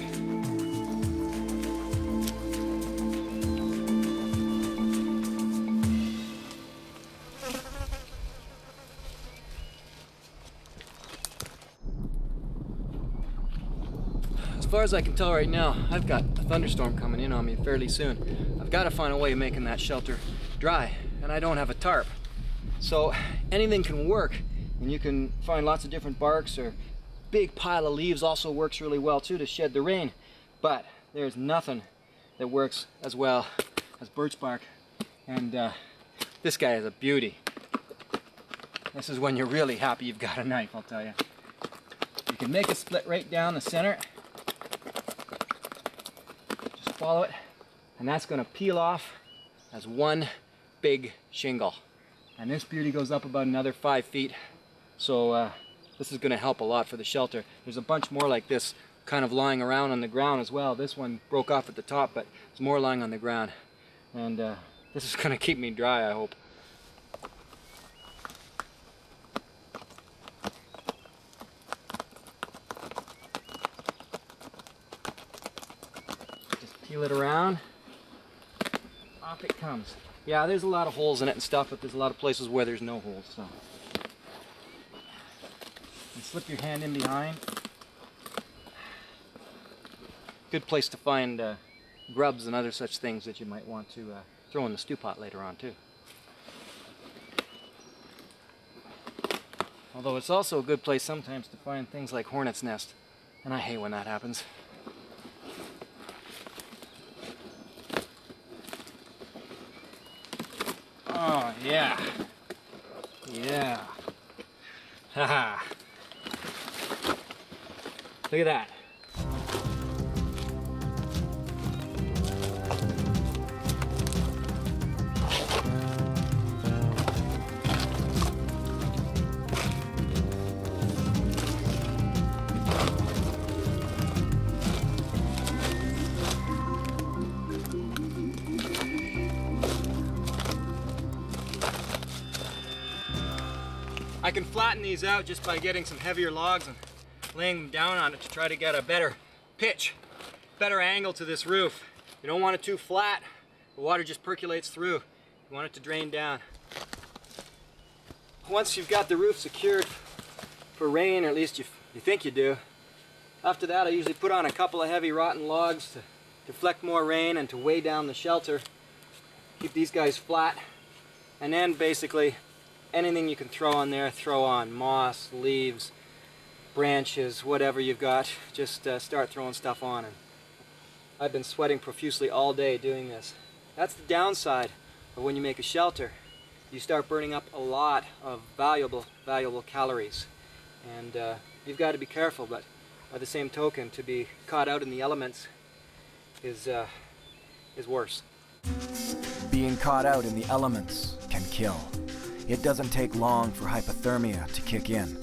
As far as I can tell right now, I've got a thunderstorm coming in on me fairly soon. I've got to find a way of making that shelter dry, and I don't have a tarp. So anything can work, and you can find lots of different barks, or big pile of leaves also works really well too to shed the rain. But there's nothing that works as well as birch bark, and this guy is a beauty. This is when you're really happy you've got a knife, I'll tell you. You can make a split right down the center. Just follow it, and that's going to peel off as one big shingle. And this beauty goes up about another 5 feet, so this is going to help a lot for the shelter. There's a bunch more like this kind of lying around on the ground as well. This one broke off at the top, but there's more lying on the ground. And this is going to keep me dry, I hope. Just peel it around. Off it comes. Yeah, there's a lot of holes in it and stuff, but there's a lot of places where there's no holes, so. slip your hand in behind. Good place to find grubs and other such things that you might want to throw in the stew pot later on too. Although it's also a good place sometimes to find things like hornet's nest, and I hate when that happens. Oh yeah, yeah. Haha. Look at that. I can flatten these out just by getting some heavier logs and laying them down on it to try to get a better pitch, better angle to this roof. You don't want it too flat. The water just percolates through. You want it to drain down. Once you've got the roof secured for rain, or at least you think you do, after that I usually put on a couple of heavy rotten logs to deflect more rain and to weigh down the shelter. Keep these guys flat, and then basically anything you can throw on there, throw on. Moss, leaves, branches, whatever you've got, just start throwing stuff on. And I've been sweating profusely all day doing this. That's the downside of when you make a shelter. You start burning up a lot of valuable calories. And you've got to be careful, but by the same token, to be caught out in the elements is worse. Being caught out in the elements can kill. It doesn't take long for hypothermia to kick in,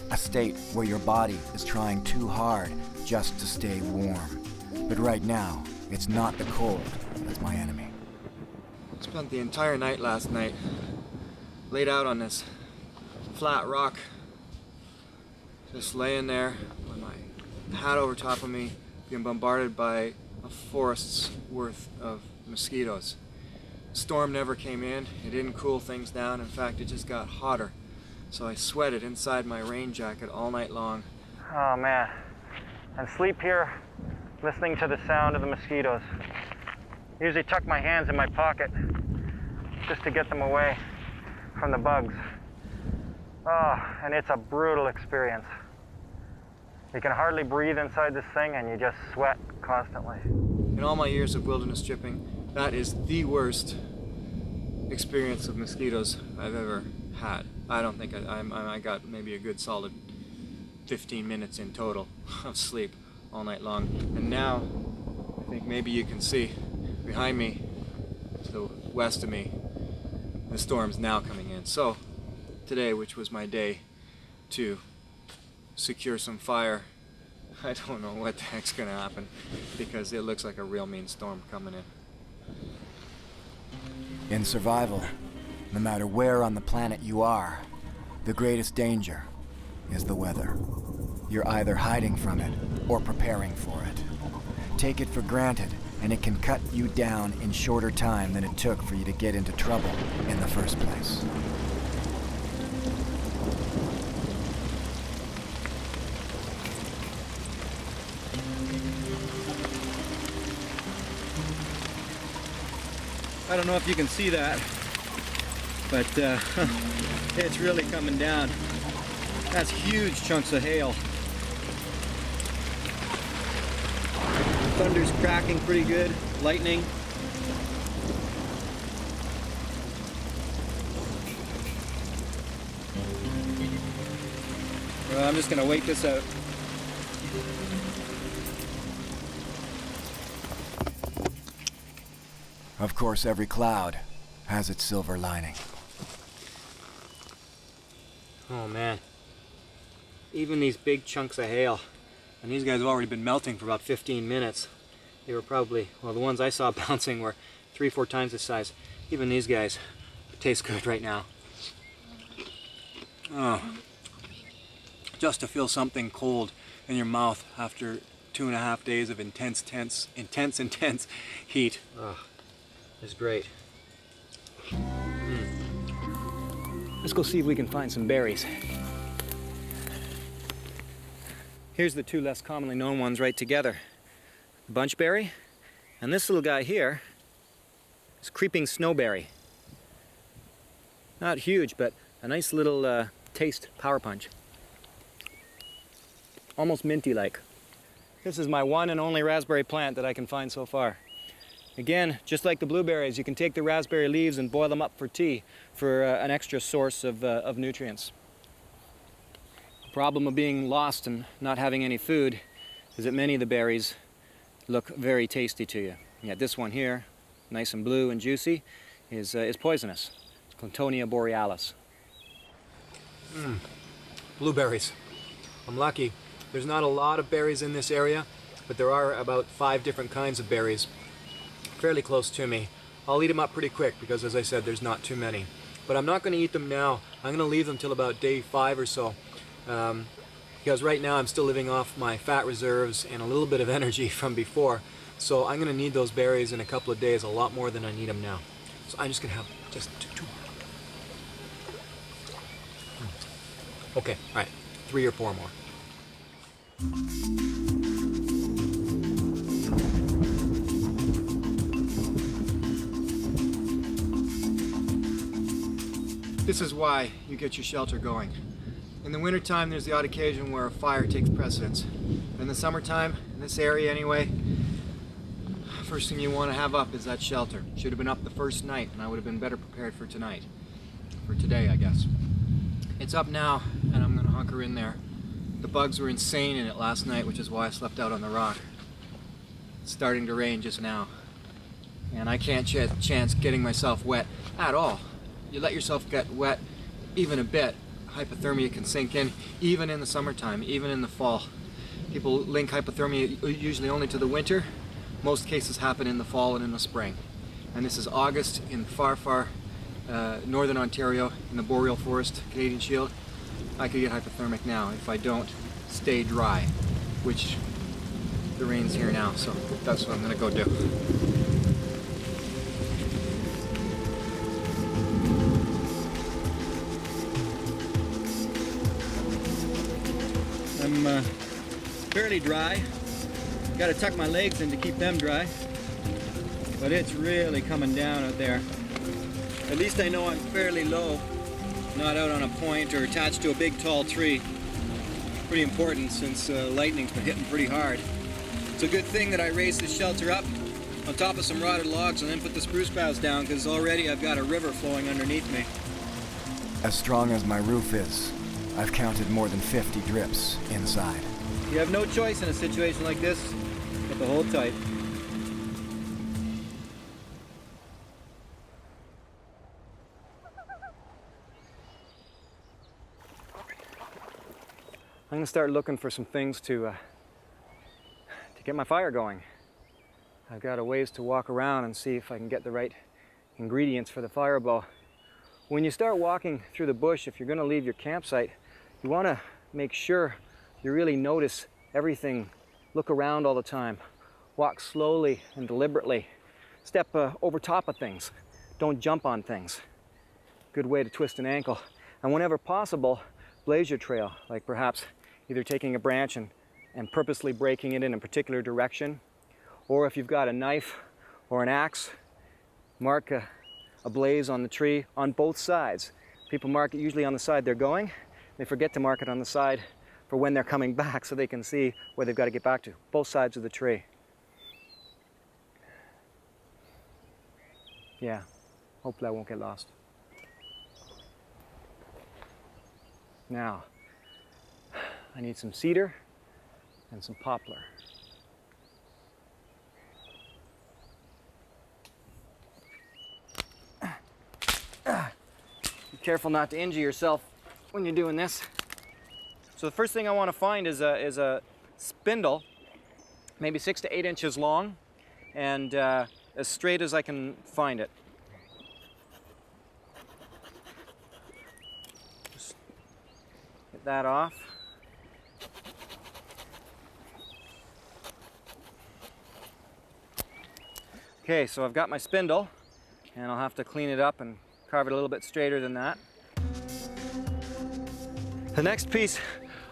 a state where your body is trying too hard just to stay warm. But right now, it's not the cold that's my enemy. Spent the entire night last night laid out on this flat rock, just laying there with my hat over top of me, being bombarded by a forest's worth of mosquitoes. Storm never came in. It didn't cool things down. In fact, it just got hotter. So I sweated inside my rain jacket all night long. Oh man, and sleep here listening to the sound of the mosquitoes. Usually tuck my hands in my pocket just to get them away from the bugs. Oh, and it's a brutal experience. You can hardly breathe inside this thing and you just sweat constantly. In all my years of wilderness tripping, that is the worst experience of mosquitoes I've ever had. I don't think I got maybe a good solid 15 minutes in total of sleep all night long. And now, I think maybe you can see behind me, to the west of me, the storm's now coming in. So today, which was my day to secure some fire, I don't know what the heck's gonna happen because it looks like a real mean storm coming in. In survival, no matter where on the planet you are, the greatest danger is the weather. You're either hiding from it or preparing for it. Take it for granted, and it can cut you down in shorter time than it took for you to get into trouble in the first place. I don't know if you can see that, but it's really coming down. That's huge chunks of hail. Thunder's cracking pretty good, lightning. Well, I'm just gonna wait this out. Of course, every cloud has its silver lining. Oh man, even these big chunks of hail, and these guys have already been melting for about 15 minutes. They were probably, well, the ones I saw bouncing were 3-4 times this size. Even these guys taste good right now. Oh, just to feel something cold in your mouth after 2.5 days of intense heat. Oh, it's great. Let's go see if we can find some berries. Here's the two less commonly known ones right together. Bunchberry, and this little guy here is creeping snowberry. Not huge, but a nice little taste power punch. Almost minty-like. This is my one and only raspberry plant that I can find so far. Again, just like the blueberries, you can take the raspberry leaves and boil them up for tea for an extra source of nutrients. The problem of being lost and not having any food is that many of the berries look very tasty to you. Yet this one here, nice and blue and juicy, is poisonous. It's Clintonia borealis. Blueberries. I'm lucky. There's not a lot of berries in this area, but there are about 5 different kinds of berries fairly close to me. I'll eat them up pretty quick because, as I said, there's not too many. But I'm not going to eat them now. I'm going to leave them till about day 5 or so. Because right now I'm still living off my fat reserves and a little bit of energy from before. So I'm going to need those berries in a couple of days, a lot more than I need them now. So I'm just going to have just 2 more. Okay, all right, 3 or 4 more. This is why you get your shelter going. In the wintertime, there's the odd occasion where a fire takes precedence. But in the summertime, in this area anyway, first thing you want to have up is that shelter. Should have been up the first night, and I would have been better prepared for tonight. For today, I guess. It's up now, and I'm gonna hunker in there. The bugs were insane in it last night, which is why I slept out on the rock. It's starting to rain just now, and I can't chance getting myself wet at all. You let yourself get wet even a bit, hypothermia can sink in, even in the summertime, even in the fall. People link hypothermia usually only to the winter. Most cases happen in the fall and in the spring. And this is August in far northern Ontario, in the boreal forest, Canadian Shield. I could get hypothermic now if I don't stay dry, which the rain's here now, so that's what I'm gonna go do. I'm fairly dry. Got to tuck my legs in to keep them dry. But it's really coming down out there. At least I know I'm fairly low, not out on a point or attached to a big tall tree. Pretty important since lightning's been hitting pretty hard. It's a good thing that I raised this shelter up on top of some rotted logs and then put the spruce boughs down, because already I've got a river flowing underneath me. As strong as my roof is, I've counted more than 50 drips inside. You have no choice in a situation like this but to hold tight. I'm gonna start looking for some things to get my fire going. I've got a ways to walk around and see if I can get the right ingredients for the fire bow. When you start walking through the bush, if you're gonna leave your campsite, you wanna make sure you really notice everything. Look around all the time. Walk slowly and deliberately. Step over top of things. Don't jump on things. Good way to twist an ankle. And whenever possible, blaze your trail, like perhaps either taking a branch and purposely breaking it in a particular direction, or if you've got a knife or an axe, mark a blaze on the tree on both sides. People mark it usually on the side they're going. They forget to mark it on the side for when they're coming back so they can see where they've got to get back to. Both sides of the tree. Yeah, hopefully I won't get lost. Now, I need some cedar and some poplar. Be careful not to injure yourself when you're doing this. So the first thing I want to find is a spindle, maybe 6 to 8 inches long, and as straight as I can find it. Just get that off. Okay, so I've got my spindle, and I'll have to clean it up and carve it a little bit straighter than that. The next piece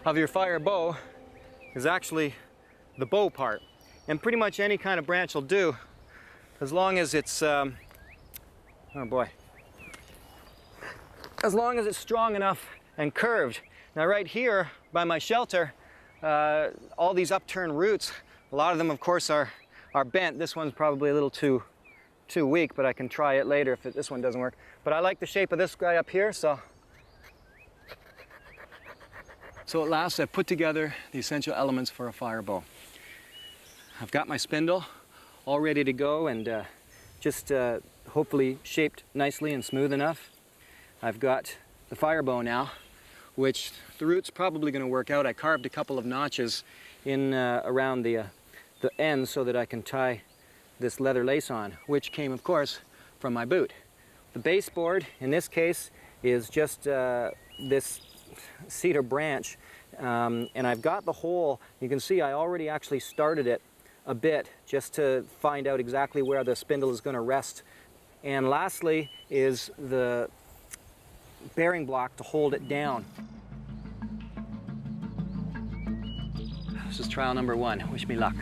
of your fire bow is actually the bow part. And pretty much any kind of branch will do, as long as it's, oh boy, as long as it's strong enough and curved. Now right here by my shelter, all these upturned roots, a lot of them of course are bent. This one's probably a little too weak, but I can try it later if this one doesn't work. But I like the shape of this guy up here, so at last I've put together the essential elements for a fire bow. I've got my spindle all ready to go and just hopefully shaped nicely and smooth enough. I've got the fire bow now, which the root's probably going to work out. I carved a couple of notches in around the ends so that I can tie this leather lace on, which came of course from my boot. The baseboard in this case is just this cedar branch, and I've got the hole. You can see I already actually started it a bit just to find out exactly where the spindle is going to rest. And lastly is the bearing block to hold it down. This is trial number 1. Wish me luck.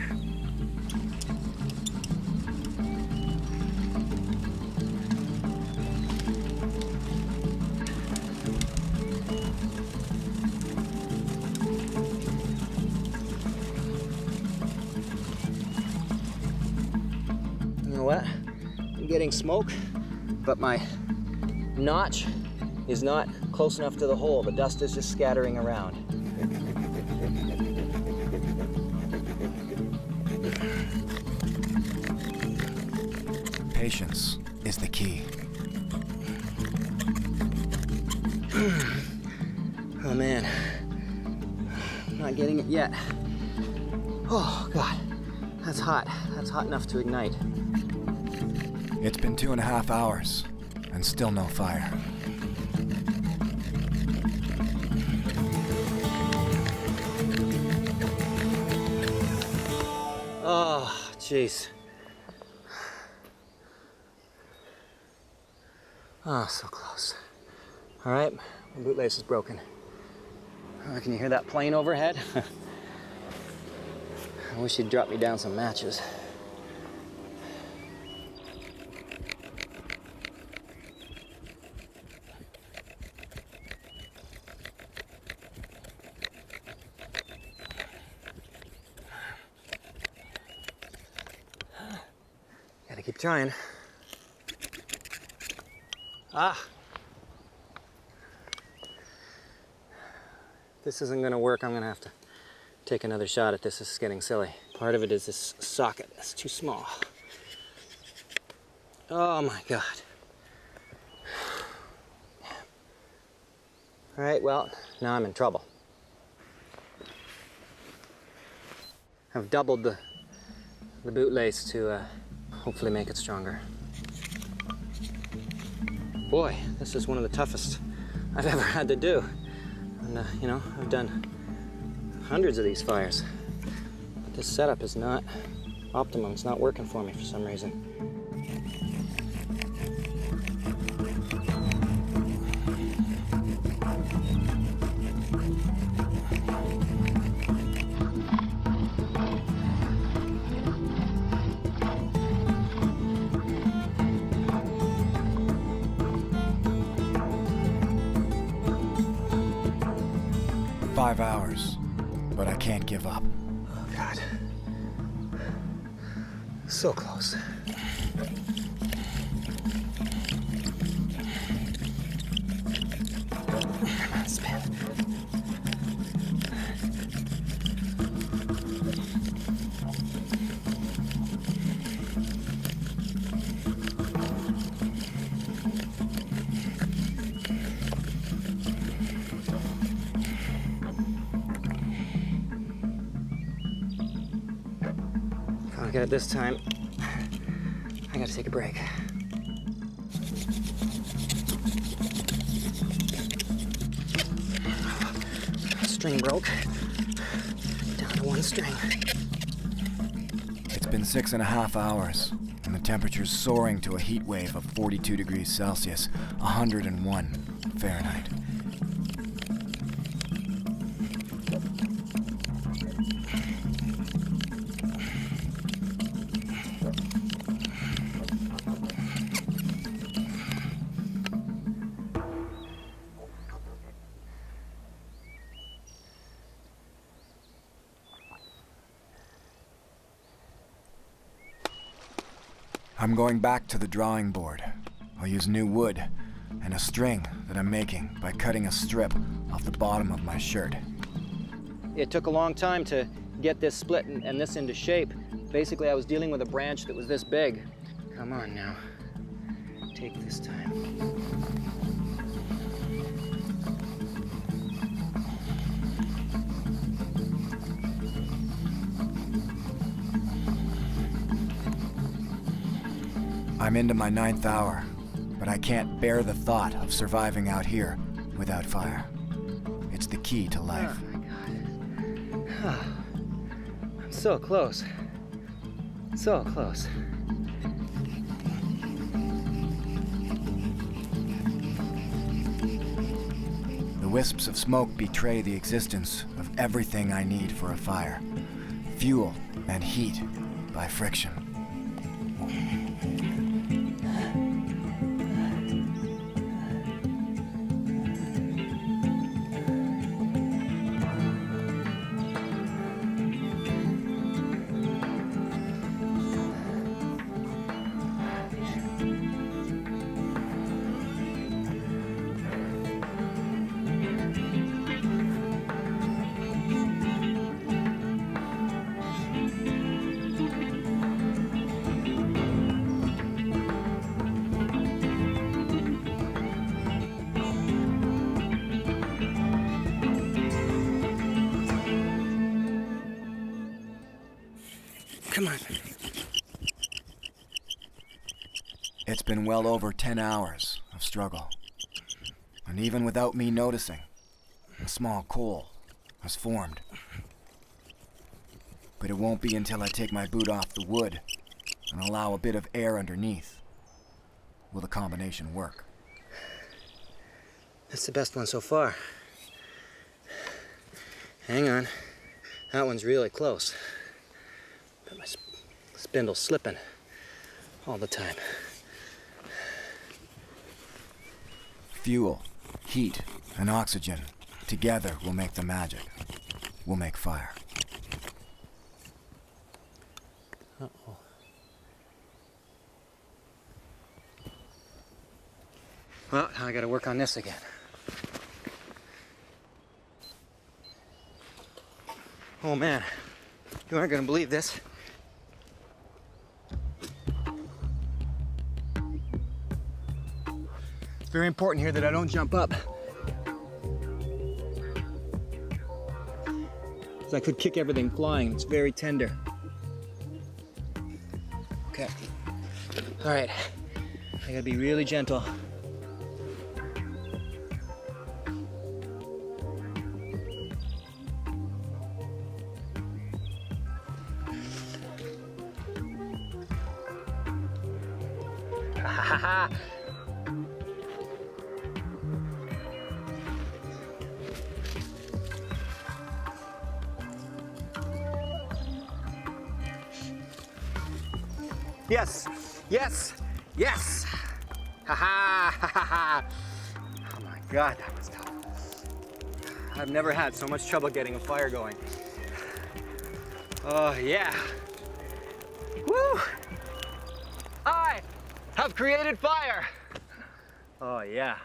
You know what? I'm getting smoke, but my notch is not close enough to the hole. The dust is just scattering around. Patience is the key. Oh man, I'm not getting it yet. Oh God, that's hot. That's hot enough to ignite. It's been 2.5 hours, and still no fire. Oh, jeez. Oh, so close. All right, my bootlace is broken. Oh, can you hear that plane overhead? I wish you'd drop me down some matches. Gotta keep trying. Ah! This isn't gonna work. I'm gonna have to take another shot at this. This is getting silly. Part of it is this socket. It's too small. Oh my God. All right, well, now I'm in trouble. I've doubled the bootlace to hopefully make it stronger. Boy, this is one of the toughest I've ever had to do. And you know, I've done hundreds of these fires. But this setup is not optimum. It's not working for me for some reason. 5 hours, but I can't give up. Oh God. So close. Come on, spin. If I don't get it this time, I gotta take a break. String broke. Down to one string. It's been 6.5 hours, and the temperature's soaring to a heat wave of 42 degrees Celsius, 101 Fahrenheit. I'm going back to the drawing board. I'll use new wood and a string that I'm making by cutting a strip off the bottom of my shirt. It took a long time to get this split and this into shape. Basically, I was dealing with a branch that was this big. Come on now, take this time. I'm into my 9th hour, but I can't bear the thought of surviving out here without fire. It's the key to life. Oh my God. I'm so close. So close. The wisps of smoke betray the existence of everything I need for a fire. Fuel and heat by friction. Come on. It's been well over 10 hours of struggle. And even without me noticing, a small coal has formed. But it won't be until I take my boot off the wood and allow a bit of air underneath will the combination work. That's the best one so far. Hang on. That one's really close. But my spindle's slipping all the time. Fuel, heat, and oxygen together will make the magic. We'll make fire. Uh-oh. Well, now I gotta work on this again. Oh man, you aren't gonna believe this. It's very important here that I don't jump up. 'Cause I could kick everything flying. It's very tender. Okay. All right. I gotta be really gentle. Yes, yes, yes! Ha ha ha ha! Oh my God, that was tough. I've never had so much trouble getting a fire going. Oh yeah. Woo! I have created fire! Oh yeah.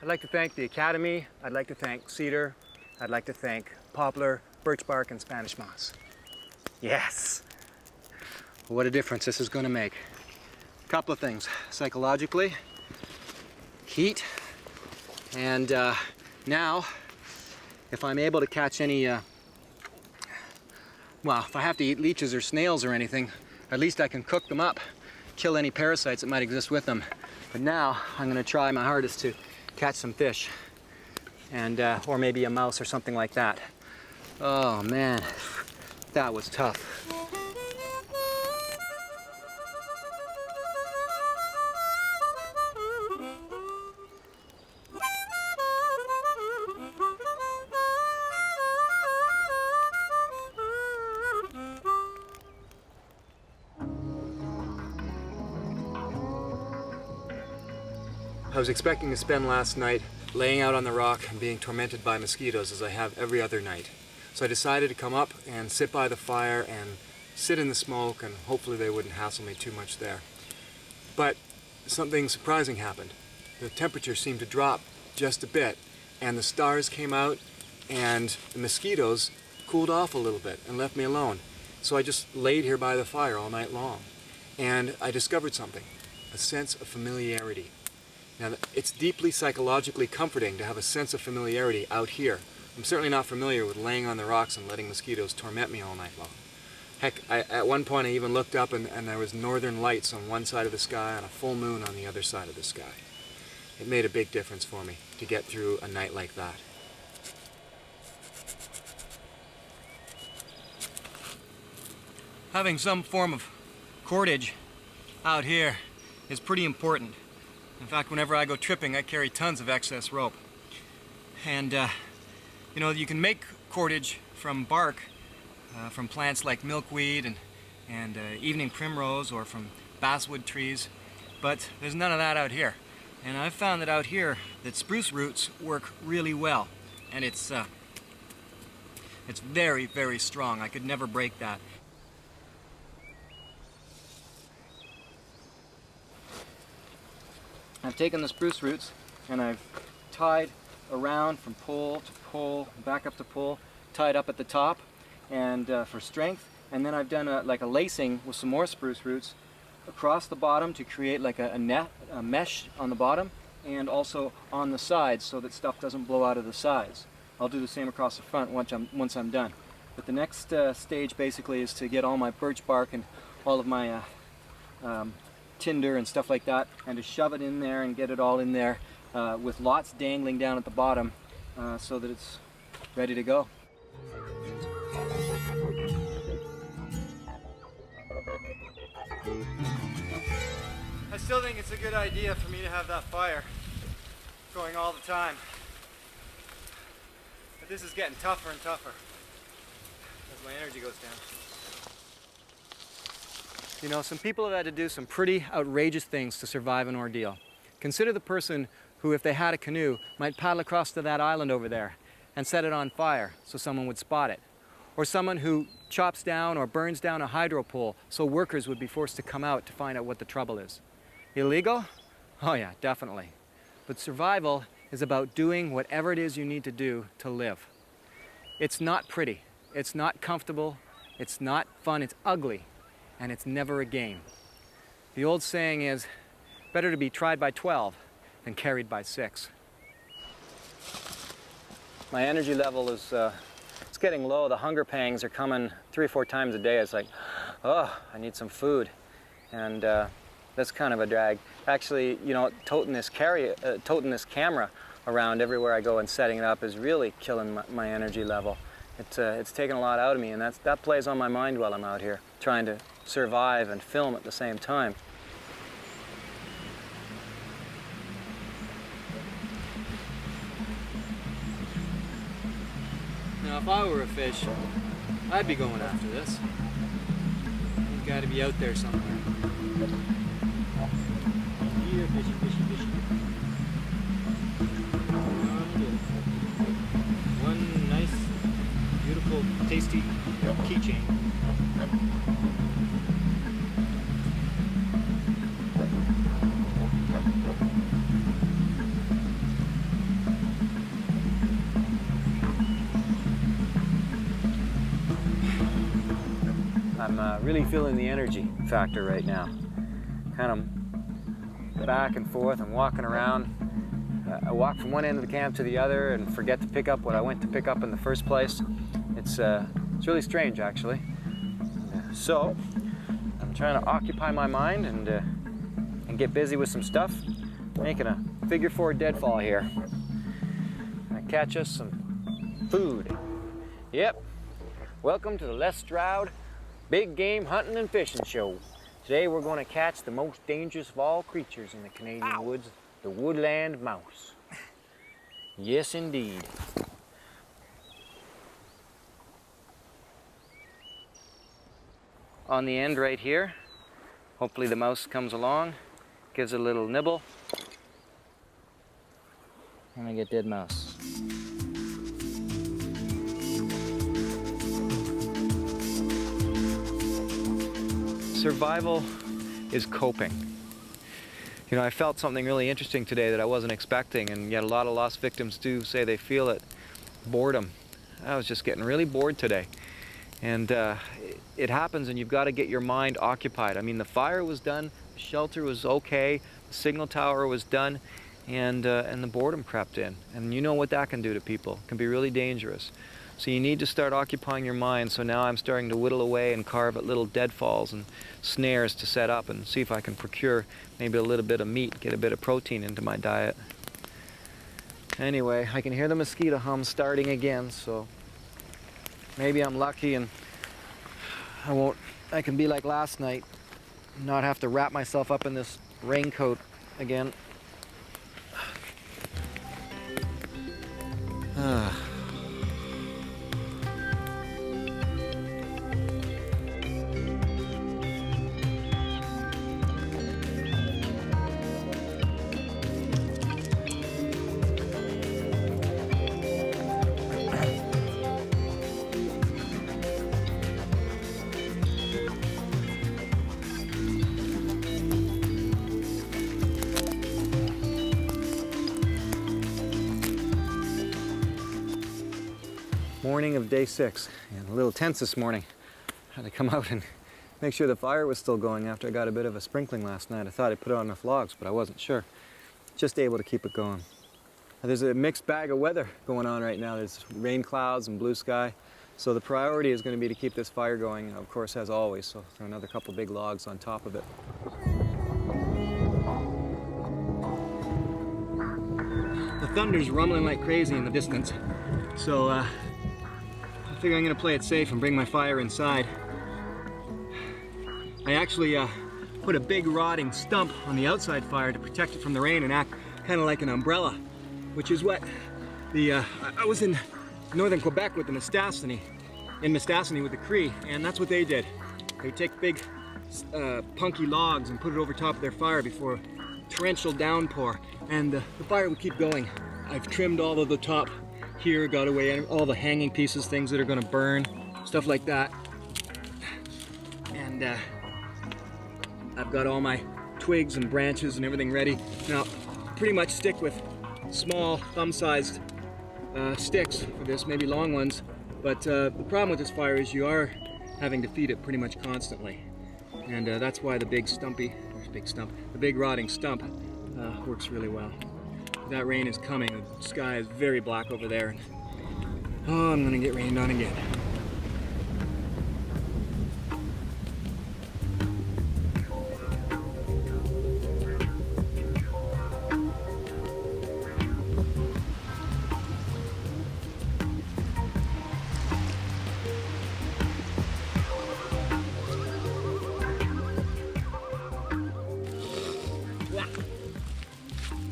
I'd like to thank the Academy. I'd like to thank cedar. I'd like to thank poplar, birch bark, and Spanish moss. Yes! What a difference this is going to make. A couple of things. Psychologically, heat, and now, if I'm able to catch any, well, if I have to eat leeches or snails or anything, at least I can cook them up, kill any parasites that might exist with them. But now, I'm going to try my hardest to catch some fish, and or maybe a mouse or something like that. Oh man, that was tough. I was expecting to spend last night laying out on the rock and being tormented by mosquitoes as I have every other night. So I decided to come up and sit by the fire and sit in the smoke, and hopefully they wouldn't hassle me too much there. But something surprising happened. The temperature seemed to drop just a bit, and the stars came out, and the mosquitoes cooled off a little bit and left me alone. So I just laid here by the fire all night long, and I discovered something, a sense of familiarity. Now, it's deeply psychologically comforting to have a sense of familiarity out here. I'm certainly not familiar with laying on the rocks and letting mosquitoes torment me all night long. Heck, at one point I even looked up and there was northern lights on one side of the sky and a full moon on the other side of the sky. It made a big difference for me to get through a night like that. Having some form of cordage out here is pretty important. In fact, whenever I go tripping, I carry tons of excess rope. And, you know, you can make cordage from bark, from plants like milkweed and evening primrose, or from basswood trees, but there's none of that out here. And I've found that out here that spruce roots work really well, and it's very, very strong. I could never break that. I've taken the spruce roots and I've tied around from pole to pole, back up to pole, tied up at the top and for strength, and then I've done like a lacing with some more spruce roots across the bottom to create like a mesh on the bottom, and also on the sides so that stuff doesn't blow out of the sides. I'll do the same across the front once I'm done. But the next stage basically is to get all my birch bark and all of my tinder and stuff like that, and to shove it in there and get it all in there with lots dangling down at the bottom so that it's ready to go. I still think it's a good idea for me to have that fire going all the time. But this is getting tougher and tougher as my energy goes down. You know, some people have had to do some pretty outrageous things to survive an ordeal. Consider the person who, if they had a canoe, might paddle across to that island over there and set it on fire so someone would spot it. Or someone who chops down or burns down a hydro pole so workers would be forced to come out to find out what the trouble is. Illegal? Oh yeah, definitely. But survival is about doing whatever it is you need to do to live. It's not pretty, it's not comfortable, it's not fun, it's ugly. And it's never a game. The old saying is, better to be tried by 12 than carried by 6. My energy level is it's getting low. The hunger pangs are coming 3 or 4 times a day. It's like, oh, I need some food. And that's kind of a drag. Actually, you know, toting this camera around everywhere I go and setting it up is really killing my energy level. It's taken a lot out of me, and that plays on my mind while I'm out here, trying to survive and film at the same time. Now, if I were a fish, I'd be going after this. You've got to be out there somewhere. Here, fishy, fishy, fishy. One nice, beautiful, tasty keychain. I'm really feeling the energy factor right now. Kind of back and forth and walking around. I walk from one end of the camp to the other and forget to pick up what I went to pick up in the first place. It's really strange, actually. So I'm trying to occupy my mind and get busy with some stuff, making a figure 4 deadfall here. Gonna catch us some food. Yep. Welcome to the Les Stroud Big Game Hunting and Fishing Show. Today we're going to catch the most dangerous of all creatures in the Canadian woods, the woodland mouse. Yes, indeed. On the end right here, hopefully the mouse comes along, gives it a little nibble, and I get dead mouse. Survival is coping. You know, I felt something really interesting today that I wasn't expecting, and yet a lot of lost victims do say they feel it. Boredom. I was just getting really bored today. And it happens, and you've got to get your mind occupied. I mean, the fire was done, the shelter was okay, the signal tower was done, and the boredom crept in. And you know what that can do to people. It can be really dangerous. So you need to start occupying your mind. So now I'm starting to whittle away and carve at little deadfalls and snares to set up and see if I can procure maybe a little bit of meat, get a bit of protein into my diet. Anyway, I can hear the mosquito hum starting again, so maybe I'm lucky and I can be like last night, not have to wrap myself up in this raincoat again. Morning of day 6, and a little tense this morning. I had to come out and make sure the fire was still going after I got a bit of a sprinkling last night. I thought I put on enough logs, but I wasn't sure. Just able to keep it going. There's a mixed bag of weather going on right now. There's rain clouds and blue sky. So the priority is going to be to keep this fire going, of course, as always. So throw another couple big logs on top of it. The thunder's rumbling like crazy in the distance. So I figure I'm going to play it safe and bring my fire inside. I actually put a big rotting stump on the outside fire to protect it from the rain and act kind of like an umbrella, which is what I was in northern Quebec with the Mistassini, with the Cree, and that's what they did. They would take big punky logs and put it over top of their fire before torrential downpour, and the fire would keep going. I've trimmed all of the top here, got away all the hanging pieces, things that are going to burn, stuff like that. And I've got all my twigs and branches and everything ready. Now, pretty much stick with small, thumb-sized sticks for this, maybe long ones. But the problem with this fire is you are having to feed it pretty much constantly. And that's why the big rotting stump works really well. That rain is coming. The sky is very black over there. Oh, I'm gonna get rained on again.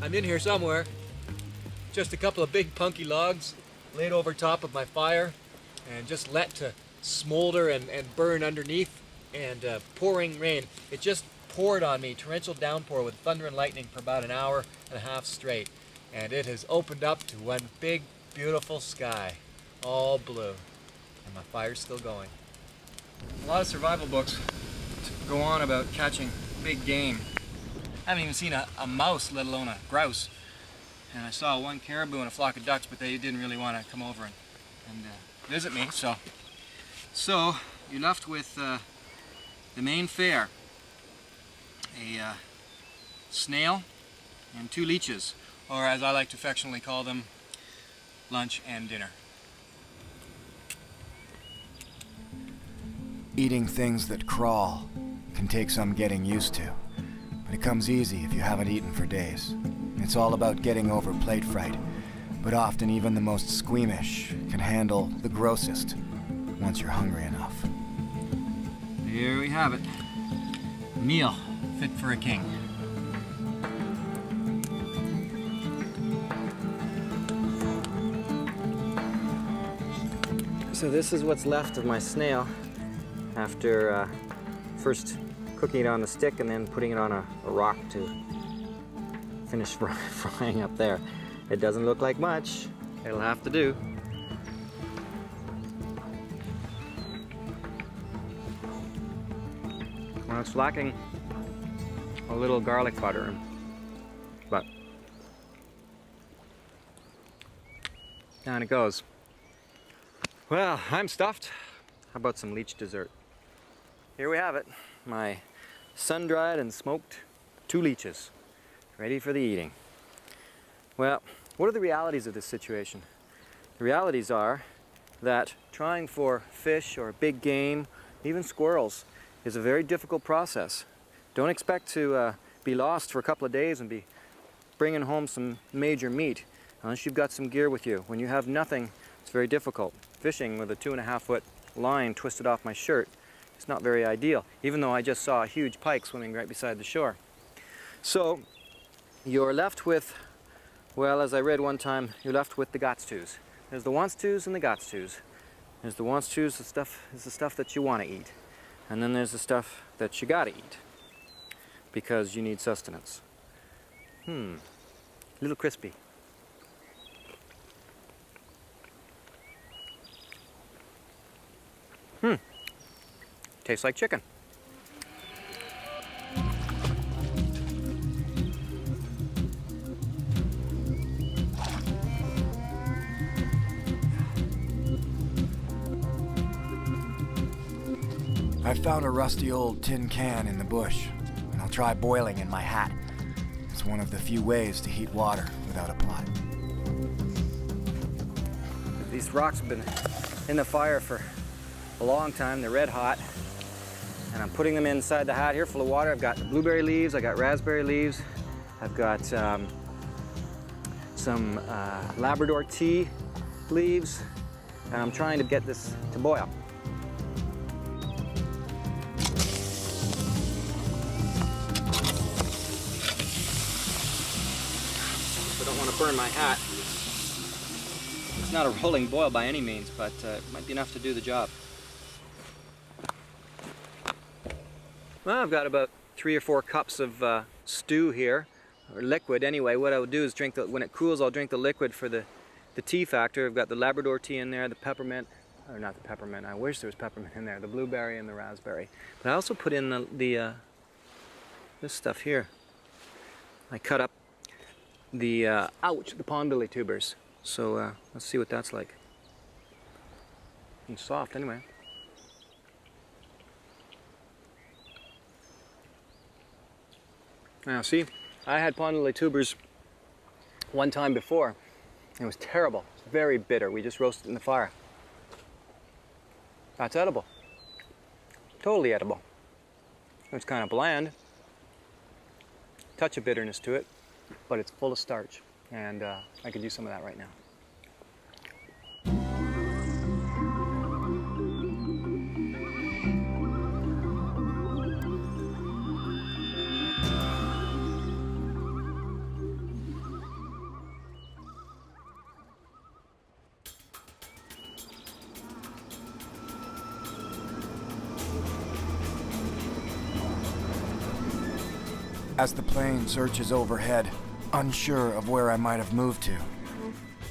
I'm in here somewhere. Just a couple of big punky logs laid over top of my fire and just let to smolder and burn underneath, and pouring rain. It just poured on me, torrential downpour with thunder and lightning for about an hour and a half straight. And it has opened up to one big, beautiful sky, all blue. And my fire's still going. A lot of survival books go on about catching big game. I haven't even seen a mouse, let alone a grouse. And I saw one caribou and a flock of ducks, but they didn't really want to come over and visit me. So you're left with the main fare, a snail and 2 leeches, or as I like to affectionately call them, lunch and dinner. Eating things that crawl can take some getting used to, but it comes easy if you haven't eaten for days. It's all about getting over plate fright, but often even the most squeamish can handle the grossest once you're hungry enough. Here we have it. A meal fit for a king. So this is what's left of my snail after first cooking it on the stick and then putting it on a rock to finish frying up there. It doesn't look like much. It'll have to do. Well, it's lacking a little garlic butter. kind of goes. Well, I'm stuffed. How about some leech dessert? Here we have it, my sun-dried and smoked 2 leeches, ready for the eating. Well, what are the realities of this situation? The realities are that trying for fish or big game, even squirrels, is a very difficult process. Don't expect to be lost for a couple of days and be bringing home some major meat unless you've got some gear with you. When you have nothing, it's very difficult. Fishing with a 2.5-foot line twisted off my shirt is not very ideal, even though I just saw a huge pike swimming right beside the shore. So you're left with, well, as I read one time, you're left with the gots-tos. There's the wants-tos and the gots-tos. There's the wants-tos, the stuff that you want to eat. And then there's the stuff that you gotta eat because you need sustenance. A little crispy. Tastes like chicken. I found a rusty old tin can in the bush, and I'll try boiling in my hat. It's one of the few ways to heat water without a pot. These rocks have been in the fire for a long time. They're red hot. And I'm putting them inside the hat here full of water. I've got blueberry leaves, I've got raspberry leaves, I've got some Labrador tea leaves, and I'm trying to get this to boil. I don't want to burn my hat. It's not a rolling boil by any means, but it might be enough to do the job. Well, I've got about 3 or 4 cups of stew here, or liquid anyway. What I would do is drink when it cools, I'll drink the liquid for the tea factor. I've got the Labrador tea in there, the peppermint, or not the peppermint, I wish there was peppermint in there, the blueberry and the raspberry. But I also put in this stuff here. I cut up the pond lily tubers. So let's see what that's like. It's soft anyway. Now see, I had pond lily tubers one time before. It was terrible. It was very bitter. We just roasted it in the fire. That's edible. Totally edible. It's kind of bland. Touch of bitterness to it, but it's full of starch. And I could use some of that right now. As the plane searches overhead, unsure of where I might have moved to,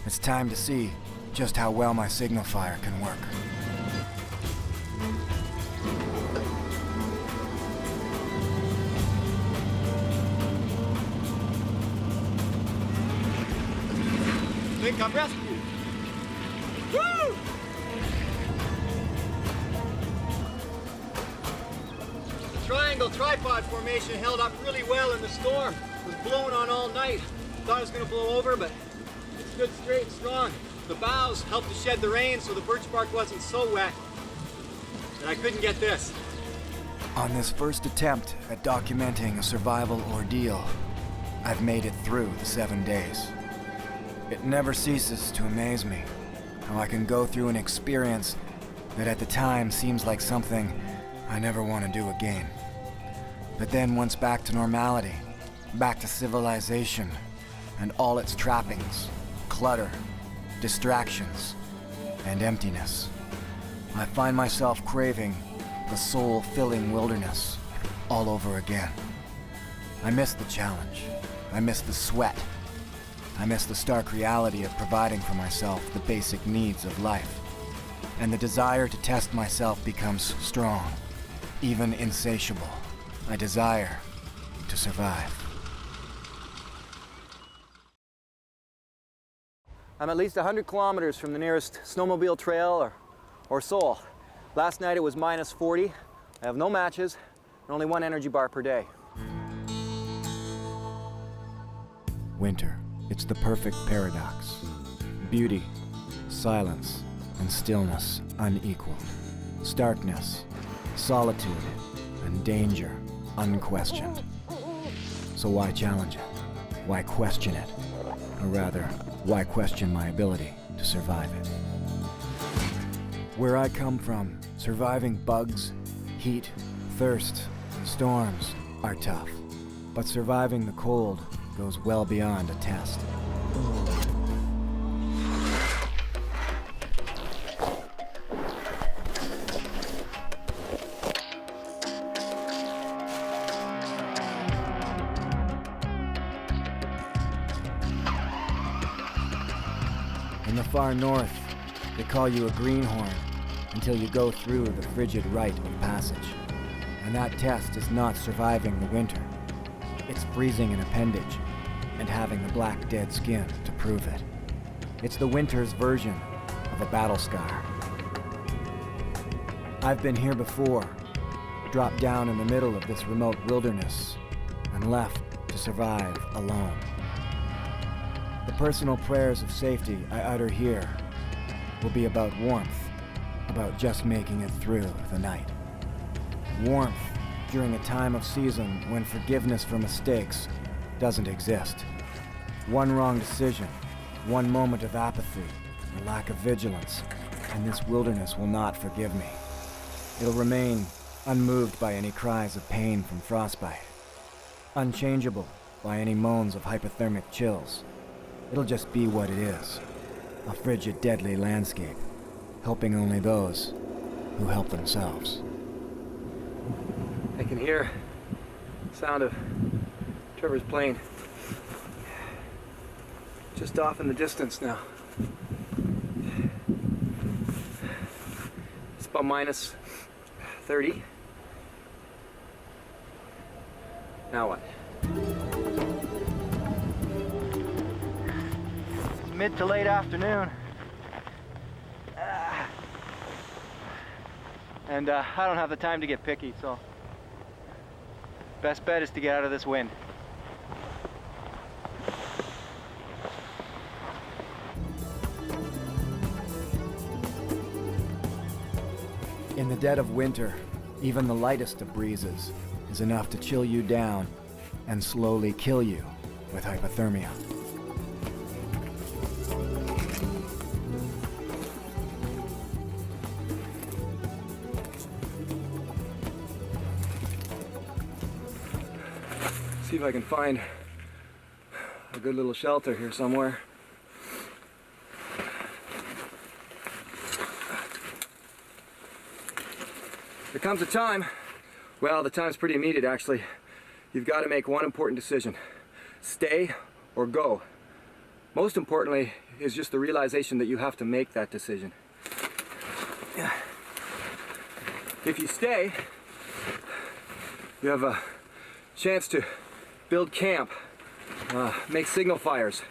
it's time to see just how well my signal fire can work. Think I'm rescued. Woo! The triangle tripod formation held up really well in the storm. It was blowing on all night. Thought it was going to blow over, but it stood straight and strong. The boughs helped to shed the rain so the birch bark wasn't so wet. And I couldn't get this. On this first attempt at documenting a survival ordeal, I've made it through the 7 days. It never ceases to amaze me how I can go through an experience that at the time seems like something I never want to do again. But then once back to normality, back to civilization and all its trappings, clutter, distractions, and emptiness, I find myself craving the soul-filling wilderness all over again. I miss the challenge. I miss the sweat. I miss the stark reality of providing for myself the basic needs of life. And the desire to test myself becomes strong, even insatiable. I desire to survive. I'm at least 100 kilometers from the nearest snowmobile trail or Seoul. Last night it was minus 40. I have no matches and only 1 energy bar per day. Winter. It's the perfect paradox. Beauty, silence, and stillness unequaled. Starkness, solitude, and danger unquestioned. So why challenge it? Why question it? Or rather, why question my ability to survive it? Where I come from, surviving bugs, heat, thirst, and storms are tough. But surviving the cold goes well beyond a test. In the far north, they call you a greenhorn until you go through the frigid rite of passage. And that test is not surviving the winter. It's freezing an appendage and having the black dead skin to prove it. It's the winter's version of a battle scar. I've been here before, dropped down in the middle of this remote wilderness and left to survive alone. The personal prayers of safety I utter here will be about warmth, about just making it through the night. Warmth during a time of season when forgiveness for mistakes doesn't exist. One wrong decision, one moment of apathy, or lack of vigilance, and this wilderness will not forgive me. It'll remain unmoved by any cries of pain from frostbite, unchangeable by any moans of hypothermic chills. It'll just be what it is, a frigid, deadly landscape, helping only those who help themselves. I can hear the sound of Trevor's plane just off in the distance now. It's about minus 30. Now what? It's mid to late afternoon. And I don't have the time to get picky, so best bet is to get out of this wind. In the dead of winter, even the lightest of breezes is enough to chill you down and slowly kill you with hypothermia. See if I can find a good little shelter here somewhere. There comes a time, well, the time's pretty immediate actually. You've got to make one important decision. Stay or go. Most importantly is just the realization that you have to make that decision. If you stay, you have a chance to build camp, make signal fires,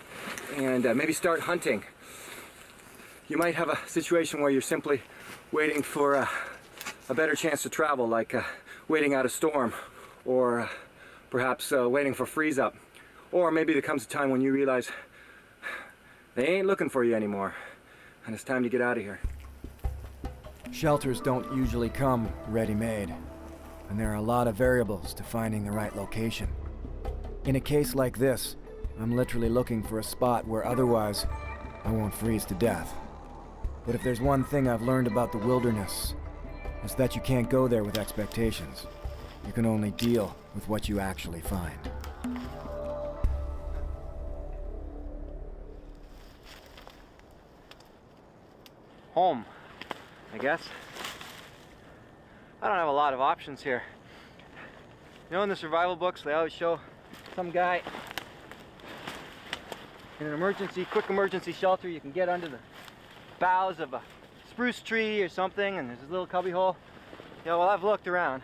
and maybe start hunting. You might have a situation where you're simply waiting for a better chance to travel, like waiting out a storm, or perhaps waiting for freeze up. Or maybe there comes a time when you realize they ain't looking for you anymore, and it's time to get out of here. Shelters don't usually come ready-made, and there are a lot of variables to finding the right location. In a case like this, I'm literally looking for a spot where otherwise I won't freeze to death. But if there's one thing I've learned about the wilderness, it's that you can't go there with expectations. You can only deal with what you actually find. Home, I guess. I don't have a lot of options here. You know, in the survival books, they always show some guy in an quick emergency shelter. You can get under the boughs of a spruce tree or something, and there's a little cubby hole. Yeah, well, I've looked around.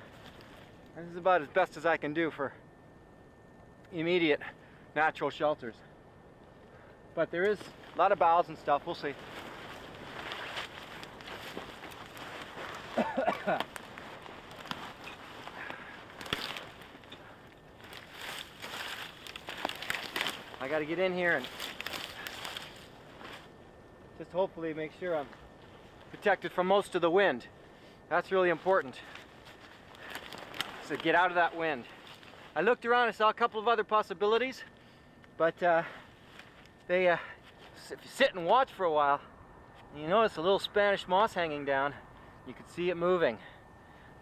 This is about as best as I can do for immediate natural shelters. But there is A lot of boughs and stuff, we'll see. I gotta get in here and just hopefully make sure I'm protected from most of the wind. That's really important. So get out of that wind. I looked around, I saw a couple of other possibilities, but if you sit and watch for a while, you notice a little Spanish moss hanging down, you could see it moving.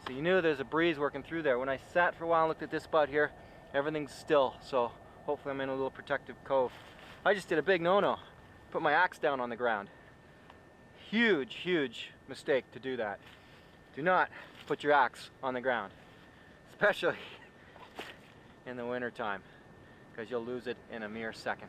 So you knew there's a breeze working through there. When I sat for a while and looked at this spot here, everything's still, so hopefully I'm in a little protective cove. I just did a big no-no. Put my axe down on the ground. Huge, huge mistake to do that. Do not put your axe on the ground, especially in the winter time, because you'll lose it in a mere second.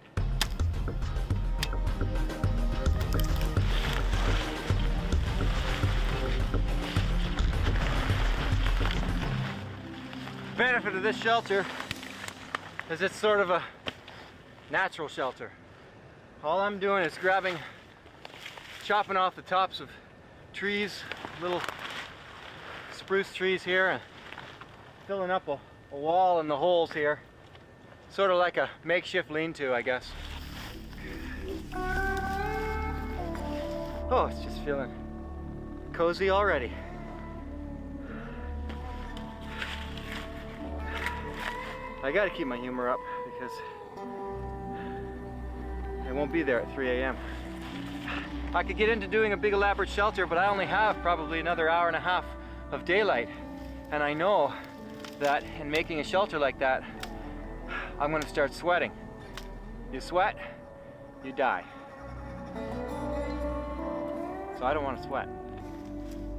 The benefit of this shelter is it's sort of a natural shelter. All I'm doing is chopping off the tops of trees, little spruce trees here, and filling up a wall in the holes here. Sort of like a makeshift lean-to, I guess. Oh, it's just feeling cozy already. I gotta keep my humor up because I won't be there at 3 a.m. I could get into doing a big elaborate shelter, but I only have probably another hour and a half of daylight. And I know that in making a shelter like that, I'm gonna start sweating. You sweat, you die. So I don't want to sweat.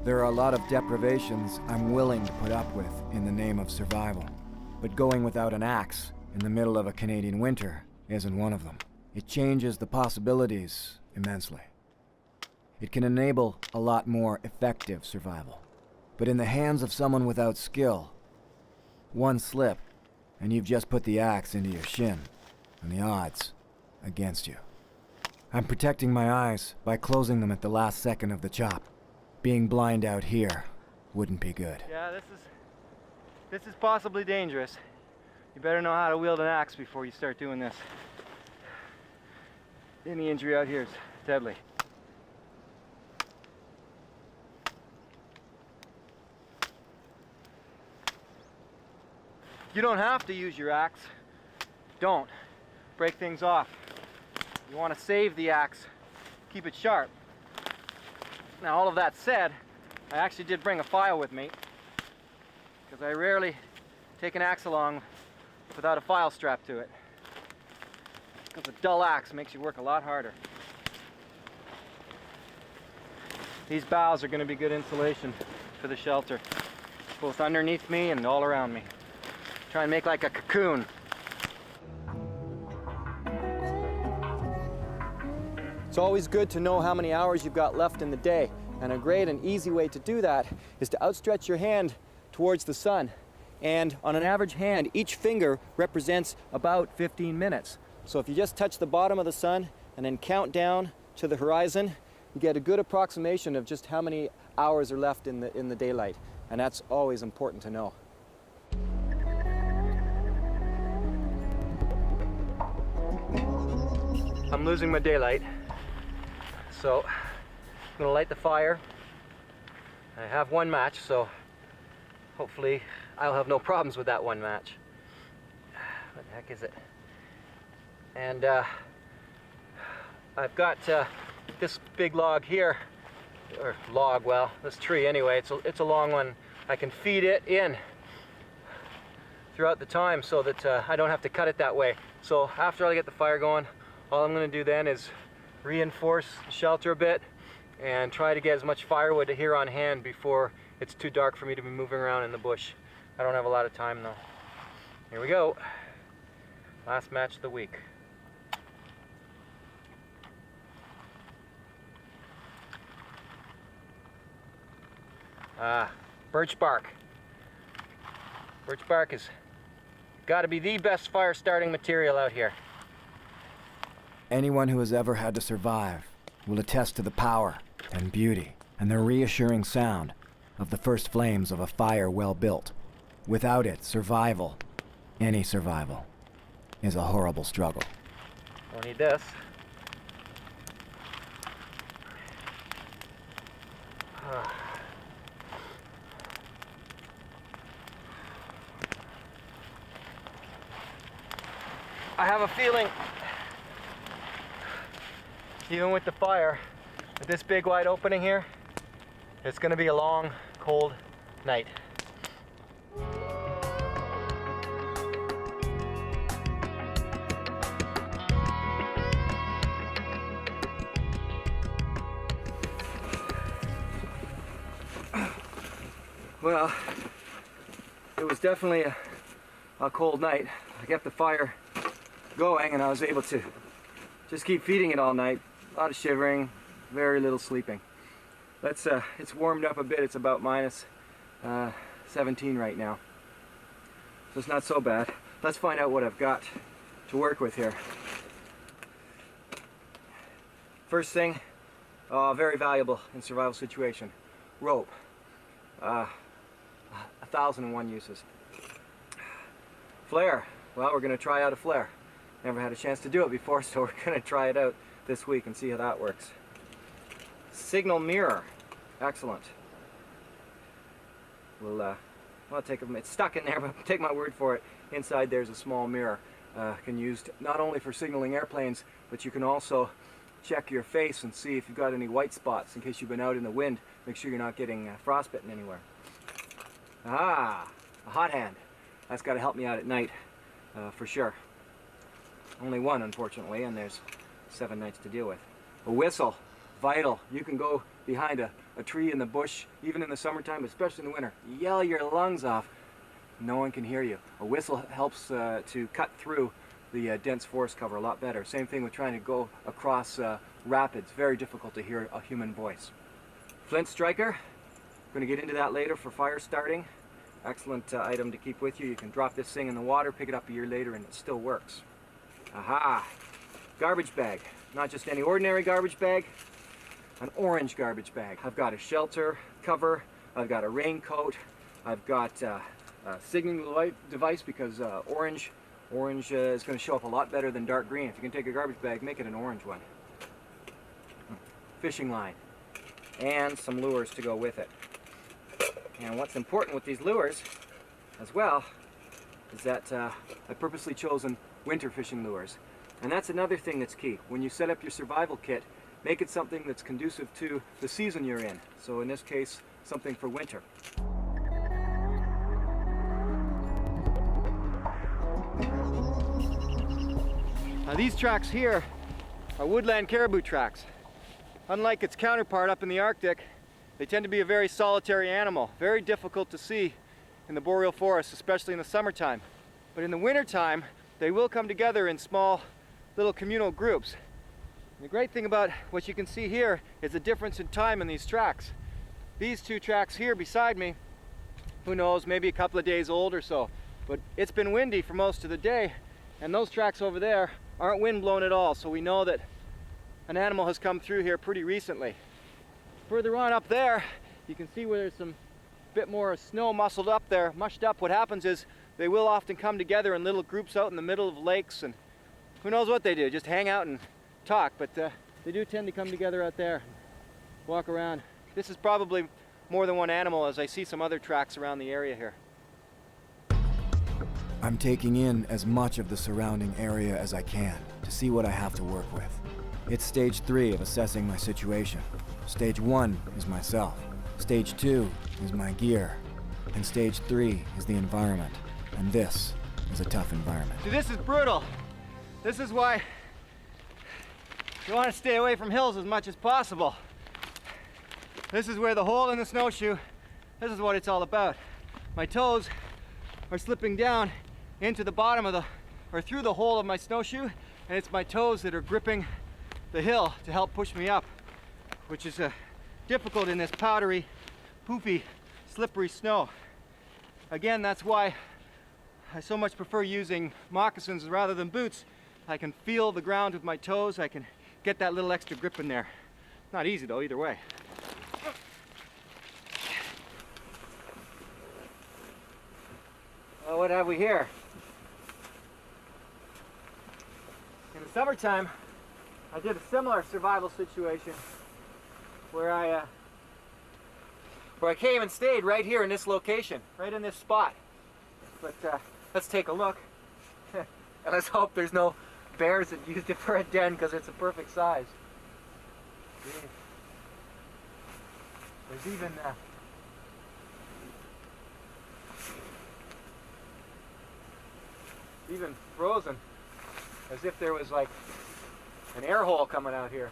There are a lot of deprivations I'm willing to put up with in the name of survival. But going without an axe in the middle of a Canadian winter isn't one of them. It changes the possibilities immensely. It can enable a lot more effective survival. But in the hands of someone without skill, one slip and you've just put the axe into your shin, and the odds against you. I'm protecting my eyes by closing them at the last second of the chop. Being blind out here wouldn't be good. Yeah, this is possibly dangerous. You better know how to wield an axe before you start doing this. Any injury out here is deadly. You don't have to use your axe. Don't. Break things off. You want to save the axe. Keep it sharp. Now, all of that said, I actually did bring a file with me, because I rarely take an axe along without a file strapped to it. Because a dull axe makes you work a lot harder. These boughs are going to be good insulation for the shelter, both underneath me and all around me. Try and make like a cocoon. It's always good to know how many hours you've got left in the day, and a great and easy way to do that is to outstretch your hand towards the sun. And on an average hand, each finger represents about 15 minutes. So if you just touch the bottom of the sun and then count down to the horizon, you get a good approximation of just how many hours are left in the daylight. And that's always important to know. I'm losing my daylight, so I'm gonna light the fire. I have one match, so hopefully I'll have no problems with that one match. What the heck is it? And I've got this big log here, or log, well, this tree anyway, it's a long one. I can feed it in throughout the time so that I don't have to cut it that way. So after I get the fire going, all I'm going to do then is reinforce the shelter a bit and try to get as much firewood here on hand before it's too dark for me to be moving around in the bush. I don't have a lot of time though. Here we go. Last match of the week. Birch bark. Birch bark has got to be the best fire starting material out here. Anyone who has ever had to survive will attest to the power and beauty and the reassuring sound of the first flames of a fire well built. Without it, survival, any survival, is a horrible struggle. Don't need this. I have a feeling, even with the fire, with this big wide opening here, it's going to be a long, cold night. Well, it was definitely a cold night. I kept the fire going and I was able to just keep feeding it all night. A lot of shivering, very little sleeping. It's warmed up a bit. It's about minus 17 right now. So it's not so bad. Let's find out what I've got to work with here. First thing, very valuable in survival situation, rope. 1,001 uses. Flare. Well, we're going to try out a flare. Never had a chance to do it before, so we're going to try it out this week and see how that works. Signal mirror. Excellent. Well, take a, it's stuck in there, but take my word for it. Inside there's a small mirror. Can used not only for signaling airplanes, but you can also check your face and see if you've got any white spots in case you've been out in the wind. Make sure you're not getting frostbitten anywhere. Ah, a hot hand. That's got to help me out at night, for sure. Only one, unfortunately, and there's 7 nights to deal with. A whistle, vital. You can go behind a tree in the bush, even in the summertime, especially in the winter. Yell your lungs off. No one can hear you. A whistle helps to cut through the dense forest cover a lot better. Same thing with trying to go across rapids. Very difficult to hear a human voice. Flint striker. Going to get into that later for fire starting. Excellent item to keep with you. You can drop this thing in the water, pick it up a year later, and it still works. Aha! Garbage bag. Not just any ordinary garbage bag, an orange garbage bag. I've got a shelter cover, I've got a raincoat, I've got a signaling light device because orange is going to show up a lot better than dark green. If you can take a garbage bag, make it an orange one. Fishing line. And some lures to go with it. And what's important with these lures as well is that I've purposely chosen winter fishing lures. And that's another thing that's key. When you set up your survival kit, make it something that's conducive to the season you're in. So in this case, something for winter. Now these tracks here are woodland caribou tracks. Unlike its counterpart up in the Arctic, they tend to be a very solitary animal, very difficult to see in the boreal forests, especially in the summertime. But in the wintertime, they will come together in small little communal groups. And the great thing about what you can see here is the difference in time in these tracks. These two tracks here beside me, who knows, maybe a couple of days old or so, but it's been windy for most of the day, and those tracks over there aren't wind blown at all, so we know that an animal has come through here pretty recently. Further on up there, you can see where there's some bit more snow muscled up there, mushed up. What happens is they will often come together in little groups out in the middle of lakes, and who knows what they do, just hang out and talk, but they do tend to come together out there, walk around. This is probably more than one animal, as I see some other tracks around the area here. I'm taking in as much of the surrounding area as I can to see what I have to work with. It's stage 3 of assessing my situation. Stage 1 is myself. Stage 2 is my gear. And stage 3 is the environment. And this is a tough environment. See, this is brutal. This is why you want to stay away from hills as much as possible. This is where the hole in the snowshoe, this is what it's all about. My toes are slipping down into the bottom of the, or through the hole of my snowshoe, and it's my toes that are gripping the hill to help push me up, which is difficult in this powdery, poofy, slippery snow. Again, that's why I so much prefer using moccasins rather than boots, I can feel the ground with my toes. I can get that little extra grip in there. Not easy though, either way. Well, what have we here? In the summertime, I did a similar survival situation where I came and stayed right here in this location, right in this spot. But let's take a look. And let's hope there's no bears that used it for a den, because it's a perfect size. There's even frozen, as if there was like an air hole coming out here.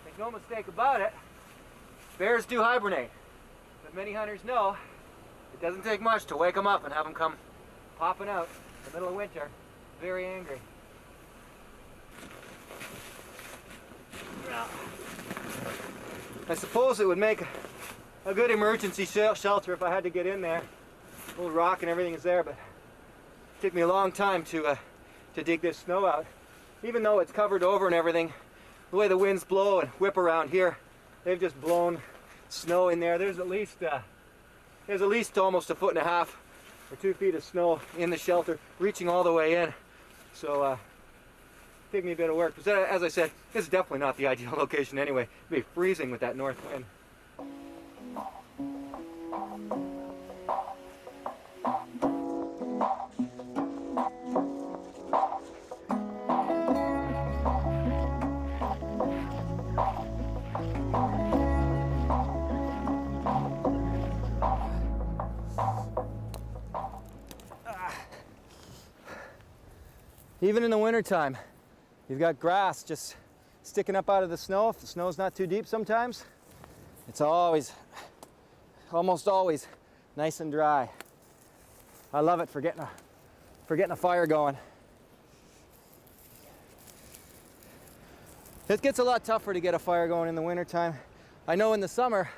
Make no mistake about it, bears do hibernate. But many hunters know it doesn't take much to wake them up and have them come popping out in the middle of winter, very angry. I suppose it would make a good emergency shelter if I had to get in there. A little rock and everything is there, but it took me a long time to dig this snow out. Even though it's covered over and everything, the way the winds blow and whip around here, they've just blown snow in there. There's at least almost 1.5 feet or 2 feet of snow in the shelter, reaching all the way in. So take me a bit of work. But as I said, this is definitely not the ideal location anyway. It'd be freezing with that north wind. Even in the wintertime, you've got grass just sticking up out of the snow. If the snow's not too deep sometimes, it's almost always nice and dry. I love it for getting a fire going. It gets a lot tougher to get a fire going in the wintertime. I know in the summer,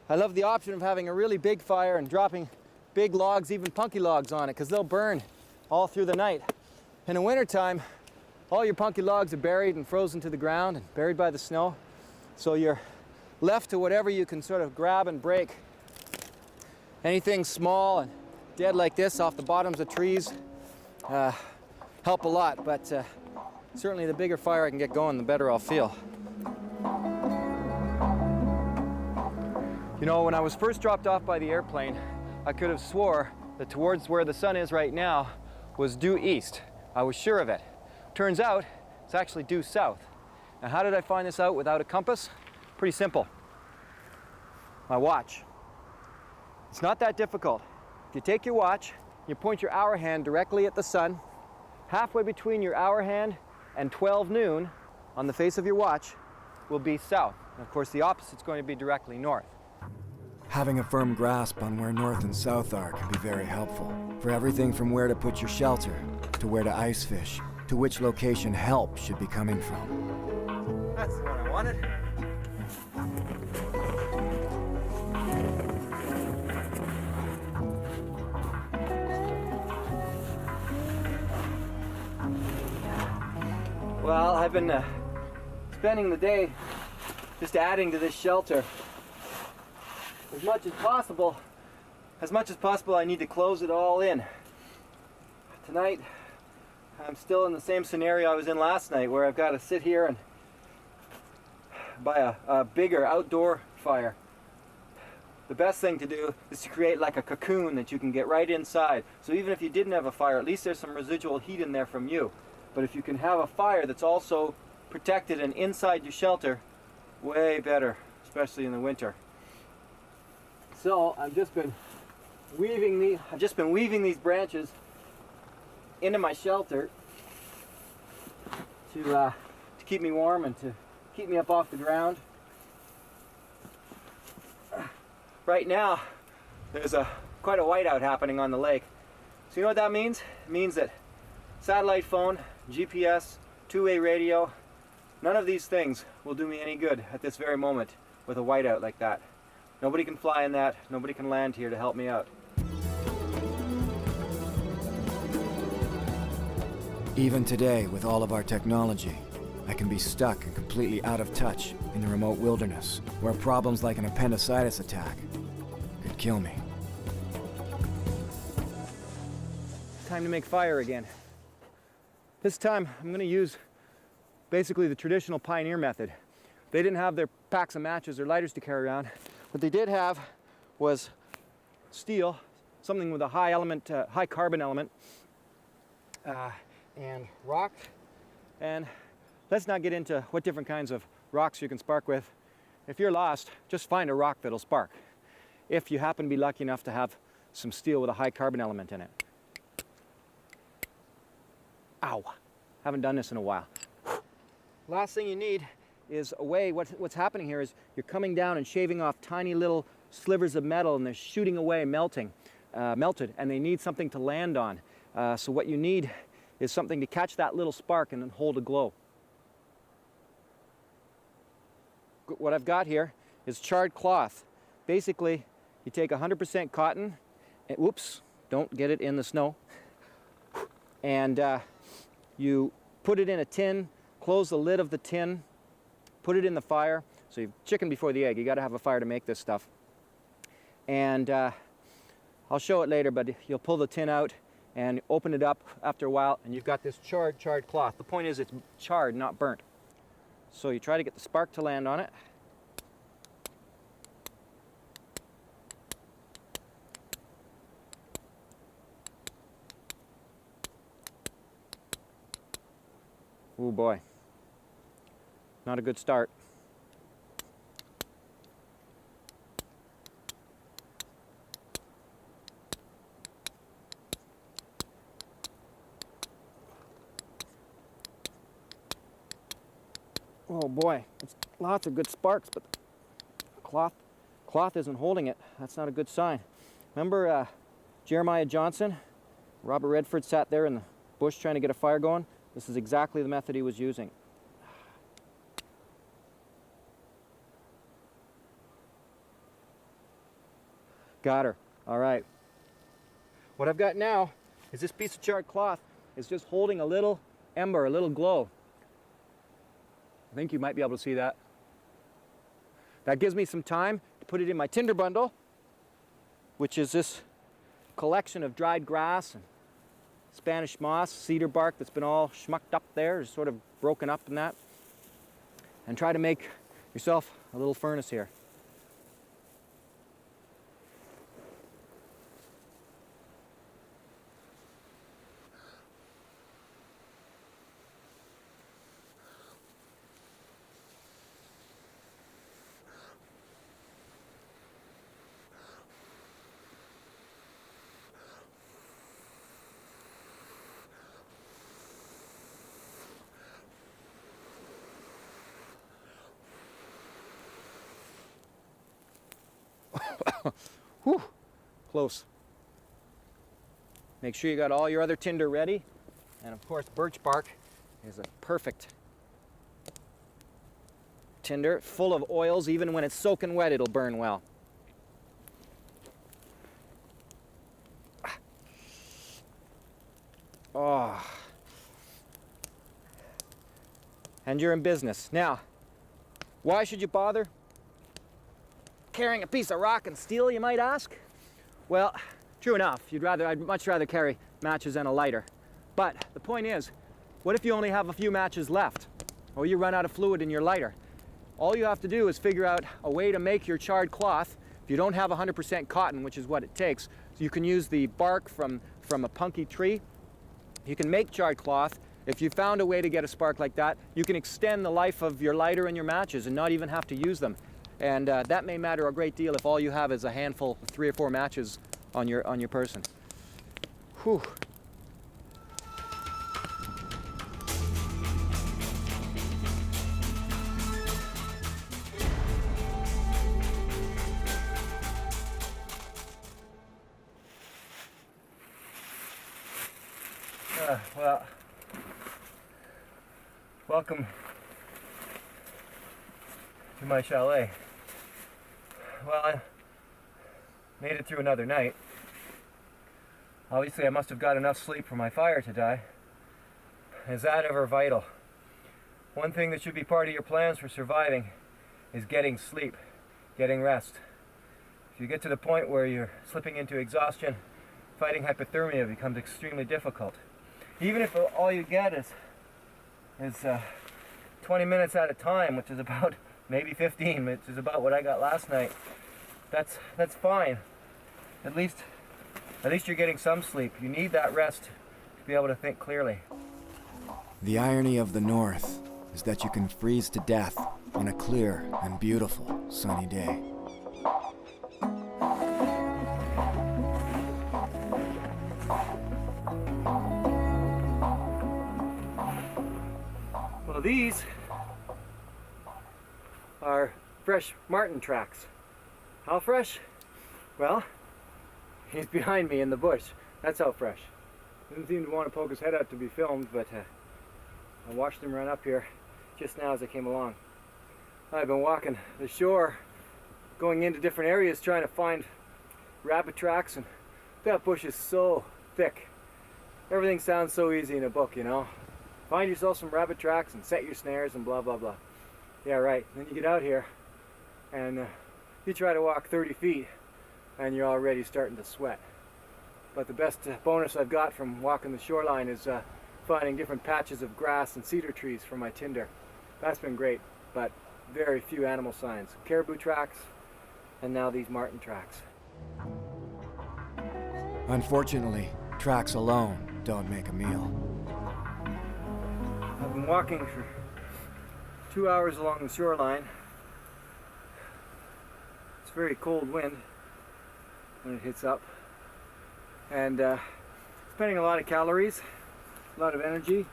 I love the option of having a really big fire and dropping big logs, even punky logs on it, because they'll burn all through the night. In the wintertime, all your punky logs are buried and frozen to the ground and buried by the snow. So you're left to whatever you can sort of grab and break. Anything small and dead like this off the bottoms of trees help a lot, but certainly the bigger fire I can get going, the better I'll feel. You know, when I was first dropped off by the airplane, I could have swore that towards where the sun is right now was due east. I was sure of it. Turns out, it's actually due south. Now, how did I find this out without a compass? Pretty simple. My watch. It's not that difficult. If you take your watch, you point your hour hand directly at the sun, halfway between your hour hand and 12 noon on the face of your watch will be south. And of course, the opposite's going to be directly north. Having a firm grasp on where north and south are can be very helpful. For everything from where to put your shelter, to where to ice fish, to which location help should be coming from. That's the one I wanted. Well, I've been spending the day just adding to this shelter. As much as possible, I need to close it all in. Tonight, I'm still in the same scenario I was in last night, where I've got to sit here and buy a bigger outdoor fire. The best thing to do is to create like a cocoon that you can get right inside. So even if you didn't have a fire, at least there's some residual heat in there from you. But if you can have a fire that's also protected and inside your shelter, way better, especially in the winter. So I've just been weaving these branches into my shelter to keep me warm and to keep me up off the ground. Right now, there's quite a whiteout happening on the lake. So you know what that means? It means that satellite phone, GPS, two-way radio, none of these things will do me any good at this very moment with a whiteout like that. Nobody can fly in that, nobody can land here to help me out. Even today, with all of our technology, I can be stuck and completely out of touch in the remote wilderness, where problems like an appendicitis attack could kill me. Time to make fire again. This time, I'm going to use basically the traditional pioneer method. They didn't have their packs of matches or lighters to carry around. What they did have was steel, something with a high element, high carbon element, and rock. And let's not get into what different kinds of rocks you can spark with. If you're lost, just find a rock that'll spark. If you happen to be lucky enough to have some steel with a high carbon element in it. Ow, haven't done this in a while. Last thing you need is a way, what's happening here is you're coming down and shaving off tiny little slivers of metal and they're shooting away, melted, and they need something to land on. So what you need is something to catch that little spark and then hold a glow. What I've got here is charred cloth. Basically, you take 100% cotton, and, whoops, don't get it in the snow, and you put it in a tin, close the lid of the tin, put it in the fire. So you've chicken before the egg. You got to have a fire to make this stuff. And I'll show it later, but you'll pull the tin out and open it up after a while, and you've got this charred cloth. The point is it's charred, not burnt. So you try to get the spark to land on it. Oh boy, not a good start. Oh boy, it's lots of good sparks, but the cloth isn't holding it. That's not a good sign. Remember Jeremiah Johnson? Robert Redford sat there in the bush trying to get a fire going. This is exactly the method he was using. Got her. All right. What I've got now is this piece of charred cloth is just holding a little ember, a little glow. I think you might be able to see that. That gives me some time to put it in my tinder bundle, which is this collection of dried grass and Spanish moss, cedar bark that's been all schmucked up there, is sort of broken up in that. And try to make yourself a little furnace here. Whew, close. Make sure you got all your other tinder ready. And of course, birch bark is a perfect tinder, full of oils. Even when it's soaking wet, it'll burn well. Oh. And you're in business. Now, why should you bother carrying a piece of rock and steel, you might ask? Well, true enough. I'd much rather carry matches and a lighter. But the point is, what if you only have a few matches left? Or you run out of fluid in your lighter? All you have to do is figure out a way to make your charred cloth. If you don't have 100% cotton, which is what it takes, so you can use the bark from a punky tree. You can make charred cloth. If you found a way to get a spark like that, you can extend the life of your lighter and your matches and not even have to use them. And that may matter a great deal if all you have is a handful of 3 or 4 matches on your person. Whew. Well, welcome to my chalet. Well, I made it through another night. Obviously, I must have got enough sleep for my fire to die. Is that ever vital? One thing that should be part of your plans for surviving is getting sleep, getting rest. If you get to the point where you're slipping into exhaustion, fighting hypothermia becomes extremely difficult. Even if all you get is 20 minutes at a time, which is about maybe 15, which is about what I got last night. That's fine. At least you're getting some sleep. You need that rest to be able to think clearly. The irony of the North is that you can freeze to death on a clear and beautiful sunny day. Well, these are fresh marten tracks. How fresh? Well, he's behind me in the bush. That's how fresh. Doesn't seem to want to poke his head out to be filmed, but I watched him run up here just now as I came along. I've been walking the shore, going into different areas trying to find rabbit tracks, and that bush is so thick. Everything sounds so easy in a book, you know. Find yourself some rabbit tracks and set your snares and blah blah blah. Yeah, right. Then you get out here and you try to walk 30 feet and you're already starting to sweat. But the best bonus I've got from walking the shoreline is finding different patches of grass and cedar trees for my tinder. That's been great, but very few animal signs. Caribou tracks and now these marten tracks. Unfortunately, tracks alone don't make a meal. I've been walking for 2 hours along the shoreline. It's a very cold wind when it hits up, and spending a lot of calories, a lot of energy.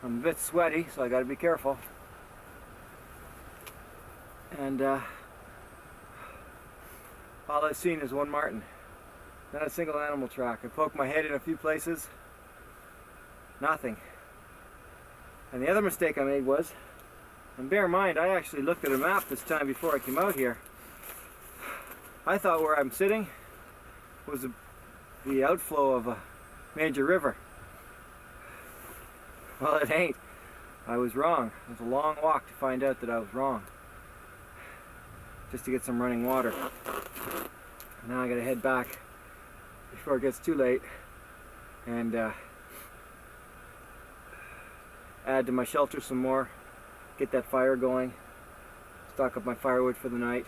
I'm a bit sweaty, so I got to be careful. And all I've seen is one marten, not a single animal track. I poked my head in a few places, nothing. And the other mistake I made was, and bear in mind, I actually looked at a map this time before I came out here. I thought where I'm sitting was the outflow of a major river. Well, it ain't. I was wrong. It was a long walk to find out that I was wrong. Just to get some running water. Now I gotta head back before it gets too late and add to my shelter some more, get that fire going, stock up my firewood for the night.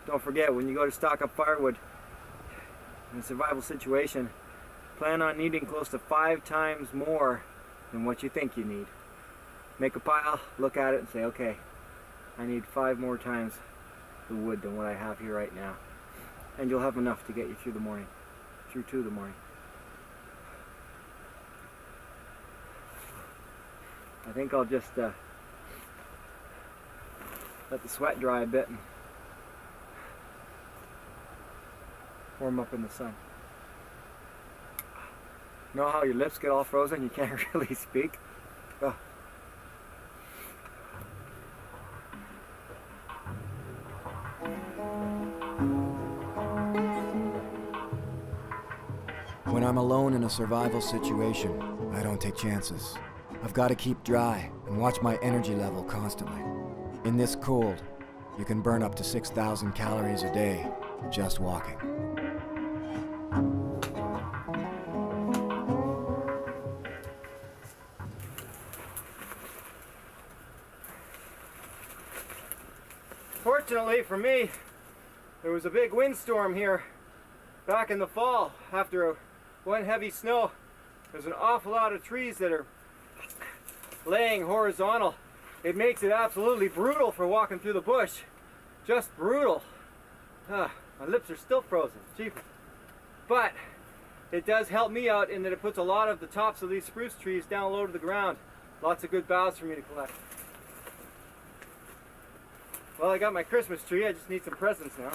Don't forget, when you go to stock up firewood in a survival situation, plan on needing close to 5 times more than what you think you need. Make a pile, look at it and say, okay, I need 5 more times the wood than what I have here right now. And you'll have enough to get you through the morning, through to the morning. I think I'll just let the sweat dry a bit and warm up in the sun. You know how your lips get all frozen? You can't really speak? Oh. When I'm alone in a survival situation, I don't take chances. I've got to keep dry and watch my energy level constantly. In this cold, you can burn up to 6,000 calories a day just walking. Fortunately for me, there was a big windstorm here back in the fall after one heavy snow. There's an awful lot of trees that are laying horizontal. It makes it absolutely brutal for walking through the bush. Just brutal. My lips are still frozen. Jeepers. But it does help me out in that it puts a lot of the tops of these spruce trees down low to the ground. Lots of good boughs for me to collect. Well, I got my Christmas tree. I just need some presents now.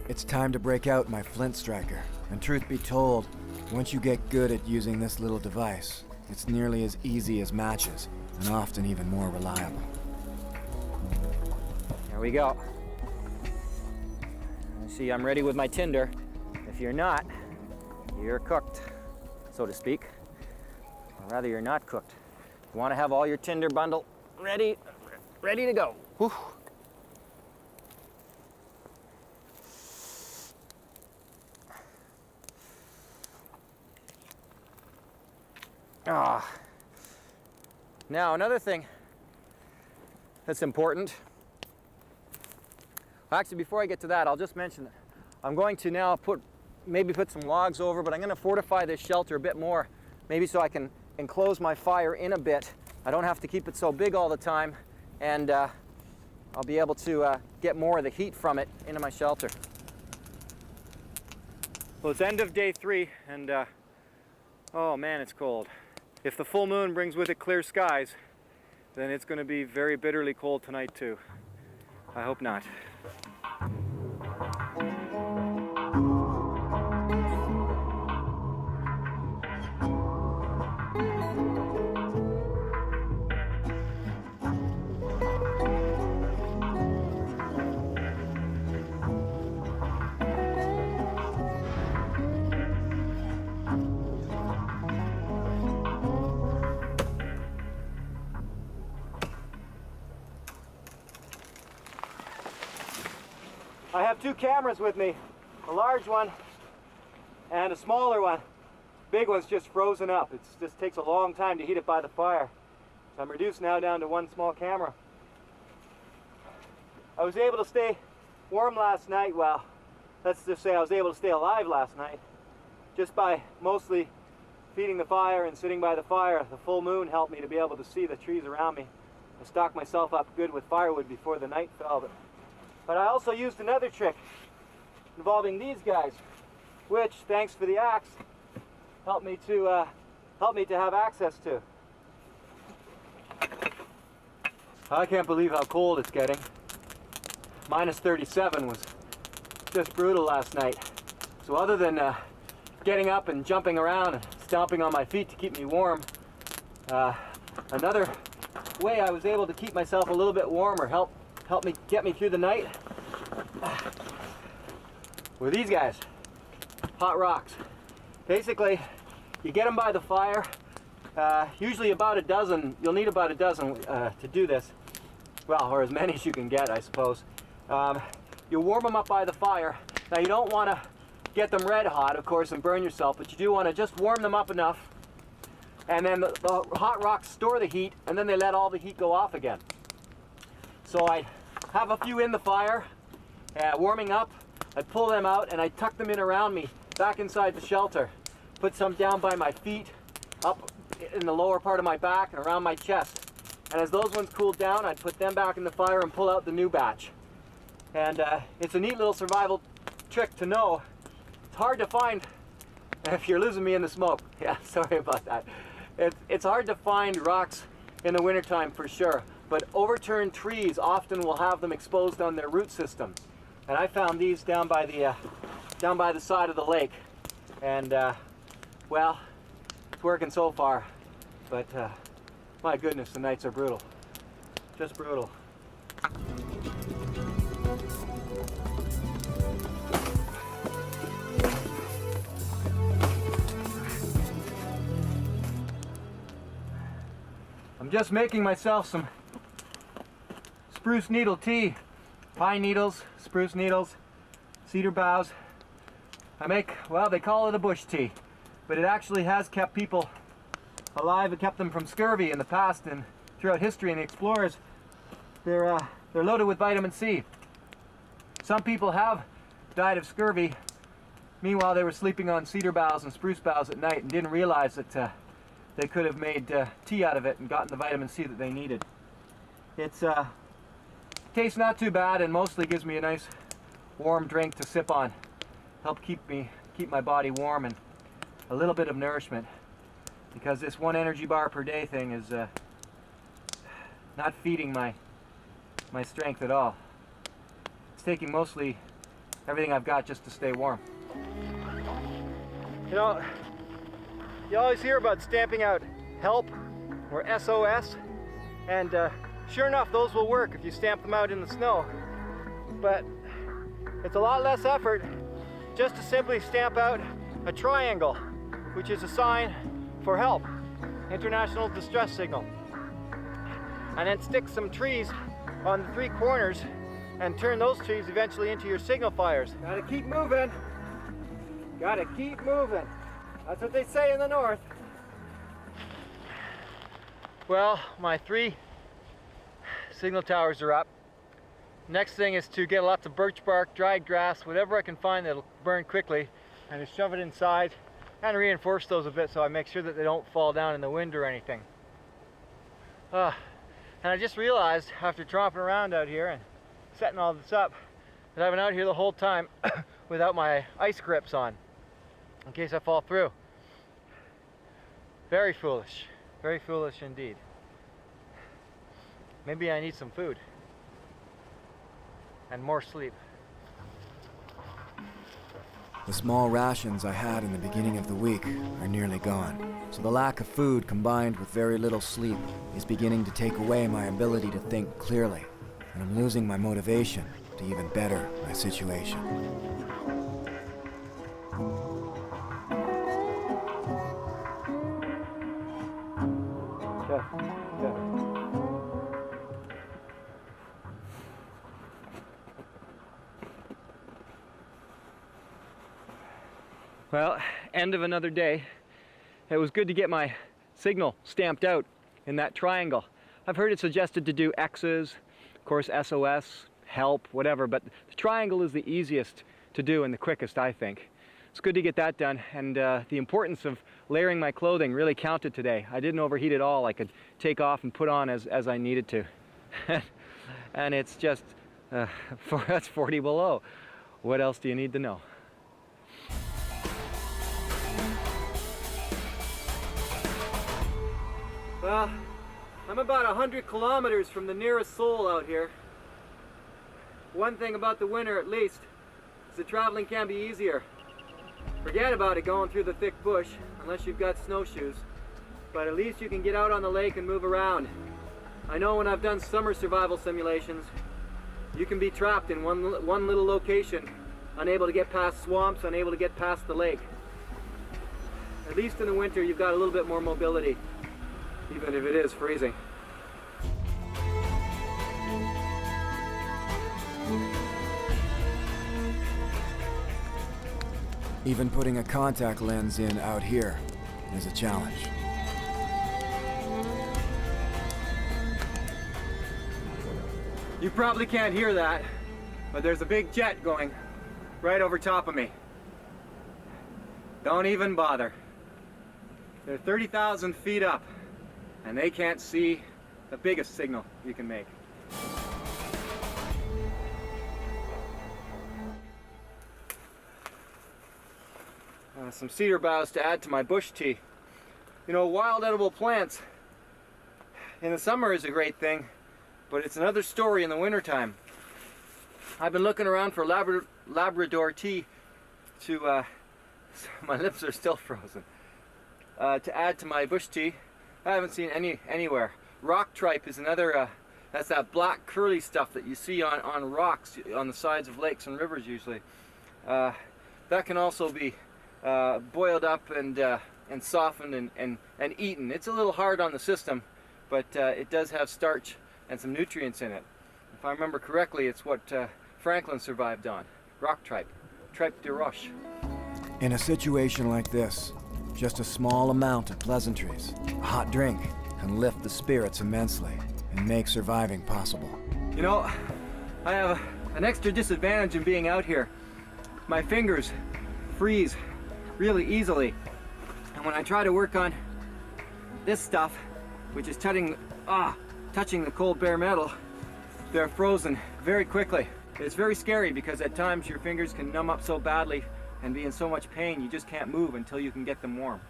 It's time to break out my flint striker. And truth be told, once you get good at using this little device, it's nearly as easy as matches, and often even more reliable. There we go. See, I'm ready with my tinder. If you're not, you're cooked, so to speak. Or rather, you're not cooked. You want to have all your tinder bundle ready to go. Whew. Ah. Now, another thing that's important. Actually, before I get to that, I'll just mention that I'm going to now maybe put some logs over, but I'm going to fortify this shelter a bit more, maybe so I can enclose my fire in a bit. I don't have to keep it so big all the time, and I'll be able to get more of the heat from it into my shelter. Well, it's end of day 3, and oh man, it's cold. If the full moon brings with it clear skies, then it's going to be very bitterly cold tonight too. I hope not. I have 2 cameras with me, a large one and a smaller one. Big one's just frozen up. It just takes a long time to heat it by the fire. So I'm reduced now down to 1 small camera. I was able to stay warm last night. Well, let's just say I was able to stay alive last night just by mostly feeding the fire and sitting by the fire. The full moon helped me to be able to see the trees around me. I stocked myself up good with firewood before the night fell. But I also used another trick involving these guys, which, thanks for the axe, helped me to have access to. I can't believe how cold it's getting. Minus 37 was just brutal last night. So other than getting up and jumping around and stomping on my feet to keep me warm, another way I was able to keep myself a little bit warmer, help me get me through the night, were these guys, hot rocks. Basically, you get them by the fire, usually about a dozen. You'll need about a dozen to do this. Well, or as many as you can get, I suppose. You warm them up by the fire. Now, you don't want to get them red hot, of course, and burn yourself, but you do want to just warm them up enough, and then the hot rocks store the heat, and then they let all the heat go off again. So I have a few in the fire, warming up. I'd pull them out and I'd tuck them in around me, back inside the shelter. Put some down by my feet, up in the lower part of my back and around my chest. And as those ones cooled down, I'd put them back in the fire and pull out the new batch. And it's a neat little survival trick to know. It's hard to find, if you're losing me in the smoke. Yeah, sorry about that. It's hard to find rocks in the wintertime for sure. But overturned trees often will have them exposed on their root system. And I found these down by the side of the lake. And well, it's working so far. But my goodness, the nights are brutal. Just brutal. I'm just making myself some spruce needle tea. Pine needles, spruce needles, cedar boughs. Well, they call it a bush tea, but it actually has kept people alive. It kept them from scurvy in the past and throughout history, and the explorers, they're loaded with vitamin C. Some people have died of scurvy. Meanwhile, they were sleeping on cedar boughs and spruce boughs at night and didn't realize that they could have made tea out of it and gotten the vitamin C that they needed. It's tastes not too bad and mostly gives me a nice warm drink to sip on. Help keep my body warm and a little bit of nourishment, because this 1 energy bar per day thing is not feeding my strength at all. It's taking mostly everything I've got just to stay warm. You know, you always hear about stamping out help or SOS, and sure enough, those will work if you stamp them out in the snow. But it's a lot less effort just to simply stamp out a triangle, which is a sign for help, international distress signal. And then stick some trees on the 3 corners and turn those trees eventually into your signal fires. Gotta keep moving. Gotta keep moving. That's what they say in the north. Well, my 3 signal towers are up. Next thing is to get lots of birch bark, dried grass, whatever I can find that'll burn quickly, and just shove it inside and reinforce those a bit so I make sure that they don't fall down in the wind or anything. And I just realized after tromping around out here and setting all this up that I've been out here the whole time without my ice grips on in case I fall through. Very foolish indeed. Maybe I need some food and more sleep. The small rations I had in the beginning of the week are nearly gone, so the lack of food combined with very little sleep is beginning to take away my ability to think clearly, and I'm losing my motivation to even better my situation. Well, end of another day. It was good to get my signal stamped out in that triangle. I've heard it suggested to do X's, of course SOS, help, whatever, but the triangle is the easiest to do and the quickest, I think. It's good to get that done, and the importance of layering my clothing really counted today. I didn't overheat at all. I could take off and put on as I needed to. And it's just, that's 40 below. What else do you need to know? Well, I'm about 100 kilometers from the nearest soul out here. One thing about the winter, at least, is the traveling can be easier. Forget about it going through the thick bush, unless you've got snowshoes. But at least you can get out on the lake and move around. I know when I've done summer survival simulations, you can be trapped in one little location, unable to get past swamps, unable to get past the lake. At least in the winter, you've got a little bit more mobility, even if it is freezing. Even putting a contact lens in out here is a challenge. You probably can't hear that, but there's a big jet going right over top of me. Don't even bother. They're 30,000 feet up, and they can't see the biggest signal you can make. Some cedar boughs to add to my bush tea. You know, wild edible plants in the summer is a great thing, but it's another story in the wintertime. I've been looking around for Labrador tea to, my lips are still frozen, to add to my bush tea. I haven't seen any anywhere. Rock tripe is another, that's that black curly stuff that you see on rocks on the sides of lakes and rivers usually. That can also be boiled up and softened and eaten. It's a little hard on the system, but it does have starch and some nutrients in it. If I remember correctly, it's what Franklin survived on. Rock tripe, tripe de roche. In a situation like this, just a small amount of pleasantries, a hot drink, can lift the spirits immensely and make surviving possible. You know, I have an extra disadvantage in being out here. My fingers freeze really easily, and when I try to work on this stuff, which is touching the cold bare metal, they're frozen very quickly. It's very scary because at times your fingers can numb up so badly and be in so much pain you just can't move until you can get them warm.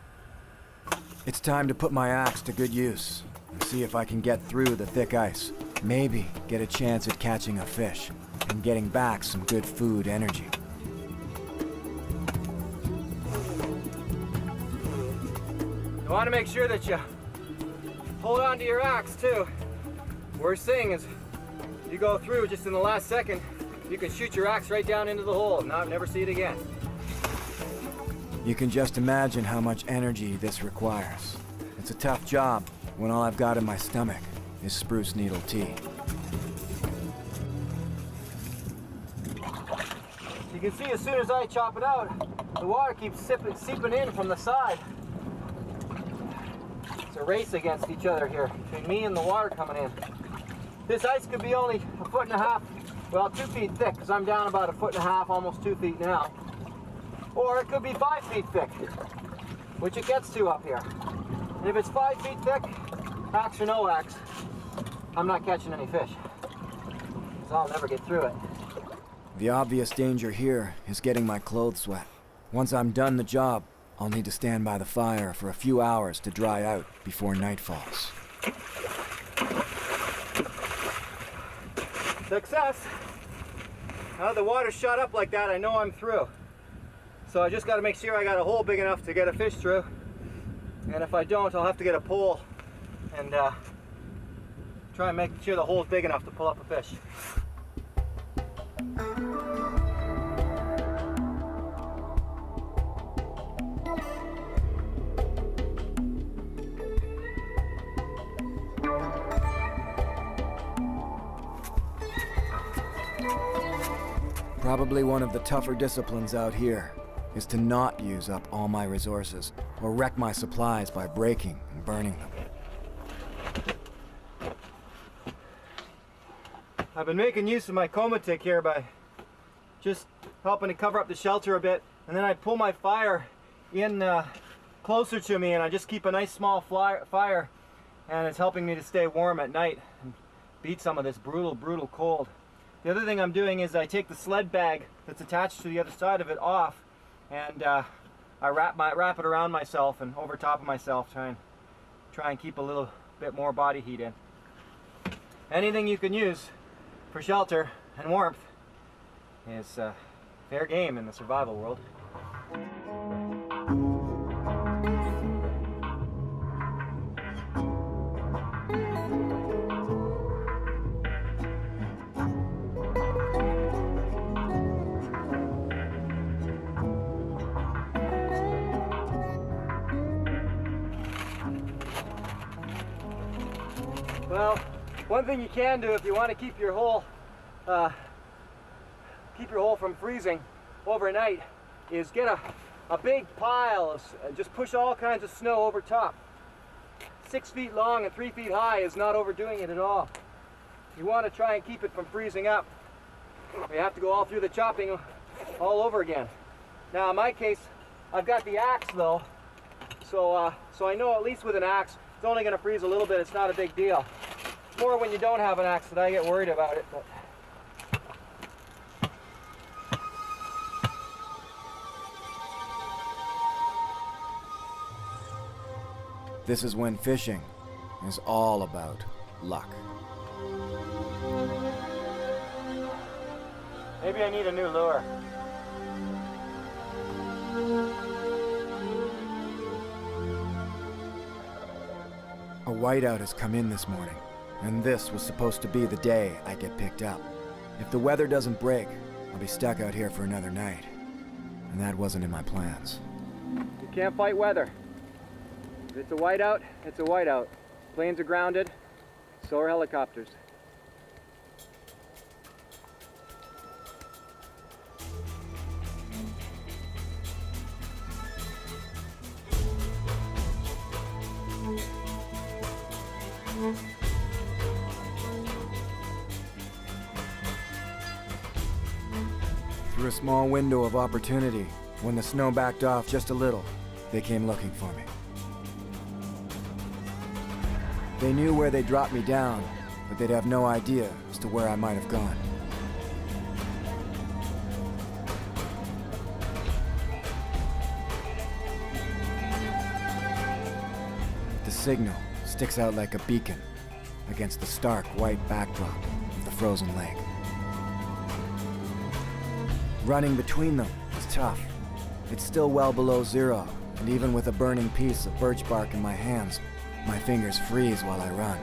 It's time to put my axe to good use and see if I can get through the thick ice. Maybe get a chance at catching a fish and getting back some good food energy. You want to make sure that you hold on to your axe too. Worst thing is you go through just in the last second, you can shoot your axe right down into the hole and never see it again. You can just imagine how much energy this requires. It's a tough job when all I've got in my stomach is spruce needle tea. You can see as soon as I chop it out, the water keeps seeping in from the side. It's a race against each other here, between me and the water coming in. This ice could be only 1.5 feet, well, 2 feet thick, because I'm down about 1.5 feet, almost 2 feet now. Or it could be 5 feet thick, which it gets to up here. And if it's 5 feet thick, axe or no axe, I'm not catching any fish, because I'll never get through it. The obvious danger here is getting my clothes wet. Once I'm done the job, I'll need to stand by the fire for a few hours to dry out before night falls. Success! Now that the water's shot up like that, I know I'm through. So I just got to make sure I got a hole big enough to get a fish through. And if I don't, I'll have to get a pole and try and make sure the hole's big enough to pull up a fish. Probably one of the tougher disciplines out here is to not use up all my resources or wreck my supplies by breaking and burning them. I've been making use of my coma tick here by just helping to cover up the shelter a bit, and then I pull my fire in closer to me, and I just keep a nice small fire, and it's helping me to stay warm at night and beat some of this brutal cold. The other thing I'm doing is I take the sled bag that's attached to the other side of it off, and I wrap it around myself and over top of myself, try and keep a little bit more body heat in. Anything you can use for shelter and warmth is fair game in the survival world. Well, one thing you can do if you want to keep your hole from freezing overnight is get a big pile of, just push all kinds of snow over top. 6 feet long and 3 feet high is not overdoing it at all. You want to try and keep it from freezing up. You have to go all through the chopping all over again. Now in my case, I've got the axe though, so I know at least with an axe, it's only going to freeze a little bit. It's not a big deal. It's more when you don't have an axe that I get worried about it. But this is when fishing is all about luck. maybe I need a new lure. A whiteout has come in this morning, and this was supposed to be the day I get picked up. If the weather doesn't break, I'll be stuck out here for another night. And that wasn't in my plans. You can't fight weather. If it's a whiteout, it's a whiteout. Planes are grounded, so are helicopters. Through a small window of opportunity, when the snow backed off just a little, they came looking for me. They knew where they dropped me down, but they'd have no idea as to where I might have gone. The signal sticks out like a beacon against the stark white backdrop of the frozen lake. Running between them is tough. It's still well below zero, and even with a burning piece of birch bark in my hands, my fingers freeze while I run.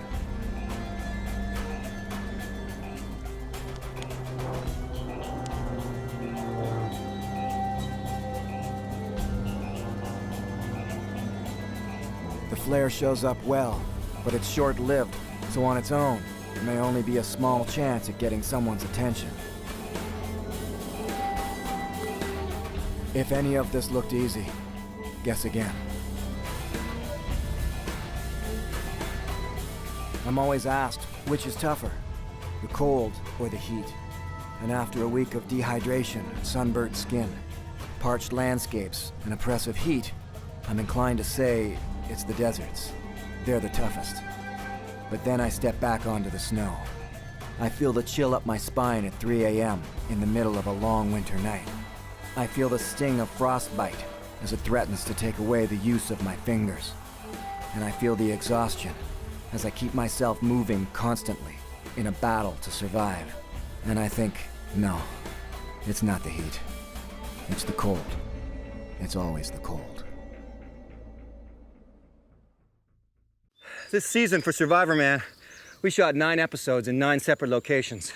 flare shows up well, but it's short-lived, so on its own, there may only be a small chance at getting someone's attention. If any of this looked easy, guess again. I'm always asked, which is tougher, the cold or the heat? And after a week of dehydration, sunburnt skin, parched landscapes, and oppressive heat, I'm inclined to say it's the deserts. They're the toughest. But then I step back onto the snow. I feel the chill up my spine at 3 a.m. in the middle of a long winter night. I feel the sting of frostbite as it threatens to take away the use of my fingers. And I feel the exhaustion as I keep myself moving constantly in a battle to survive. And I think, no, it's not the heat. It's the cold. It's always the cold. This season for Survivorman, we shot 9 episodes in 9 separate locations.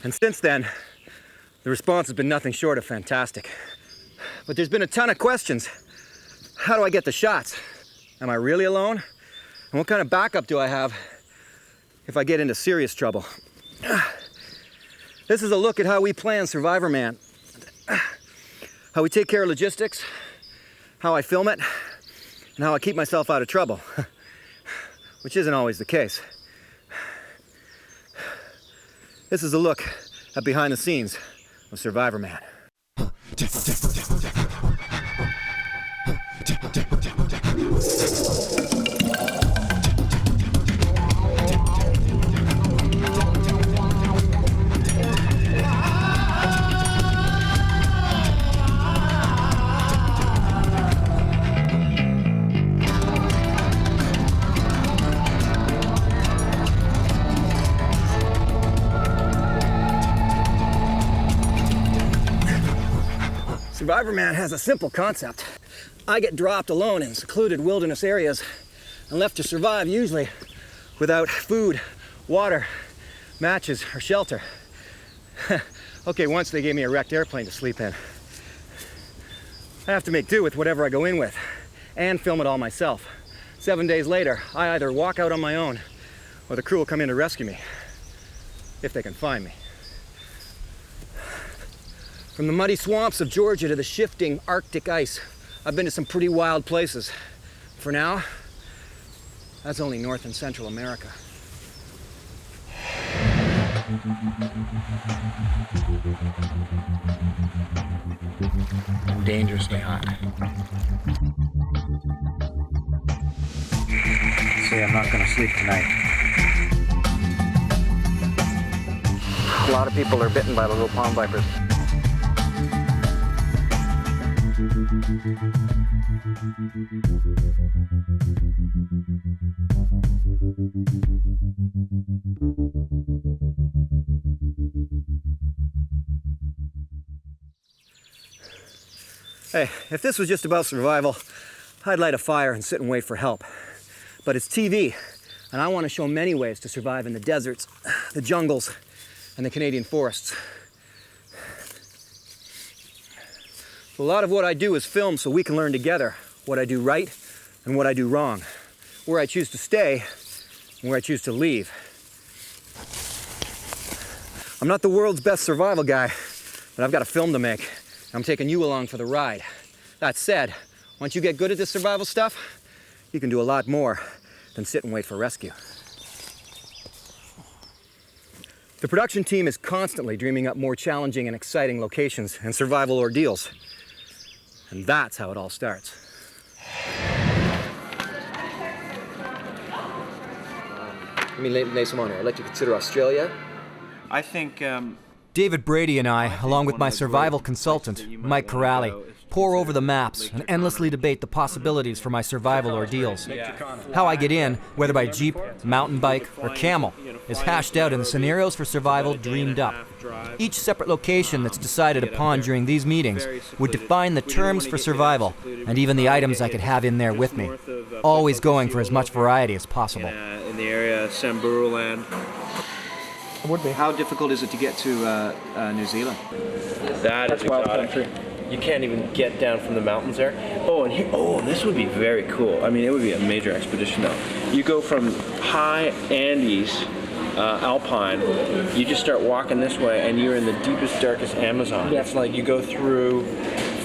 And since then, the response has been nothing short of fantastic. But there's been a ton of questions. How do I get the shots? Am I really alone? And what kind of backup do I have if I get into serious trouble? This is a look at how we plan Survivorman. How we take care of logistics, how I film it, and how I keep myself out of trouble. Which isn't always the case. This is a look at behind the scenes of Survivorman. Survivorman has a simple concept. I get dropped alone in secluded wilderness areas and left to survive, usually without food, water, matches, or shelter. Okay, once they gave me a wrecked airplane to sleep in. I have to make do with whatever I go in with and film it all myself. 7 days later, I either walk out on my own or the crew will come in to rescue me, if they can find me. From the muddy swamps of Georgia to the shifting Arctic ice, I've been to some pretty wild places. For now, that's only North and Central America. Dangerously hot. See, I'm not gonna sleep tonight. A lot of people are bitten by the little palm vipers. Hey, if this was just about survival, I'd light a fire and sit and wait for help. But it's TV, and I want to show many ways to survive in the deserts, the jungles, and the Canadian forests. A lot of what I do is film so we can learn together what I do right and what I do wrong, where I choose to stay and where I choose to leave. I'm not the world's best survival guy, but I've got a film to make. I'm taking you along for the ride. That said, once you get good at this survival stuff, you can do a lot more than sit and wait for rescue. The production team is constantly dreaming up more challenging and exciting locations and survival ordeals. And that's how it all starts. I mean, I'd like to consider Australia. I think David Brady and I, along with my survival consultant, Mike Corrali, pore over the maps and endlessly debate the possibilities for my survival ordeals. How I get in, whether by jeep, mountain bike, or camel, is hashed out in the scenarios for survival dreamed up. Each separate location that's decided upon during these meetings would define the terms for survival and even the items I could have in there with me, always going for as much variety as possible. in the area, Samburu land. It would be. How difficult is it to get to New Zealand? That is Wild exotic. country. you can't even get down from the mountains there. Oh, and here, oh, this would be very cool. I mean, it would be a major expedition though. You go from high Andes, Alpine, you just start walking this way and you're in the deepest, darkest Amazon. It's like you go through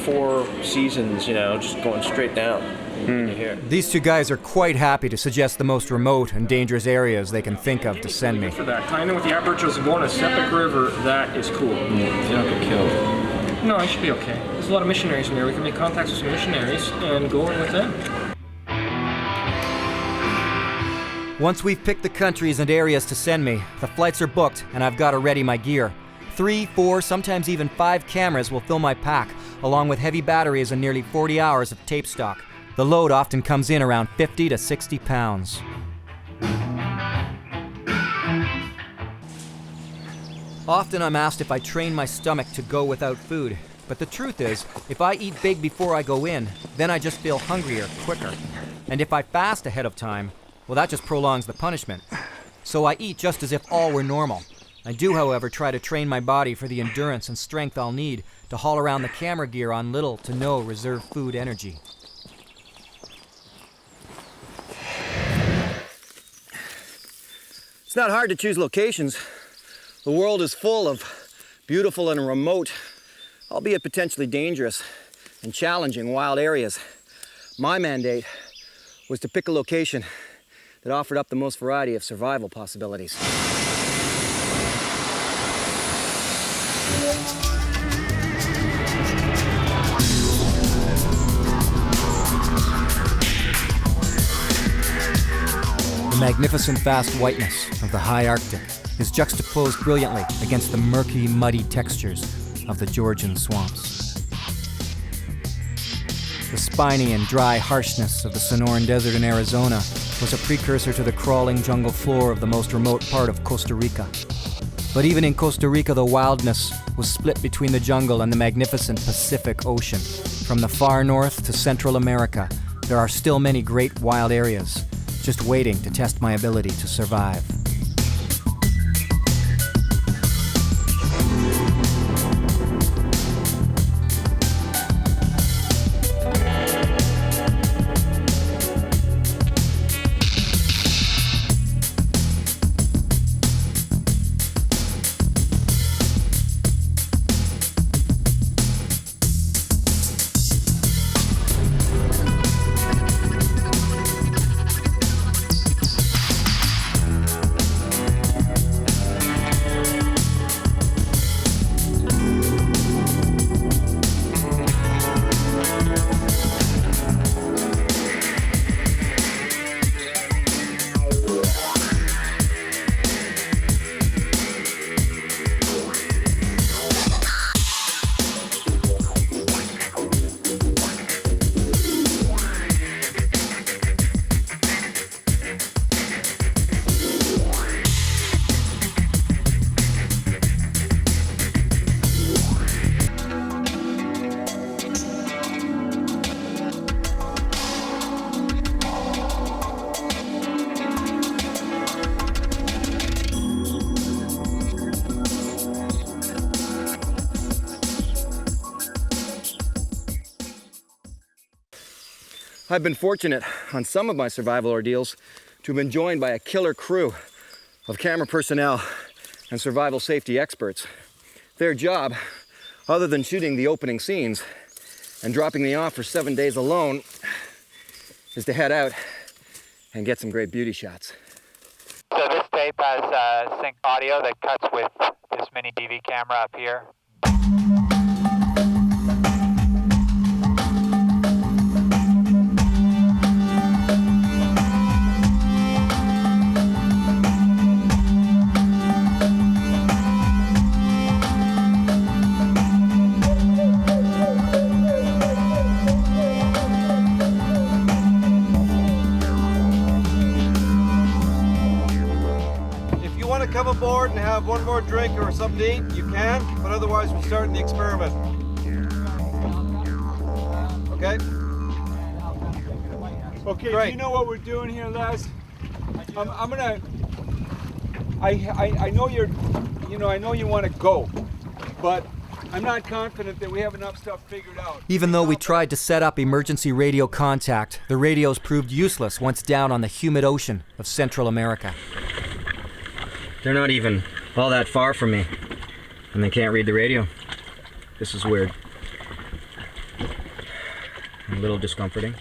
4 seasons, you know, just going straight down. Here. These two guys are quite happy to suggest the most remote and dangerous areas they can think of to send me. For that, tying in with the apertures and going to Sepik River, that is cool. If you don't get killed. No, I should be okay. There's a lot of missionaries in there. We can make contacts with some missionaries and go in with them. Once we've picked the countries and areas to send me, the flights are booked and I've got to ready my gear. 3, 4, sometimes even 5 cameras will fill my pack, along with heavy batteries and nearly 40 hours of tape stock. The load often comes in around 50 to 60 pounds. Often I'm asked if I train my stomach to go without food, but the truth is, if I eat big before I go in, then I just feel hungrier quicker. And if I fast ahead of time, well, that just prolongs the punishment. So I eat just as if all were normal. I do, however, try to train my body for the endurance and strength I'll need to haul around the camera gear on little to no reserve food energy. It's not hard to choose locations. The world is full of beautiful and remote, albeit potentially dangerous and challenging wild areas. My mandate was to pick a location that offered up the most variety of survival possibilities. The magnificent vast whiteness of the high Arctic is juxtaposed brilliantly against the murky, muddy textures of the Georgian swamps. The spiny and dry harshness of the Sonoran Desert in Arizona was a precursor to the crawling jungle floor of the most remote part of Costa Rica. But even in Costa Rica, the wildness was split between the jungle and the magnificent Pacific Ocean. From the far north to Central America, there are still many great wild areas, just waiting to test my ability to survive. I've been fortunate on some of my survival ordeals to have been joined by a killer crew of camera personnel and survival safety experts. Their job, other than shooting the opening scenes and dropping me off for 7 days alone, is to head out and get some great beauty shots. So this tape has sync audio that cuts with this mini DV camera up here. Come aboard and have one more drink or something to eat, you can, but otherwise we're starting the experiment. Okay? Okay, Great. do you know what we're doing here, Les? I'm gonna, I know you're, I know you want to go, but I'm not confident that we have enough stuff figured out. Even though we tried to set up emergency radio contact, the radios proved useless once down on the humid ocean of Central America. They're not even all that far from me, and they can't read the radio. This is weird. A little discomforting.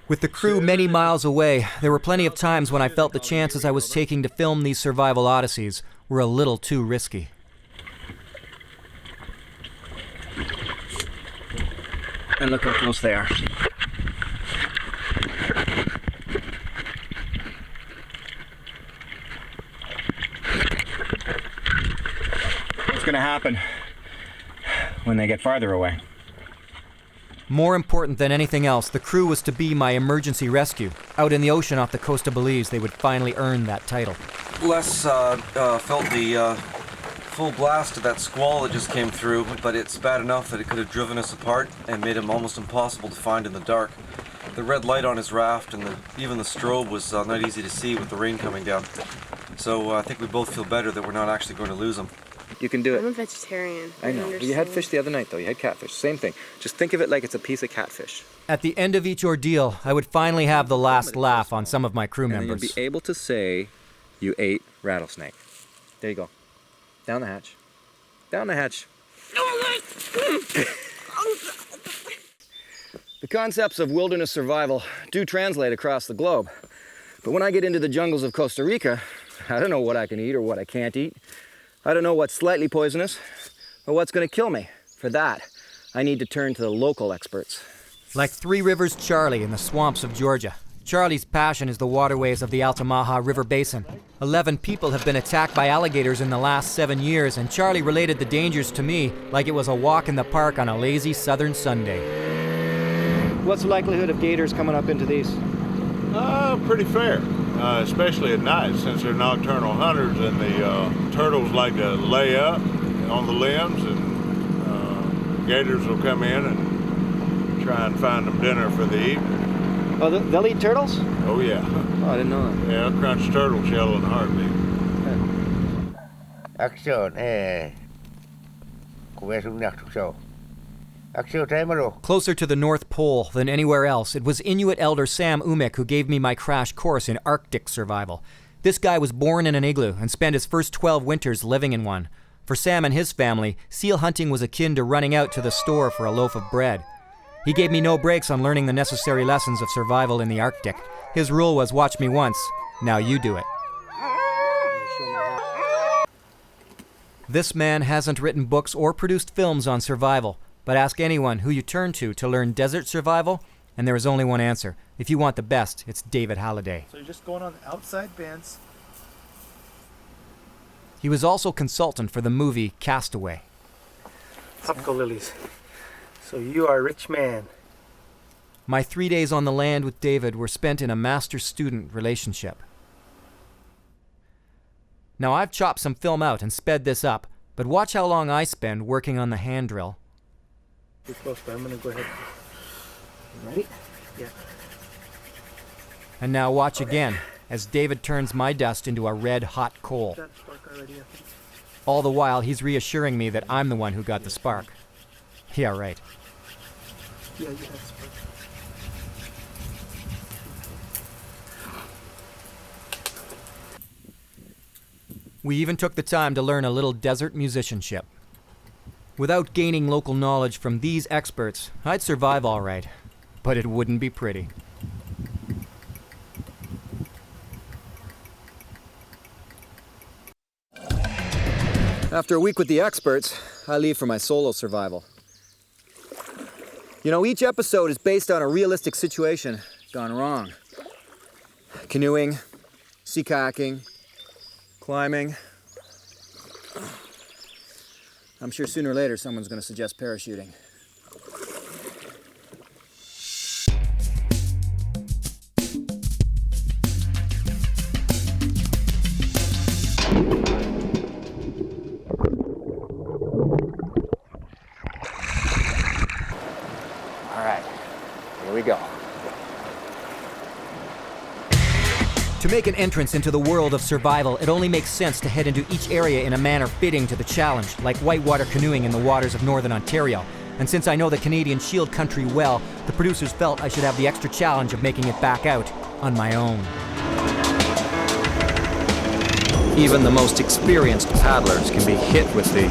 With the crew many miles away, there were plenty of times when I felt the chances I was taking to film these survival odysseys were a little too risky. And look how close they are. What's going to happen when they get farther away? More important than anything else, the crew was to be my emergency rescue. Out in the ocean off the coast of Belize, they would finally earn that title. Les felt the full blast of that squall that just came through, but it's bad enough that it could have driven us apart and made him almost impossible to find in the dark. The red light on his raft and even the strobe was not easy to see with the rain coming down. So I think we both feel better that we're not actually going to lose him. You can do it. I'm a vegetarian. I know. You had fish the other night, though. You had catfish. Same thing. Just think of it like it's a piece of catfish. At the end of each ordeal, I would finally have the last laugh on some of my crew members. And you'd be able to say you ate rattlesnake. There you go. Down the hatch. Down the hatch. The concepts of wilderness survival do translate across the globe. But when I get into the jungles of Costa Rica, I don't know what I can eat or what I can't eat. I don't know what's slightly poisonous or what's going to kill me. For that, I need to turn to the local experts. Like Three Rivers Charlie in the swamps of Georgia. Charlie's passion is the waterways of the Altamaha River Basin. 11 people have been attacked by alligators in the last 7 years, and Charlie related the dangers to me like it was a walk in the park on a lazy southern Sunday. What's the likelihood of gators coming up into these? Pretty fair, especially at night, since they're nocturnal hunters, and the turtles like to lay up on the limbs, and gators will come in and try and find them dinner for the evening. Oh, they'll eat turtles? Oh, yeah. Oh, I didn't know that. Yeah, they'll crunch turtle shell in a heartbeat. Action, Closer to the North Pole than anywhere else, it was Inuit elder Sam Umik who gave me my crash course in Arctic survival. This guy was born in an igloo and spent his first 12 winters living in one. For Sam and his family, seal hunting was akin to running out to the store for a loaf of bread. He gave me no breaks on learning the necessary lessons of survival in the Arctic. His rule was, watch me once, now you do it. This man hasn't written books or produced films on survival, but ask anyone who you turn to learn desert survival, and there is only one answer. If you want the best, it's David Halliday. So you're just going on the outside bends. He was also consultant for the movie Castaway. Tropical lilies. So you are a rich man. My 3 days on the land with David were spent in a master-student relationship. Now I've chopped some film out and sped this up, but watch how long I spend working on the hand drill. Too close, but I'm gonna go ahead. Ready? Yeah. And now watch again as David turns my dust into a red-hot coal. Got a spark already, I think. All the while, he's reassuring me that I'm the one who got the spark. Yeah, right. Yeah, you have a spark. We even took the time to learn a little desert musicianship. Without gaining local knowledge from these experts, I'd survive all right, but it wouldn't be pretty. After a week with the experts, I leave for my solo survival. You know, each episode is based on a realistic situation gone wrong. Canoeing, sea kayaking, climbing. I'm sure sooner or later someone's going to suggest parachuting. All right, here we go. To make an entrance into the world of survival, it only makes sense to head into each area in a manner fitting to the challenge, like whitewater canoeing in the waters of Northern Ontario. And since I know the Canadian Shield country well, the producers felt I should have the extra challenge of making it back out on my own. Even the most experienced paddlers can be hit with the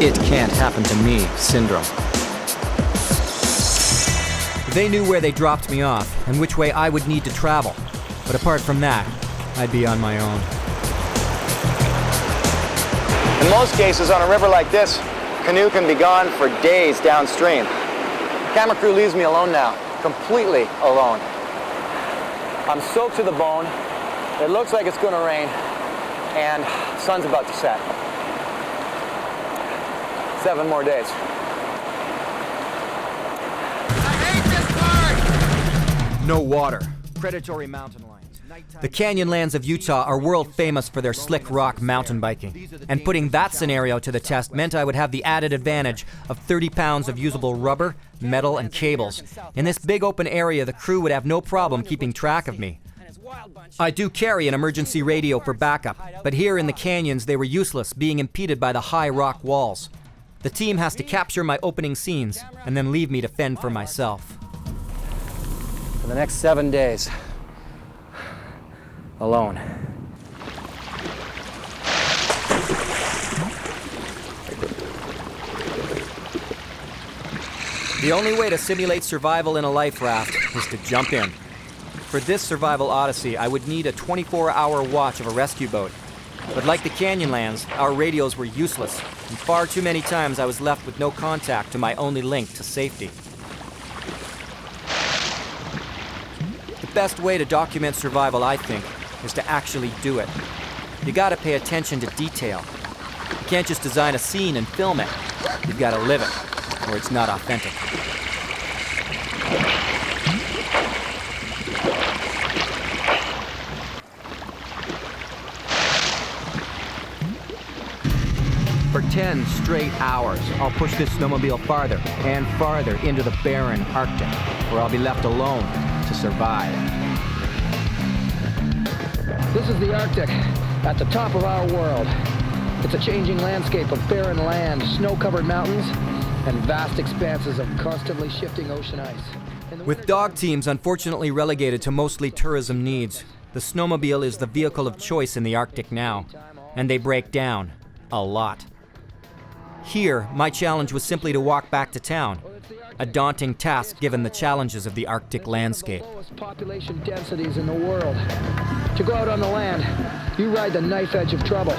"it can't happen to me" syndrome. They knew where they dropped me off and which way I would need to travel. But apart from that, I'd be on my own. In most cases, on a river like this, canoe can be gone for days downstream. The camera crew leaves me alone now, completely alone. I'm soaked to the bone. It looks like it's going to rain, and the sun's about to set. 7 more days. No water, predatory mountain lions. The canyonlands of Utah are world famous for their slick rock mountain biking. And putting that scenario to the test meant I would have the added advantage of 30 pounds of usable rubber, metal, and cables. In this big open area, the crew would have no problem keeping track of me. I do carry an emergency radio for backup, but here in the canyons they were useless, being impeded by the high rock walls. The team has to capture my opening scenes and then leave me to fend for myself. For the next 7 days, alone. The only way to simulate survival in a life raft is to jump in. For this survival odyssey, I would need a 24-hour watch of a rescue boat. But like the Canyonlands, our radios were useless, and far too many times I was left with no contact to my only link to safety. The best way to document survival, I think, is to actually do it. You gotta pay attention to detail. You can't just design a scene and film it. You've gotta live it, or it's not authentic. For 10 straight hours, I'll push this snowmobile farther and farther into the barren Arctic, where I'll be left alone to survive. This is the Arctic, at the top of our world. It's a changing landscape of barren land, snow-covered mountains, and vast expanses of constantly shifting ocean ice. With dog teams unfortunately relegated to mostly tourism needs, the snowmobile is the vehicle of choice in the Arctic now, and they break down a lot. Here, my challenge was simply to walk back to town, a daunting task given the challenges of the Arctic landscape. Population densities in the world. To go out on the land, you ride the knife edge of trouble.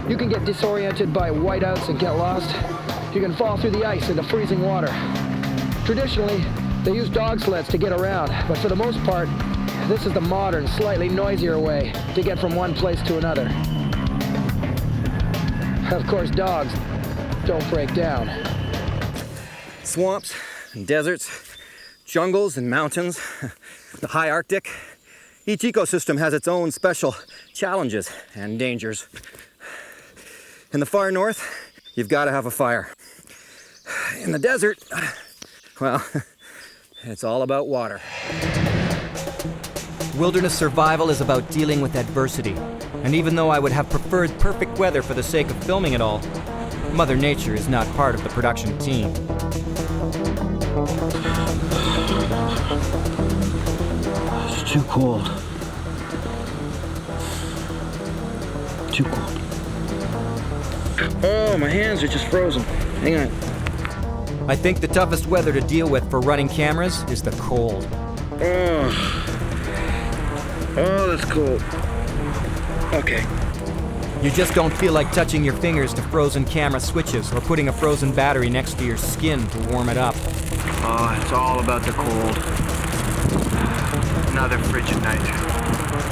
You can get disoriented by whiteouts and get lost. You can fall through the ice into freezing water. Traditionally, they use dog sleds to get around, but for the most part, this is the modern, slightly noisier way to get from one place to another. Of course, dogs don't break down. Swamps and deserts, jungles and mountains, the high Arctic. Each ecosystem has its own special challenges and dangers. In the far north, you've got to have a fire. In the desert, well, it's all about water. Wilderness survival is about dealing with adversity. And even though I would have preferred perfect weather for the sake of filming it all, Mother Nature is not part of the production team. It's too cold. Too cold. Oh, my hands are just frozen. Hang on. I think the toughest weather to deal with for running cameras is the cold. Oh, that's cold. Okay. You just don't feel like touching your fingers to frozen camera switches or putting a frozen battery next to your skin to warm it up. Oh, it's all about the cold. Another frigid night.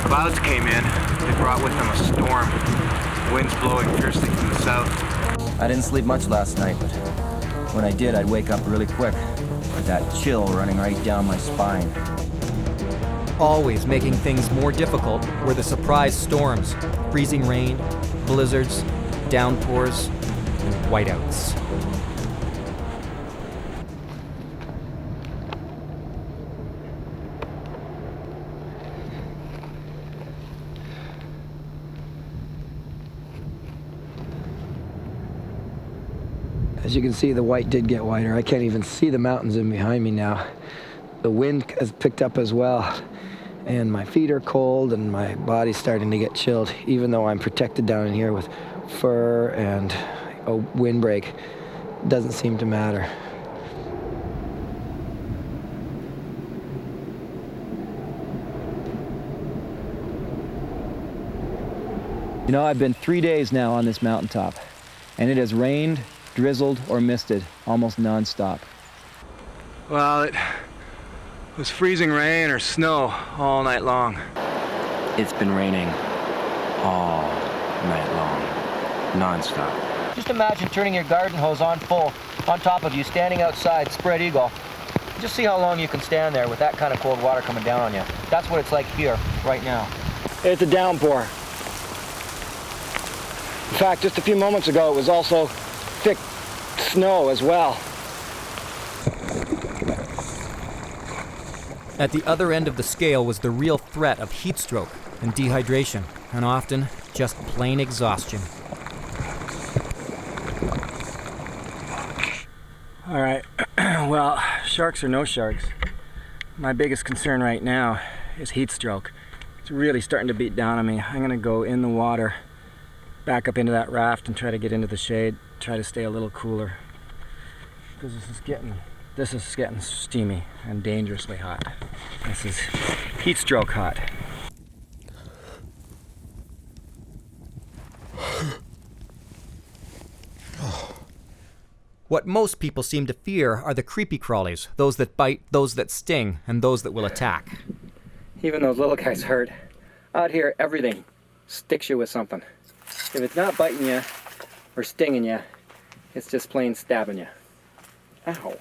Clouds came in. They brought with them a storm. Winds blowing fiercely from the south. I didn't sleep much last night, but when I did, I'd wake up really quick with that chill running right down my spine. Always making things more difficult were the surprise storms, freezing rain, blizzards, downpours, and whiteouts. As you can see, the white did get whiter. I can't even see the mountains in behind me now. The wind has picked up as well, and my feet are cold and my body's starting to get chilled, even though I'm protected down in here with fur and a windbreak. Doesn't seem to matter. You know, I've been 3 days now on this mountaintop, and it has rained, drizzled, or misted almost non-stop. Well, it was freezing rain or snow all night long. It's been raining all night long, non-stop. Just imagine turning your garden hose on full, on top of you, standing outside, spread eagle. Just see how long you can stand there with that kind of cold water coming down on you. That's what it's like here, right now. It's a downpour. In fact, just a few moments ago, it was also thick snow as well. At the other end of the scale was the real threat of heat stroke and dehydration, and often just plain exhaustion. All right, well, sharks or no sharks, my biggest concern right now is heat stroke. It's really starting to beat down on me. I'm gonna go in the water, back up into that raft and try to get into the shade, try to stay a little cooler. Because this is getting steamy and dangerously hot. This is heat stroke hot. What most people seem to fear are the creepy crawlies, those that bite, those that sting, and those that will attack. Even those little guys hurt. Out here, everything sticks you with something. If it's not biting you or stinging you, it's just plain stabbing you. Ow.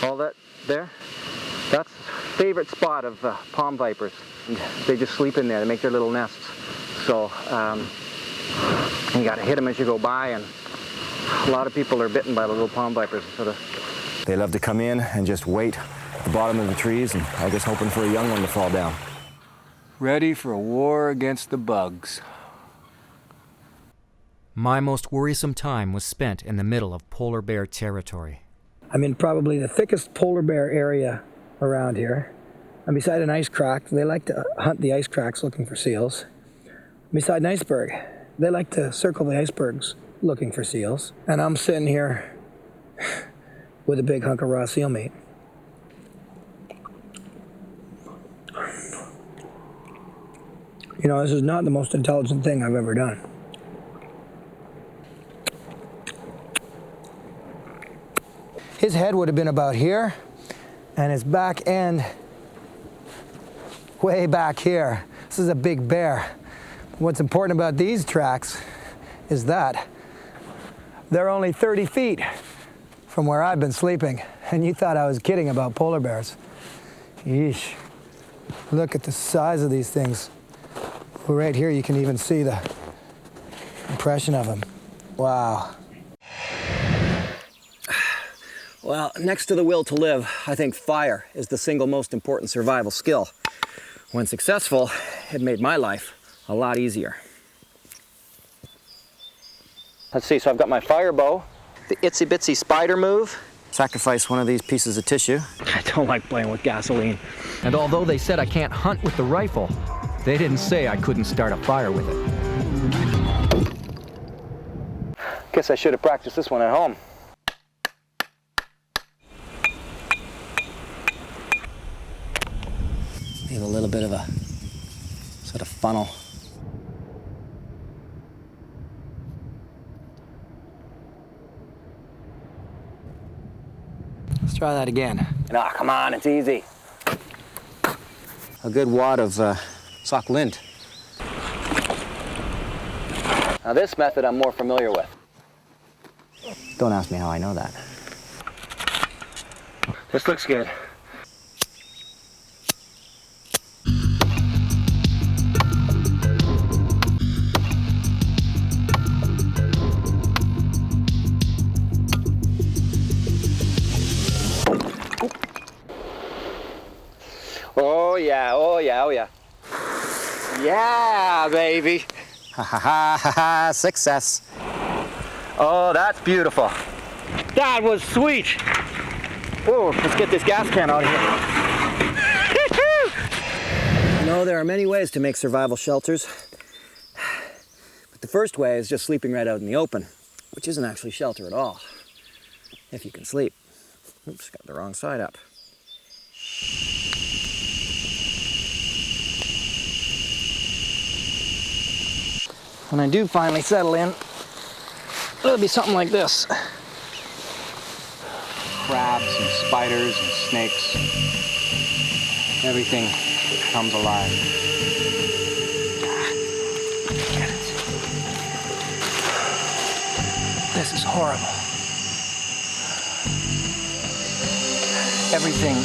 All that there, that's favorite spot of palm vipers. And they just sleep in there, they make their little nests. So you gotta hit them as you go by, and a lot of people are bitten by the little palm vipers. They love to come in and just wait at the bottom of the trees, and I guess hoping for a young one to fall down. Ready for a war against the bugs. My most worrisome time was spent in the middle of polar bear territory. I'm in probably the thickest polar bear area around here. I'm beside an ice crack. They like to hunt the ice cracks looking for seals. I'm beside an iceberg. They like to circle the icebergs looking for seals. And I'm sitting here with a big hunk of raw seal meat. You know, this is not the most intelligent thing I've ever done. His head would have been about here, and his back end way back here. This is a big bear. What's important about these tracks is that they're only 30 feet from where I've been sleeping, and you thought I was kidding about polar bears. Yeesh. Look at the size of these things. Right here you can even see the impression of them. Wow. Well, next to the will to live, I think fire is the single most important survival skill. When successful, it made my life a lot easier. Let's see, so I've got my fire bow, the itsy bitsy spider move. Sacrifice one of these pieces of tissue. I don't like playing with gasoline. And although they said I can't hunt with the rifle, they didn't say I couldn't start a fire with it. Guess I should have practiced this one at home. Leave a little bit of a sort of funnel. Let's try that again. Ah, come on, it's easy. A good wad of sock lint. Now this method I'm more familiar with. Don't ask me how I know that. This looks good. Oh yeah, oh yeah, oh yeah. Yeah, baby. Ha ha ha ha ha, success. Oh, that's beautiful. That was sweet. Oh, let's get this gas can out of here. You know, there are many ways to make survival shelters. But the first way is just sleeping right out in the open, which isn't actually shelter at all, if you can sleep. Oops, got the wrong side up. When I do finally settle in, it'll be something like this. Crabs and spiders and snakes. Everything comes alive. Get it. This is horrible. Everything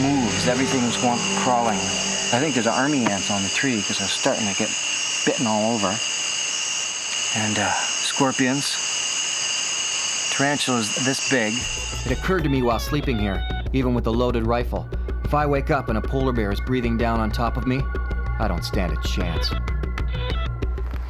moves, everything's crawling. I think there's army ants on the tree because they're starting to get bitten all over. And scorpions, tarantulas this big. It occurred to me while sleeping here, even with a loaded rifle, if I wake up and a polar bear is breathing down on top of me, I don't stand a chance.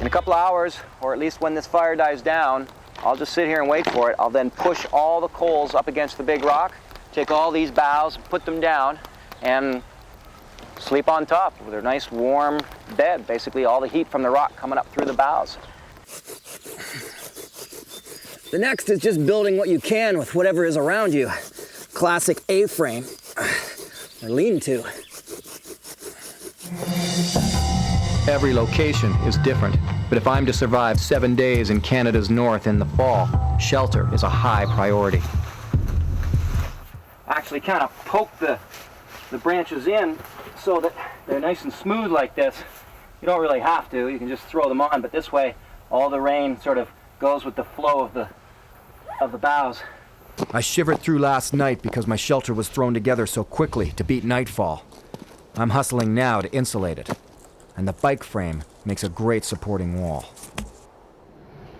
In a couple of hours, or at least when this fire dies down, I'll just sit here and wait for it. I'll then push all the coals up against the big rock, take all these boughs, put them down, and sleep on top with a nice warm bed. Basically all the heat from the rock coming up through the boughs. The next is just building what you can with whatever is around you. Classic A-frame, or lean-to. Every location is different, but if I'm to survive 7 days in Canada's north in the fall, shelter is a high priority. Actually kind of poke the branches in so that they're nice and smooth like this. You don't really have to, you can just throw them on, but this way all the rain sort of goes with the flow of the boughs. I shivered through last night because my shelter was thrown together so quickly to beat nightfall. I'm hustling now to insulate it, and the bike frame makes a great supporting wall.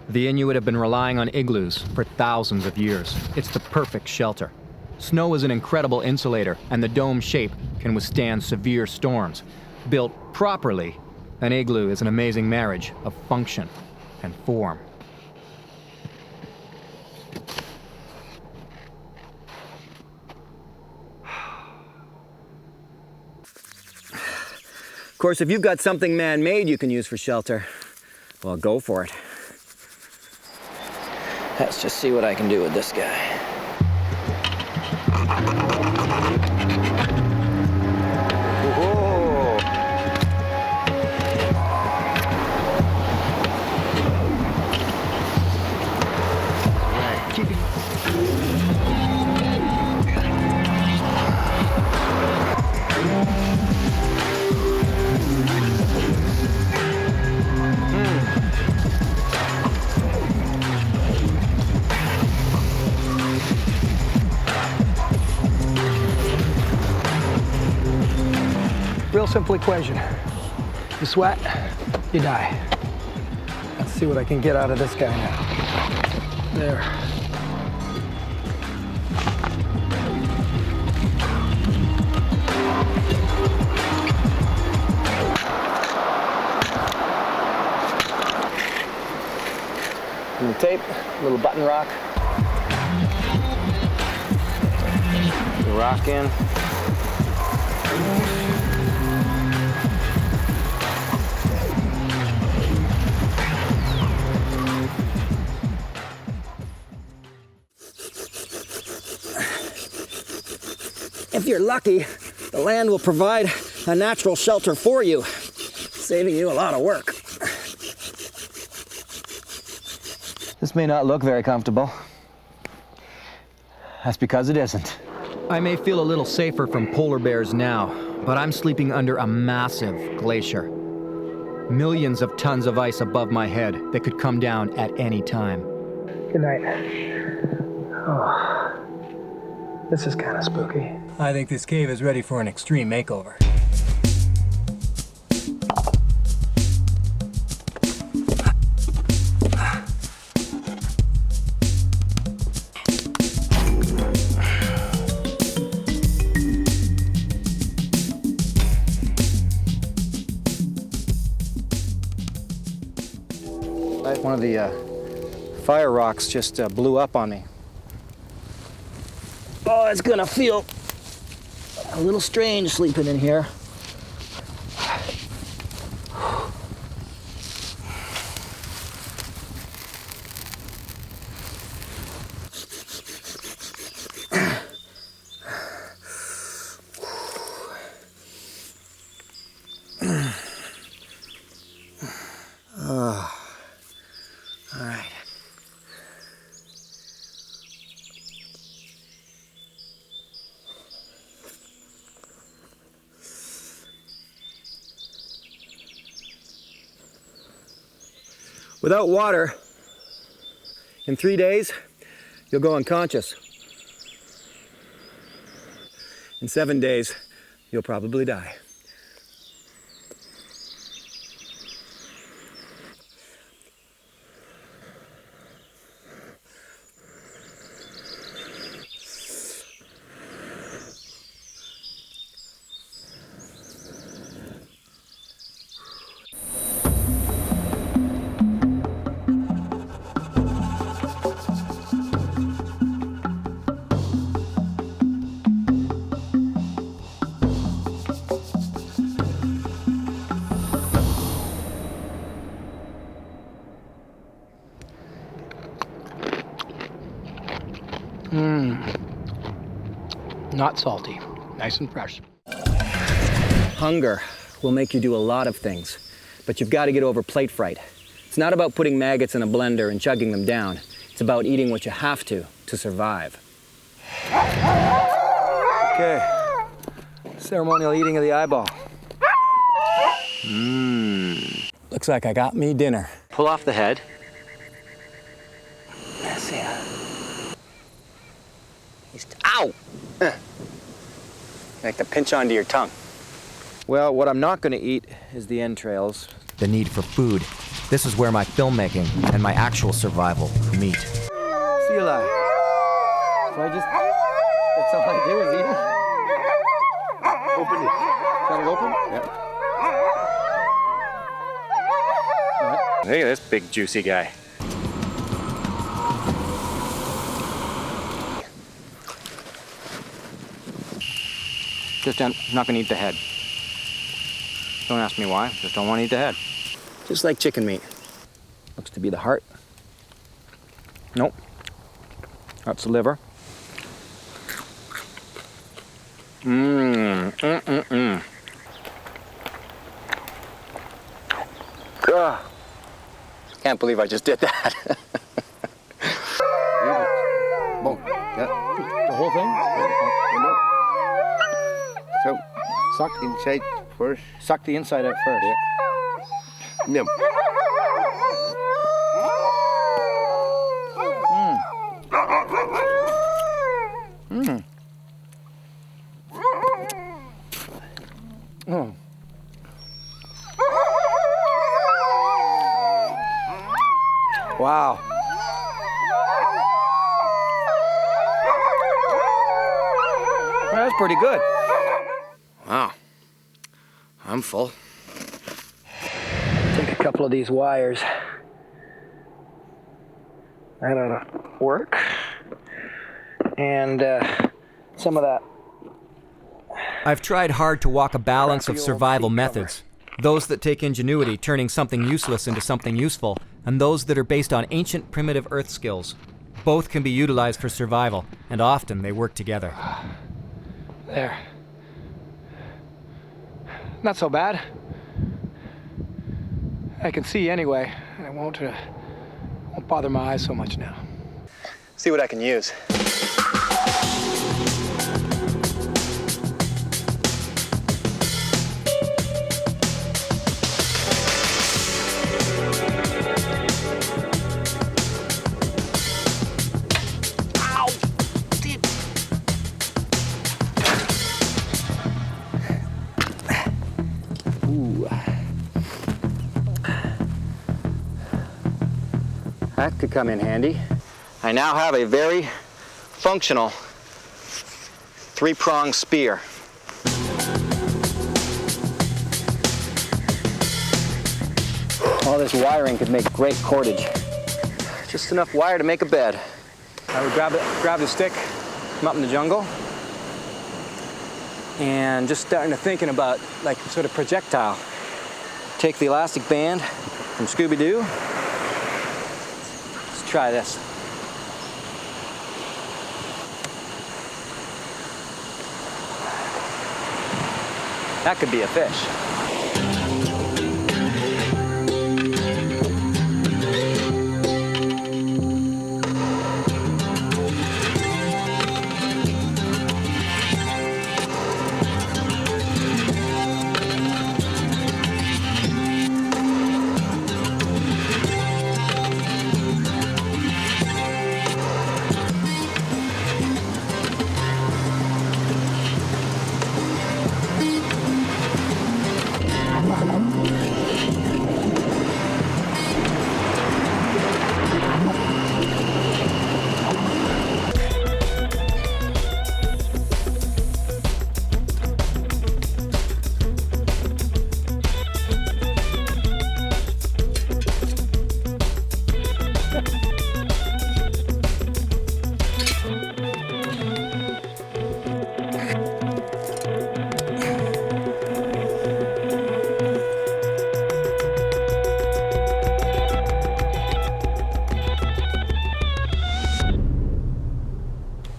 The Inuit have been relying on igloos for thousands of years. It's the perfect shelter. Snow is an incredible insulator, and the dome shape can withstand severe storms. Built properly, an igloo is an amazing marriage of function and form. Of course, if you've got something man-made you can use for shelter, well, go for it. Let's just see what I can do with this guy. Real simple equation. You sweat, you die. Let's see what I can get out of this guy now. There. And the tape, a little button rock. The rock in. If you're lucky, the land will provide a natural shelter for you, saving you a lot of work. This may not look very comfortable. That's because it isn't. I may feel a little safer from polar bears now, but I'm sleeping under a massive glacier. Millions of tons of ice above my head that could come down at any time. Good night. Oh, this is kind of spooky. I think this cave is ready for an extreme makeover. One of the fire rocks just blew up on me. Oh, it's gonna feel a little strange sleeping in here. All right. Without water, in 3 days, you'll go unconscious. In 7 days, you'll probably die. Not salty, nice and fresh. Hunger will make you do a lot of things, but you've got to get over plate fright. It's not about putting maggots in a blender and chugging them down. It's about eating what you have to survive. Okay, ceremonial eating of the eyeball. Looks like I got me dinner. Pull off the head. Let's see. Ow! Like to pinch onto your tongue. Well, what I'm not going to eat is the entrails. The need for food. This is where my filmmaking and my actual survival meet. See you later. So that's all I do is eat it? Open it. Got it open? Yeah. Right. Look at this big juicy guy. Just I'm not gonna eat the head. Don't ask me why, just don't want to eat the head. Just like chicken meat. Looks to be the heart. Nope. That's the liver. Ugh. Can't believe I just did that. The whole thing? So, suck inside first. Suck the inside out first. Yeah. No. Wow. That's pretty good. Wow. I'm full. Take a couple of these wires. That ought to work. And some of that. I've tried hard to walk a balance of survival methods. Those that take ingenuity, turning something useless into something useful, and those that are based on ancient primitive earth skills. Both can be utilized for survival, and often they work together. There. Not so bad. I can see anyway. I won't bother my eyes so much now. See what I can use. That could come in handy. I now have a very functional 3-pronged spear. All this wiring could make great cordage. Just enough wire to make a bed. I would grab the stick from up in the jungle, and just starting to thinking about like sort of projectile. Take the elastic band from Scooby-Doo. Let's try this. That could be a fish.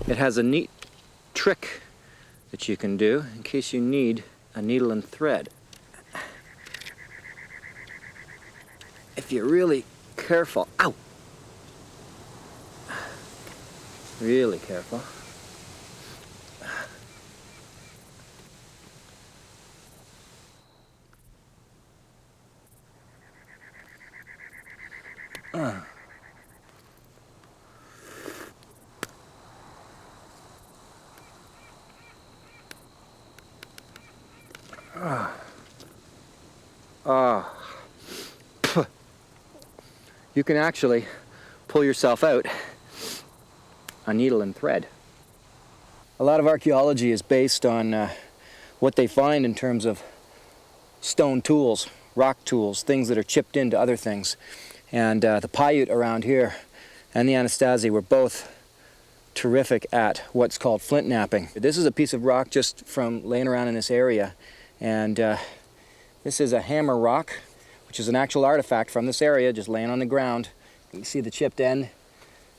It has a neat trick that you can do in case you need a needle and thread. If you're really careful, ow! Really careful. You can actually pull yourself out a needle and thread. A lot of archaeology is based on what they find in terms of stone tools, rock tools, things that are chipped into other things. And the Paiute around here and the Anasazi were both terrific at what's called flint knapping. This is a piece of rock just from laying around in this area, and this is a hammer rock, which is an actual artifact from this area, just laying on the ground. You can see the chipped end.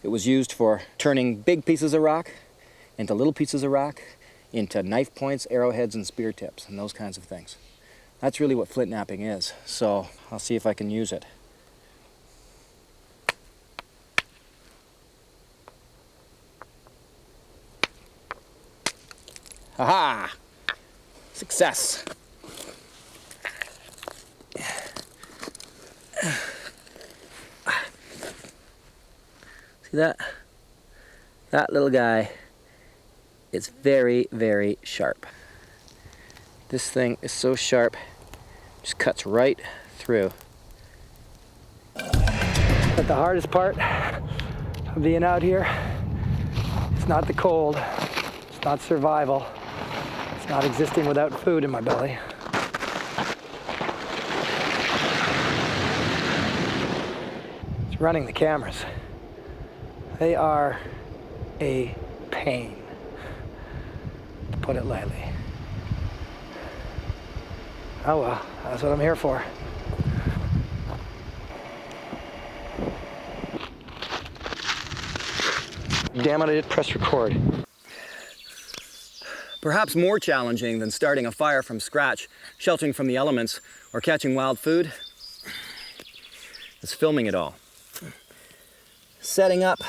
It was used for turning big pieces of rock into little pieces of rock, into knife points, arrowheads, and spear tips, and those kinds of things. That's really what flint knapping is, so I'll see if I can use it. Aha! Success! See that? That little guy is very, very sharp. This thing is so sharp, just cuts right through. But the hardest part of being out here, it's not the cold, it's not survival, it's not existing without food in my belly. It's running the cameras. They are a pain, to put it lightly. Oh well, that's what I'm here for. Damn it, I did press record. Perhaps more challenging than starting a fire from scratch, sheltering from the elements, or catching wild food is filming it all. Setting up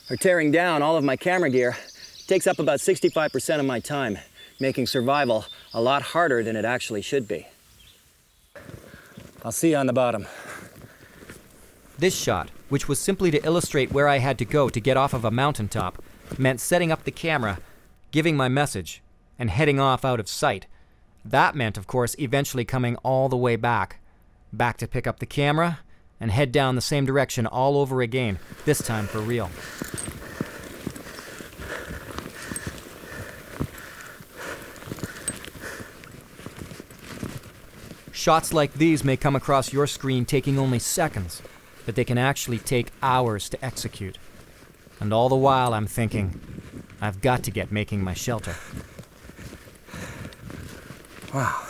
or tearing down all of my camera gear takes up about 65% of my time, making survival a lot harder than it actually should be. I'll see you on the bottom. This shot, which was simply to illustrate where I had to go to get off of a mountaintop, meant setting up the camera, giving my message, and heading off out of sight. That meant, of course, eventually coming all the way back to pick up the camera and head down the same direction all over again, this time for real. Shots like these may come across your screen taking only seconds, but they can actually take hours to execute. And all the while I'm thinking, I've got to get making my shelter. Wow.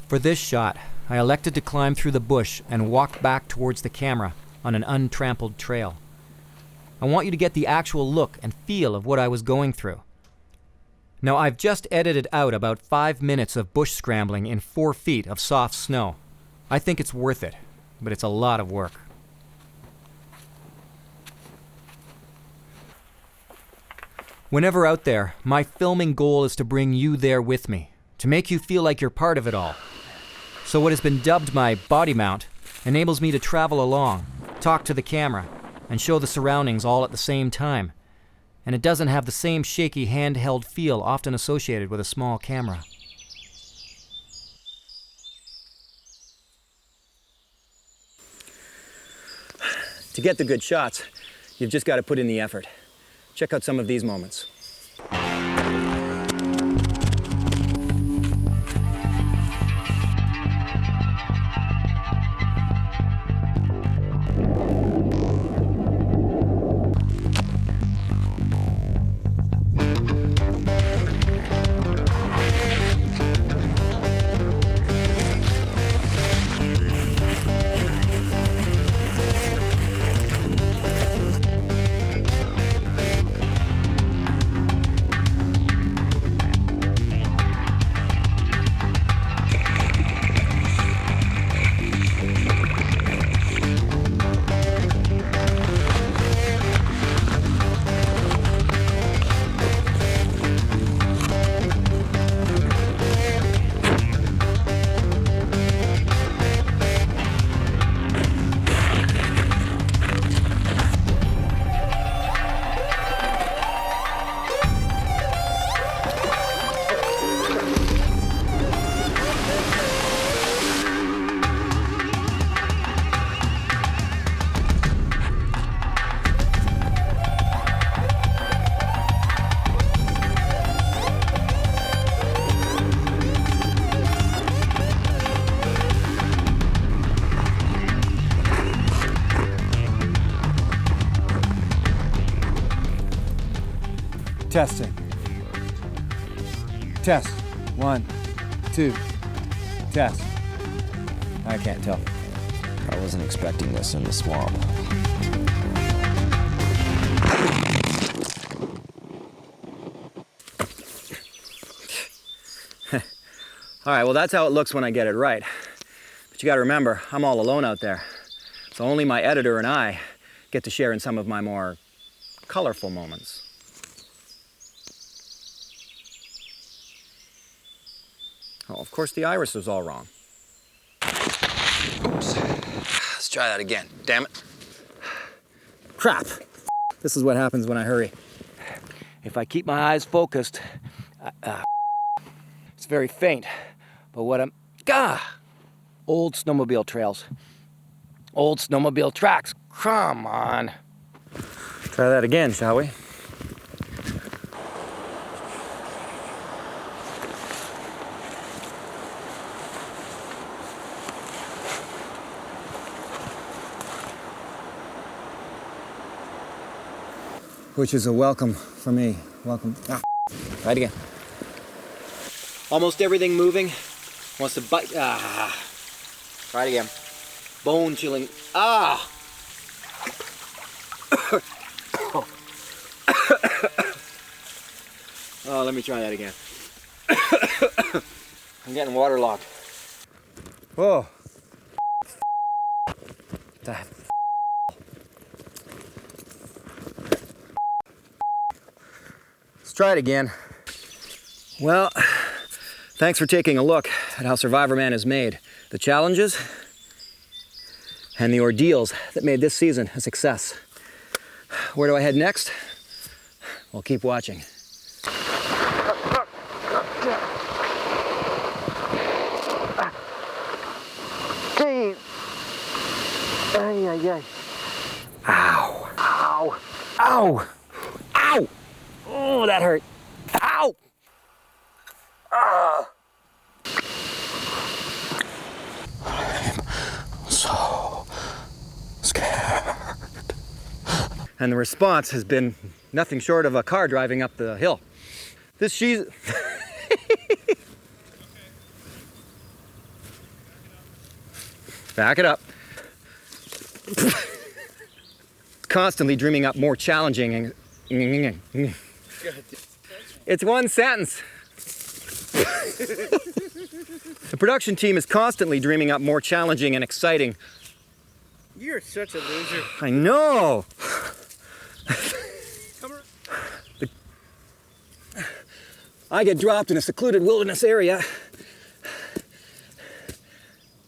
For this shot, I elected to climb through the bush and walk back towards the camera on an untrampled trail. I want you to get the actual look and feel of what I was going through. Now, I've just edited out about 5 minutes of bush scrambling in 4 feet of soft snow. I think it's worth it, but it's a lot of work. Whenever out there, my filming goal is to bring you there with me, to make you feel like you're part of it all. So what has been dubbed my body mount enables me to travel along, talk to the camera, and show the surroundings all at the same time. And it doesn't have the same shaky handheld feel often associated with a small camera. To get the good shots, you've just got to put in the effort. Check out some of these moments. Testing. Test. 1, 2. Test. I can't tell. I wasn't expecting this in the swamp. All right, well, that's how it looks when I get it right. But you got to remember, I'm all alone out there. So only my editor and I get to share in some of my more colorful moments. Oh, of course, the iris was all wrong. Oops. Let's try that again. Damn it. Crap. This is what happens when I hurry. If I keep my eyes focused, it's very faint. But what I'm... Old snowmobile trails. Old snowmobile tracks. Come on. Try that again, shall we? Which is a welcome for me. Welcome. Try it again. Almost everything moving wants to bite. Try it again. Bone chilling. Oh, let me try that again. I'm getting waterlogged. Whoa. That. Let's try it again. Well, thanks for taking a look at how Survivorman is made. The challenges and the ordeals that made this season a success. Where do I head next? Well, keep watching. Ow. Ow. Ow. Ow. Oh, that hurt. Ow. and the response has been nothing short of a car driving up the hill. This she's back it up. Constantly dreaming up more challenging. It's one sentence. The production team is constantly dreaming up more challenging and exciting. You're such a loser. I know. I get dropped in a secluded wilderness area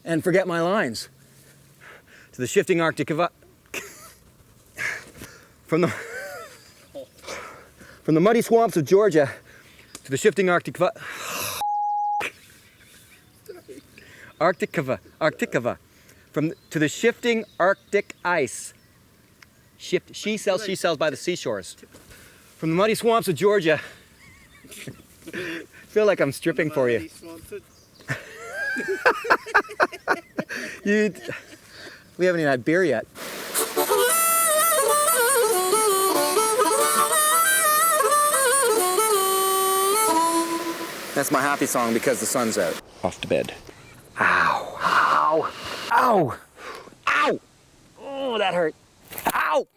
and forget my lines. To the shifting Arctic from the muddy swamps of Georgia to the shifting Arcticava to the shifting Arctic ice. She sells by the seashores. From the muddy swamps of Georgia. I feel like I'm stripping for you. We haven't even had beer yet. That's my happy song because the sun's out. Off to bed. Ow, ow, ow, ow. Oh, that hurt. Ow.